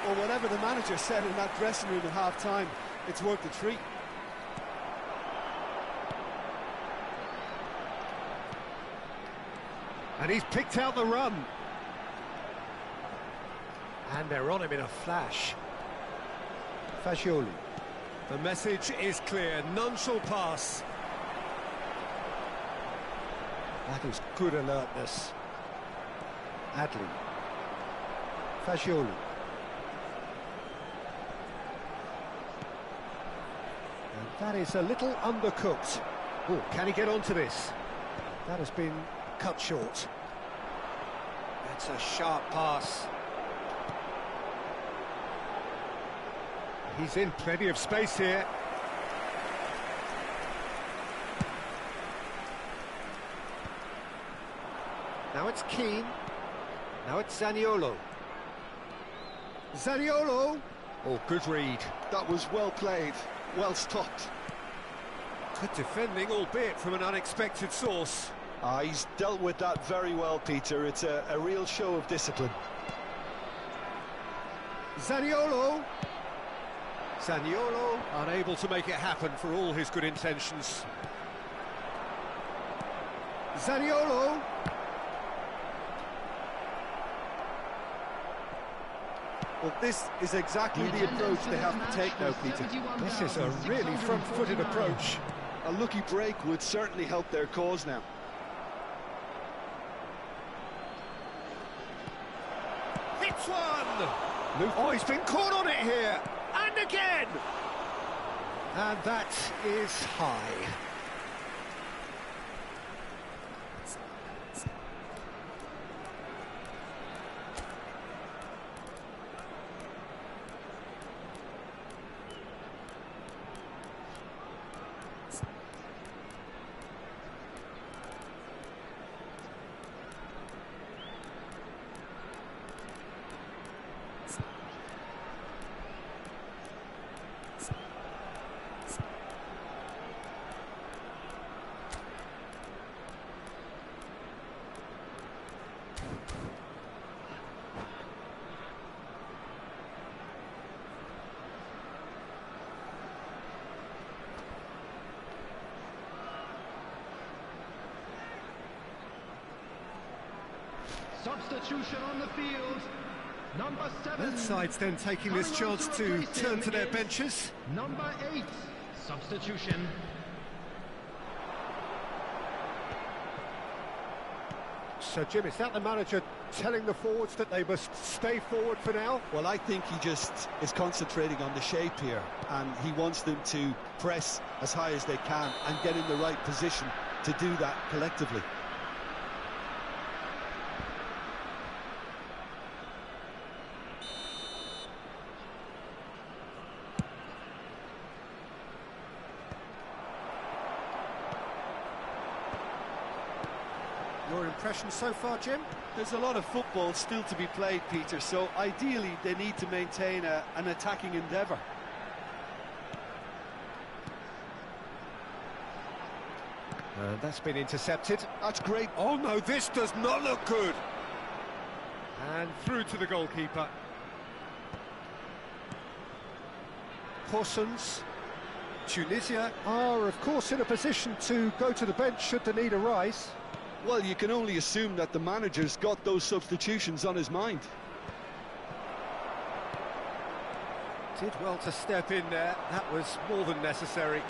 Well, whatever the manager said in that dressing room at half-time, it's worth a treat. And he's picked out the run. And they're on him in a flash. Fagioli. The message is clear, none shall pass. That is good alertness. Adley. Fagioli. And that is a little undercooked. Oh, can he get onto this? That has been cut short. That's a sharp pass. He's in plenty of space here. Now it's Keane. Now it's Zaniolo. Zaniolo! Oh, good read. That was well played, well stopped. Good defending, albeit from an unexpected source. He's dealt with that very well, Peter. It's a real show of discipline. Zaniolo! Zaniolo unable to make it happen for all his good intentions. Zaniolo! Well, this is exactly the approach they have to take now, Peter. This is a really front-footed approach. A lucky break would certainly help their cause now. Hits one! Oh, he's been caught on it here! And again! And that is high. Substitution on the field. Number 7. Both sides then taking this chance to turn to their benches. Number 8. Substitution. So, Jim, is that the manager telling the forwards that they must stay forward for now? Well, I think he just is concentrating on the shape here, and he wants them to press as high as they can and get in the right position to do that collectively. impressions so far, Jim? There's a lot of football still to be played, Peter, so ideally they need to maintain an attacking endeavour. That's been intercepted. That's great. Oh no, this does not look good. And through to the goalkeeper. Horsens. Tunisia are, of course, in a position to go to the bench should the need arise. Well, you can only assume that the manager's got those substitutions on his mind. Did well to step in there. That was more than necessary.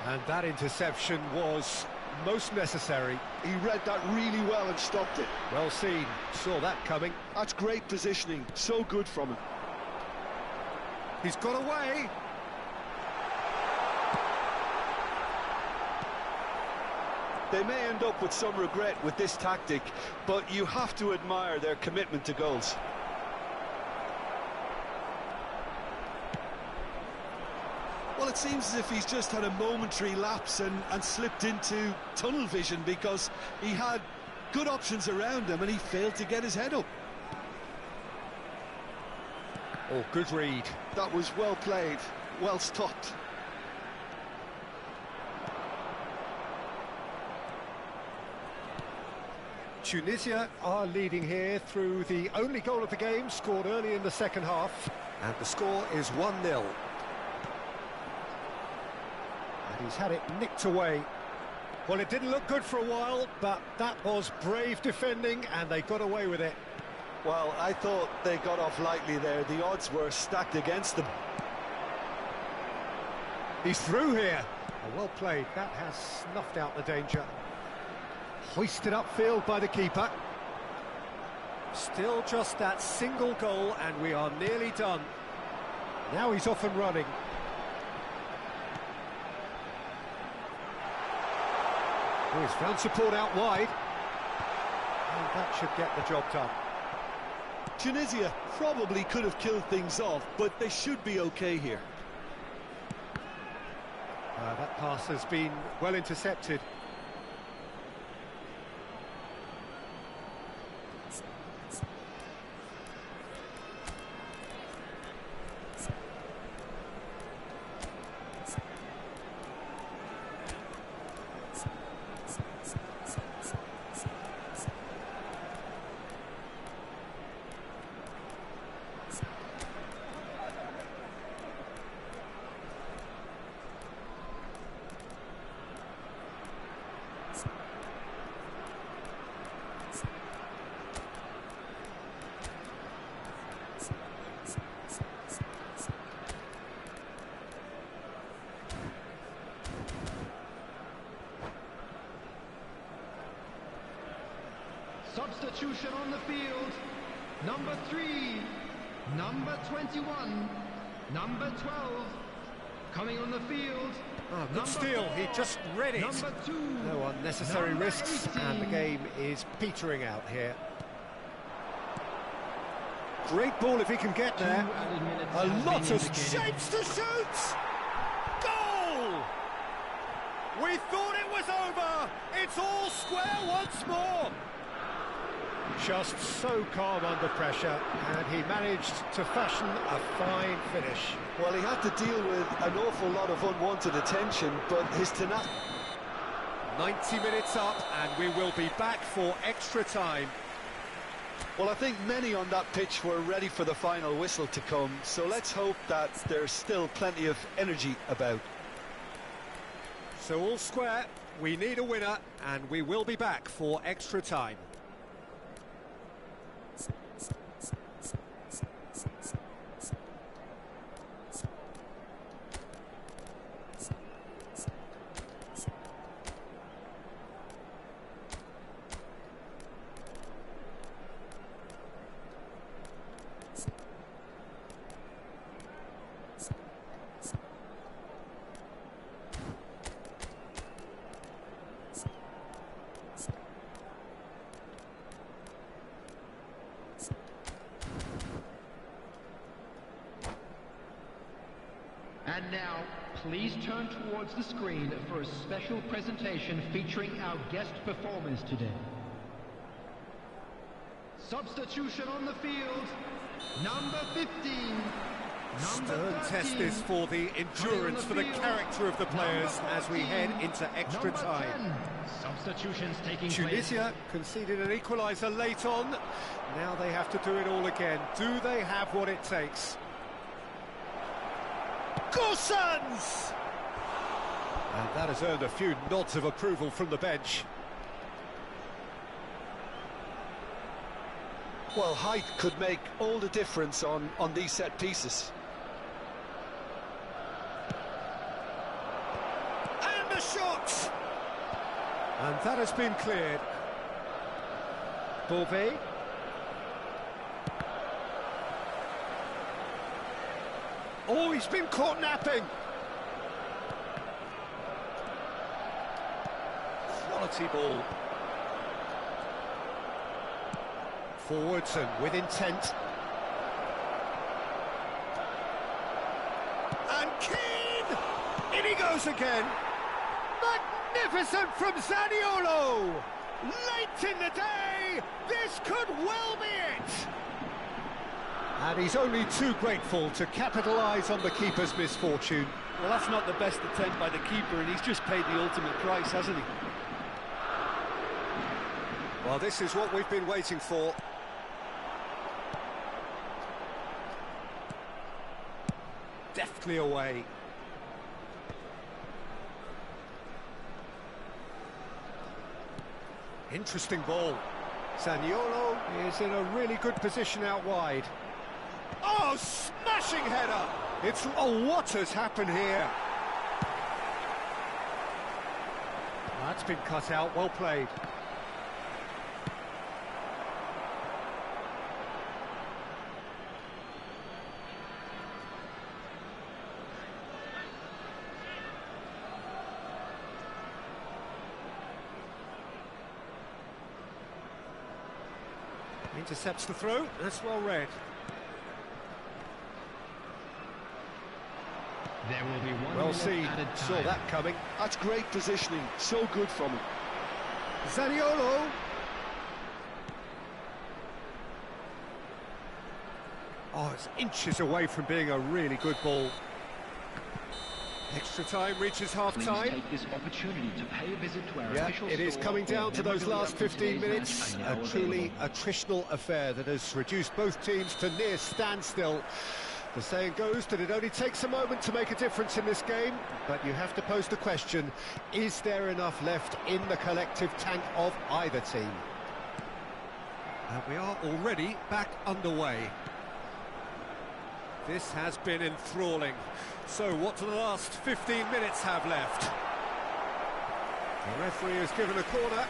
And that interception was most necessary. He read that really well and stopped it. Well seen. Saw that coming. That's great positioning. So good from him. He's got away. They may end up with some regret with this tactic, but you have to admire their commitment to goals. Well, it seems as if he's just had a momentary lapse and slipped into tunnel vision, because he had good options around him and he failed to get his head up. Oh, good read. That was well played, well stopped. Tunisia are leading here through the only goal of the game, scored early in the second half. And the score is 1-0. And he's had it nicked away. Well, it didn't look good for a while, but that was brave defending, and they got away with it. Well, I thought they got off lightly there. The odds were stacked against them. He's through here. Oh, well played. That has snuffed out the danger. Hoisted upfield by the keeper. Still just that single goal, and we are nearly done. Now he's off and running. Oh, he's found support out wide. And that should get the job done. Tunisia probably could have killed things off, but they should be okay here. That pass has been well intercepted. Substitution on the field. Number 3, number 21, number 12. Coming on the field. Oh, good steal. He just read it. Number 2. No unnecessary number risks, 18. and the game is petering out here. Great ball if he can get there. A lot of shapes to shoot! Goal! We thought it was over. It's all square once more. Just so calm under pressure, and he managed to fashion a fine finish. Well, he had to deal with an awful lot of unwanted attention, but his tenacity... 90 minutes up, and we will be back for extra time. Well, I think many on that pitch were ready for the final whistle to come, so let's hope that there's still plenty of energy about. So all square, we need a winner, and we will be back for extra time. And now, please turn towards the screen for a special presentation featuring our guest performers today. Substitution on the field. Number 15. Stern test this for the endurance, for the character of the players as we head into extra time. Substitutions taking Tunisia conceded an equaliser late on. Now they have to do it all again. Do they have what it takes? Gosens! And that has earned a few nods of approval from the bench. Well, height could make all the difference on these set pieces. And the shot! And that has been cleared. Beauvais. Oh, he's been caught napping. Quality ball. Forwards and with intent. And Keane! In he goes again. Magnificent from Zaniolo! Late in the day, this could well be it! And he's only too grateful to capitalise on the keeper's misfortune. Well, that's not the best attempt by the keeper, and he's just paid the ultimate price, hasn't he? Well, this is what we've been waiting for. Deftly away. Interesting ball. Zaniolo is in a really good position out wide. Oh, smashing header! What has happened here? That's been cut out, well played. Intercepts the throw, that's well read. There will be one Well seen, added time. saw that coming. That's great positioning, so good from him. Zaniolo. Oh, it's inches away from being a really good ball. Extra time reaches half-time. Take this opportunity to pay a visit to our Yeah, official it is store coming down or to those memorabilia last from 15 today's minutes. match are now A truly available. attritional affair that has reduced both teams to near standstill. The saying goes that it only takes a moment to make a difference in this game, but you have to pose the question, is there enough left in the collective tank of either team? And we are already back underway. This has been enthralling. So what do the last 15 minutes have left? The referee has given a corner.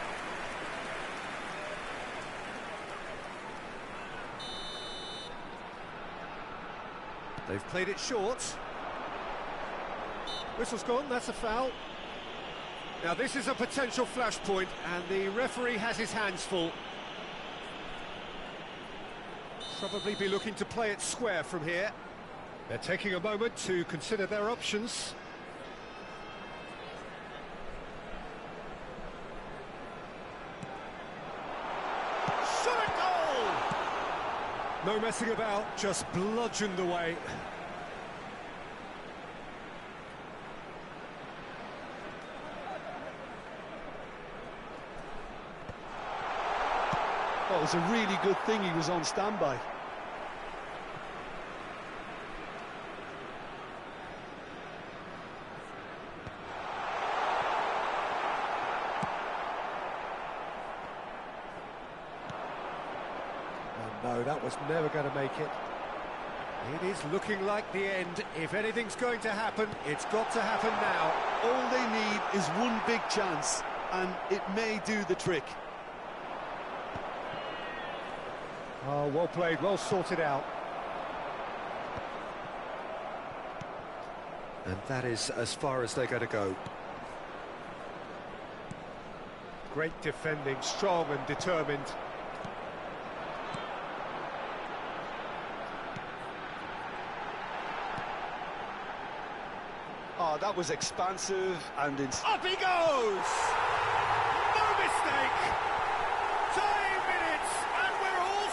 They've played it short. Whistle's gone, that's a foul. Now this is a potential flashpoint, and the referee has his hands full. Probably be looking to play it square from here. They're taking a moment to consider their options. Shot at goal! No messing about, just bludgeoned away. Well, it was a really good thing he was on standby. No, that was never going to make it. It is looking like the end. If anything's going to happen, it's got to happen now. All they need is one big chance, and it may do the trick. Oh, well played, well sorted out. And that is as far as they're going to go. Great defending, strong and determined. Oh, that was expansive and Up he goes! No mistake! 10 minutes and we're all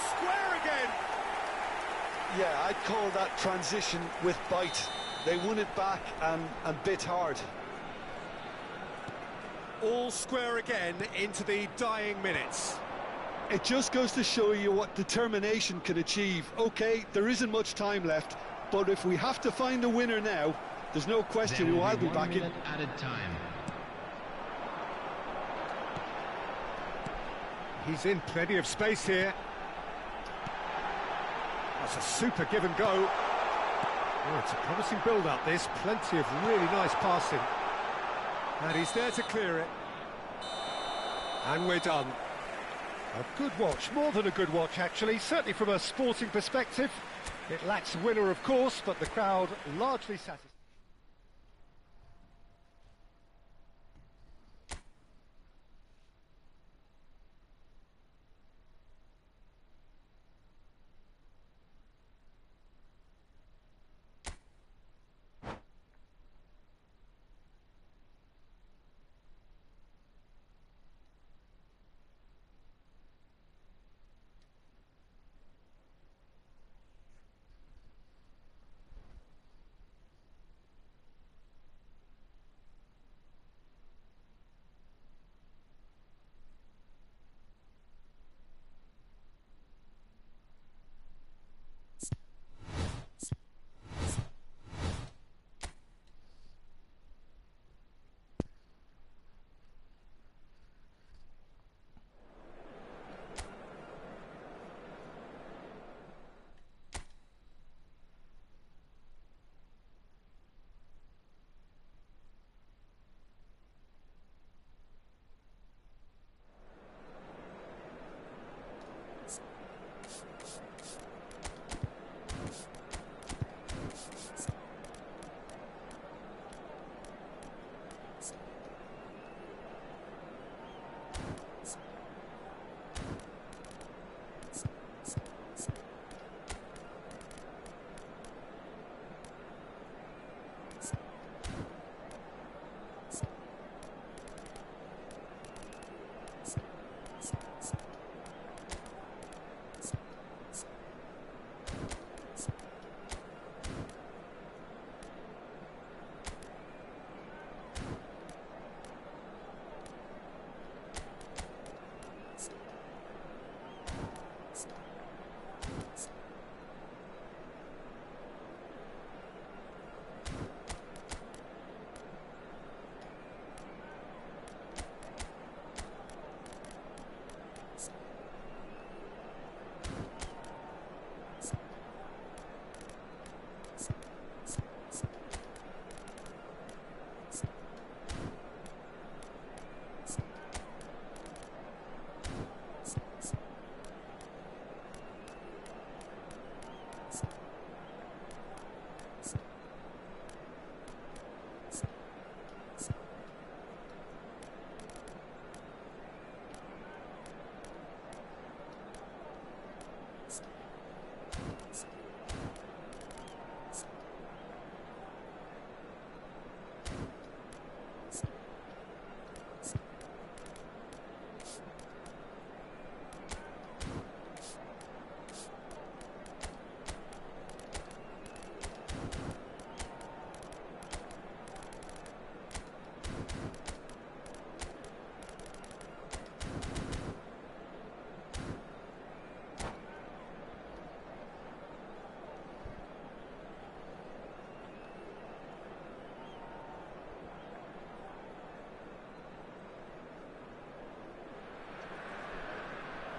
Yeah, I'd call that transition with bite. They won it back and bit hard. All square again into the dying minutes. It just goes to show you what determination can achieve. OK, there isn't much time left, but if we have to find a winner now, there's no question who I'll be backing. Added time. He's in plenty of space here. That's a super give and go. Oh, it's a promising build-up, this. Plenty of really nice passing. And he's there to clear it. And we're done. A good watch, more than a good watch, actually. Certainly from a sporting perspective. It lacks a winner, of course, but the crowd largely satisfied.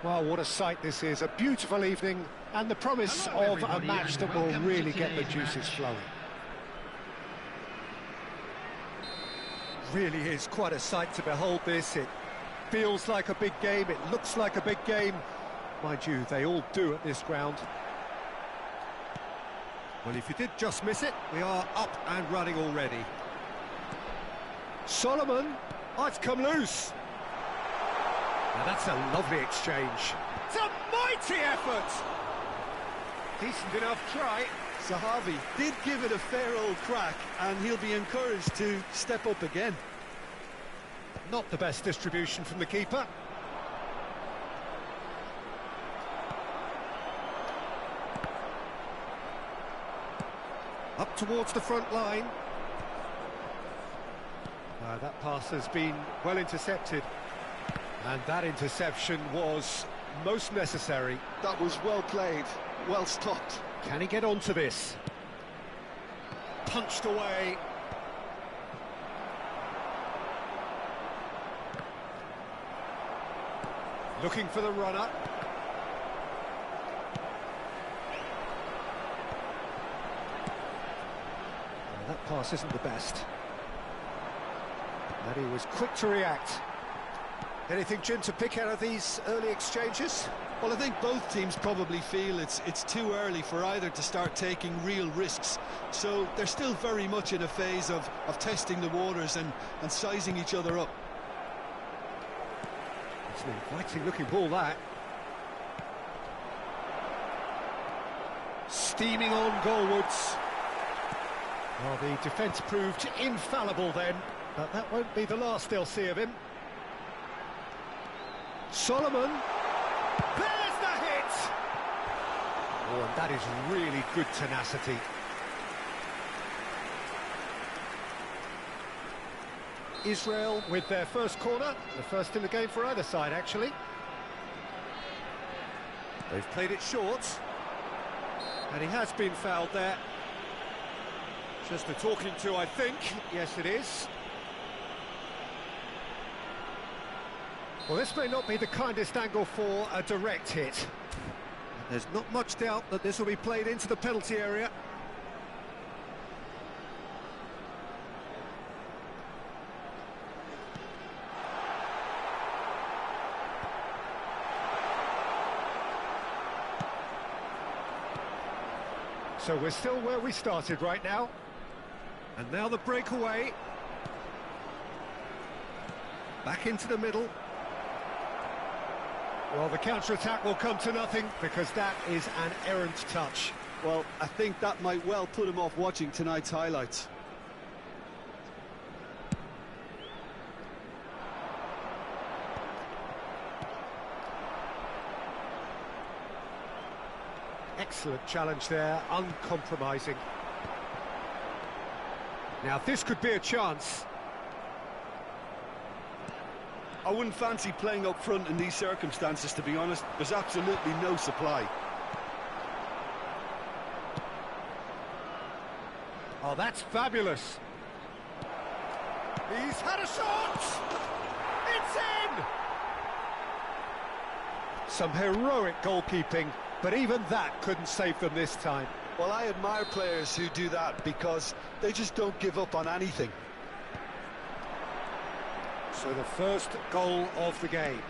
Well, what a sight this is. A beautiful evening and the promise of a match that will really get the juices flowing. Really is quite a sight to behold this. It feels like a big game, it looks like a big game. Mind you, they all do at this ground. Well, if you did just miss it, we are up and running already. Solomon, oh, it's come loose. Now that's a lovely exchange. It's a mighty effort! Decent enough try. Zahavi did give it a fair old crack, and he'll be encouraged to step up again. Not the best distribution from the keeper. Up towards the front line. That pass has been well intercepted. And that interception was most necessary. That was well played, well stopped. Can he get onto this? Punched away. Looking for the runner. That pass isn't the best. And he was quick to react. Anything, Jim, to pick out of these early exchanges? Well, I think both teams probably feel it's too early for either to start taking real risks. So they're still very much in a phase of testing the waters and sizing each other up. It's an inviting looking ball, that. Steaming on goalwards. Well, the defence proved infallible then, but that won't be the last they'll see of him. Solomon. There's the hit! Oh, and that is really good tenacity. Israel with their first corner, the first in the game for either side, actually. They've played it short, and he has been fouled there. Just a talking to, I think. Yes, it is. Well, this may not be the kindest angle for a direct hit. There's not much doubt that this will be played into the penalty area. So we're still where we started right now. And now the breakaway. Back into the middle. Well, the counter-attack will come to nothing because that is an errant touch. Well, I think that might well put him off watching tonight's highlights. Excellent challenge there, uncompromising. Now this could be a chance. I wouldn't fancy playing up front in these circumstances, to be honest. There's absolutely no supply. Oh, that's fabulous. He's had a shot! It's in! Some heroic goalkeeping, but even that couldn't save them this time. Well, I admire players who do that because they just don't give up on anything. So the first goal of the game.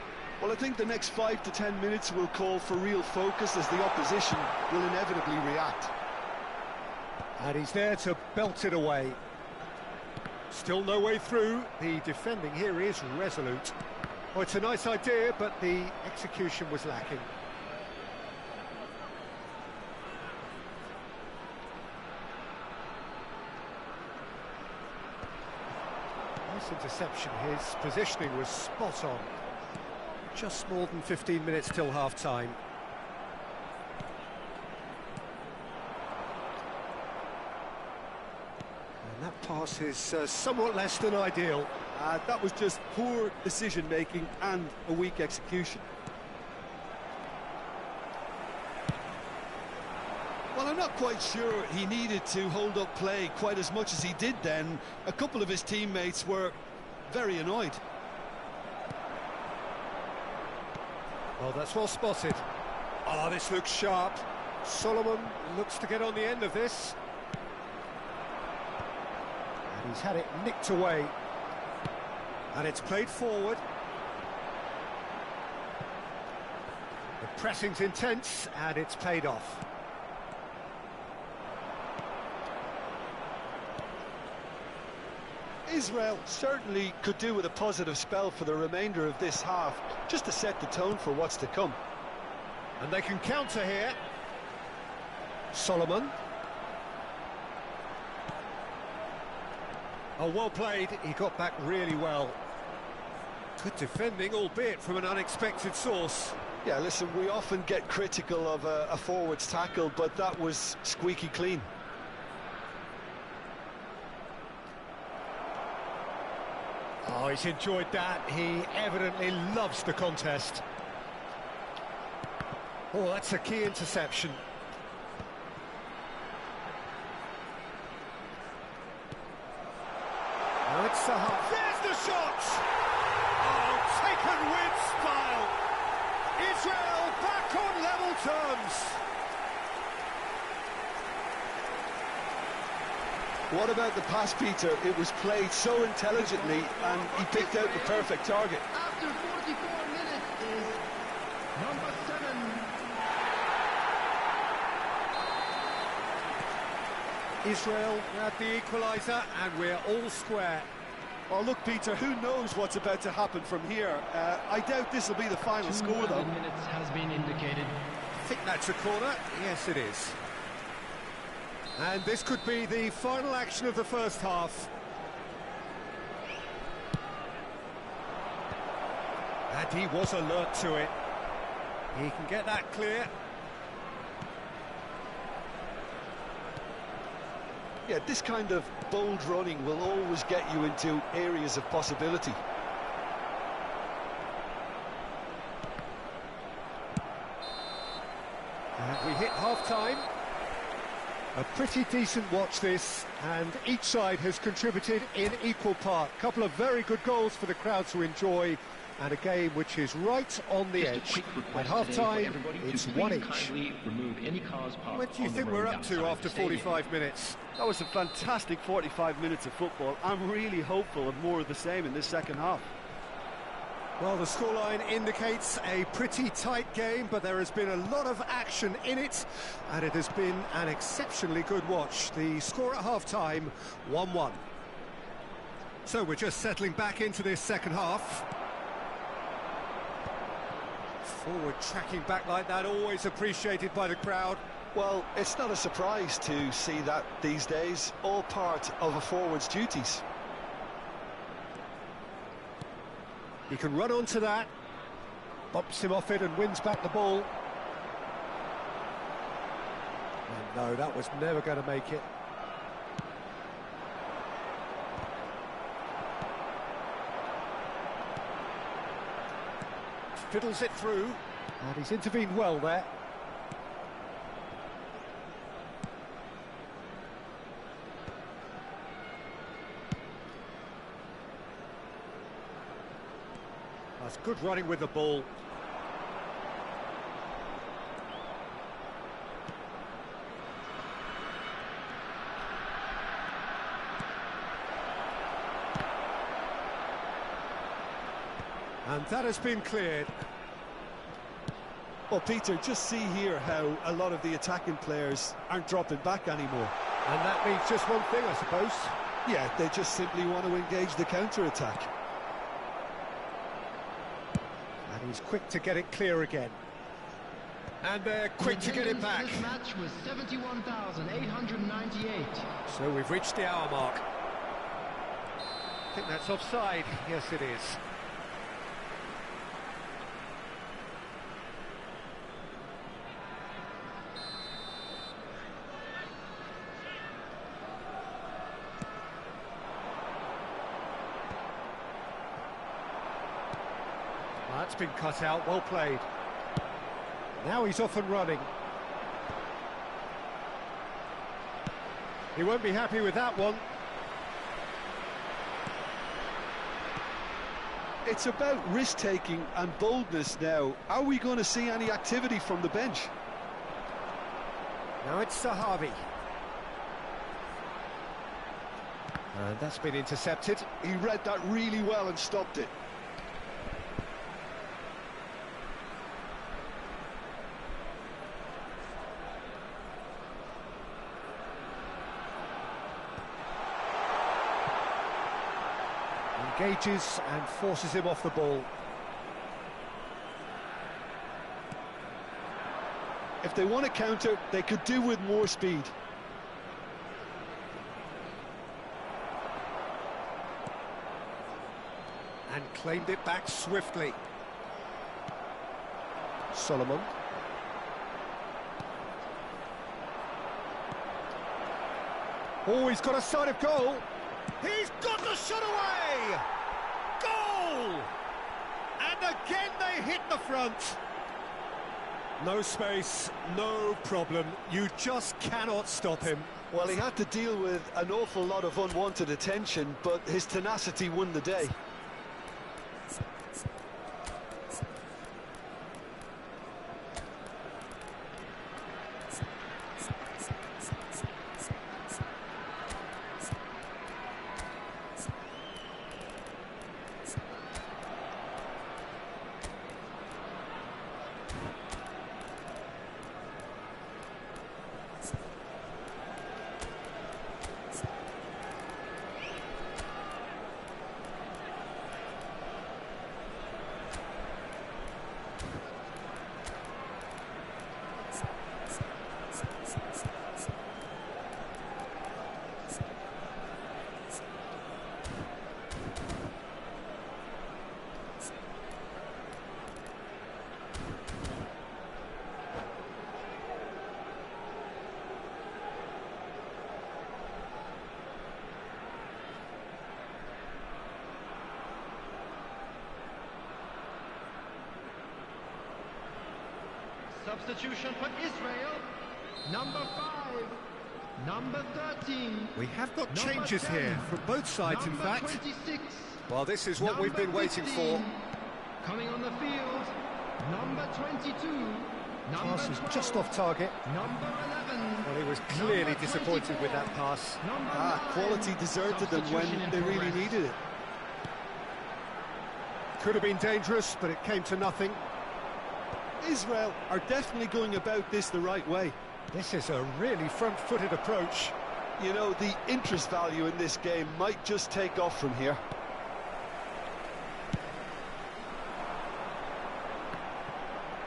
Well, I think the next 5 to 10 minutes will call for real focus as the opposition will inevitably react. And he's there to belt it away. Still no way through. The defending here is resolute. Oh, it's a nice idea, but the execution was lacking. Nice interception. His positioning was spot on. Just more than 15 minutes till half-time. And that pass is somewhat less than ideal. That was just poor decision-making and a weak execution. Well, I'm not quite sure he needed to hold up play quite as much as he did then. A couple of his teammates were very annoyed. Oh, that's well spotted. Oh, this looks sharp. Solomon looks to get on the end of this. And he's had it nicked away. And it's played forward. The pressing's intense, and it's paid off. Israel certainly could do with a positive spell for the remainder of this half, just to set the tone for what's to come. And they can counter here. Solomon. Oh, well played. He got back really well. Good defending, albeit from an unexpected source. Yeah, listen, we often get critical of a forward's tackle, but that was squeaky clean. Oh, he's enjoyed that. He evidently loves the contest. Oh, that's a key interception. Now it's Sahar. There's the shot! Oh, taken with style. Israel back on level terms. What about the pass, Peter? It was played so intelligently and he picked out the perfect target. After 44 minutes is number 7. Israel had the equaliser and we're all square. Oh, look, Peter, who knows what's about to happen from here? I doubt this will be the final score, though. 2 minutes has been indicated. I think that's a corner. Yes, it is. And this could be the final action of the first half. And he was alert to it. He can get that clear. Yeah, this kind of bold running will always get you into areas of possibility. And we hit half-time. A pretty decent watch this, and each side has contributed in equal part. A couple of very good goals for the crowd to enjoy, and a game which is right on the edge. At half-time, it's one each. What do you think we're up to after 45 minutes? That was a fantastic 45 minutes of football. I'm really hopeful of more of the same in this second half. Well, the scoreline indicates a pretty tight game, but there has been a lot of action in it, and it has been an exceptionally good watch. The score at half-time, 1-1. So we're just settling back into this second half. Forward tracking back like that, always appreciated by the crowd. Well, it's not a surprise to see that these days, all part of a forward's duties. He can run onto that, bumps him off it and wins back the ball. And no, that was never going to make it. Fiddles it through, and he's intervened well there. That's good running with the ball. And that has been cleared. Well, Peter, just see here how a lot of the attacking players aren't dropping back anymore. And that means just one thing, I suppose. Yeah, they just simply want to engage the counter-attack. And he's quick to get it clear again. And they're quick to get it back. This match was 71,898. So we've reached the hour mark. I think that's offside. Yes, it is. That's been cut out, well played. Now he's off and running. He won't be happy with that one. It's about risk-taking and boldness now. Are we going to see any activity from the bench? Now it's Sahavi. And that's been intercepted. He read that really well and stopped it. Engages and forces him off the ball. If they want to counter, they could do with more speed. And claimed it back swiftly. Solomon. Oh, he's got a sight of goal. He's got the shot away! Goal! And again they hit the front. No space, no problem. You just cannot stop him. Well, he had to deal with an awful lot of unwanted attention, but his tenacity won the day. Substitution for Israel. Number 5. Number 13. We have got Number changes 10. here from both sides, in Number fact. 26. Well, this is what we've been Number waiting 15. for. Coming on the field. Number 22. Number Pass was 12. just off target. Number 11. Well, he was clearly Number disappointed with 24. that pass. Number 9. Quality deserted them when Substitution in they really progress. needed it. Could have been dangerous, but it came to nothing. Israel are definitely going about this the right way. This is a really front-footed approach. You know, the interest value in this game might just take off from here.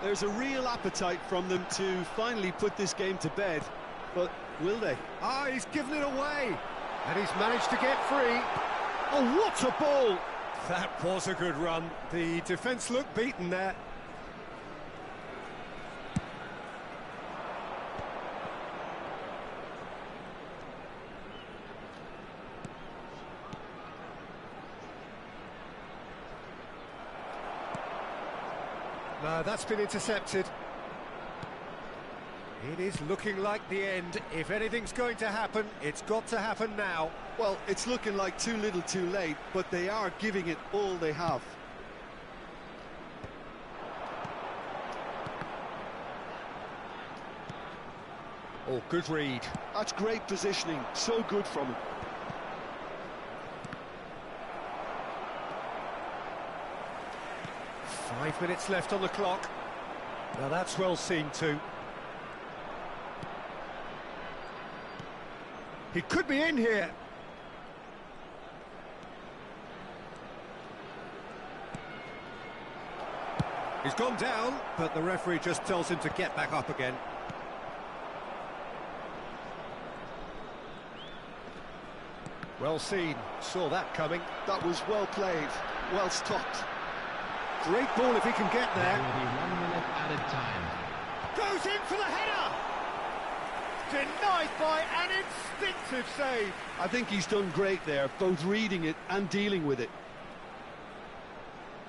There's a real appetite from them to finally put this game to bed, but will they? Ah, he's given it away. And he's managed to get free. Oh, what a ball! That was a good run. The defence looked beaten there. No, that's been intercepted. It is looking like the end. If anything's going to happen, it's got to happen now. Well, it's looking like too little too late, but they are giving it all they have. Oh, good read. That's great positioning, so good from him. Five minutes left on the clock. Now that's well seen too. He could be in here. He's gone down, but the referee just tells him to get back up again. Well seen, saw that coming. That was well played, well stopped. Great ball if he can get There there. will be 1 minute added time. Goes in for the header! Denied by an instinctive save. I think he's done great there, both reading it and dealing with it.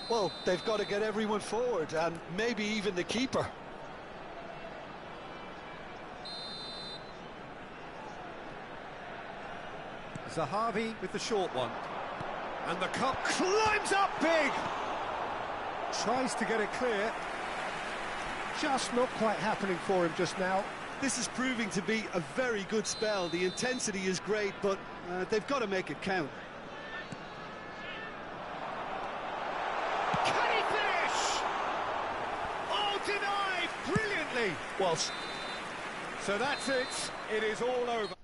Well, they've got to get everyone forward, and maybe even the keeper. Zahavi with the short one. And the cup climbs up big! Tries to get it clear. Just not quite happening for him just now. This is proving to be a very good spell. The intensity is great, but they've got to make it count. Can he finish? Oh, denied brilliantly. Well, So that's it. It is all over.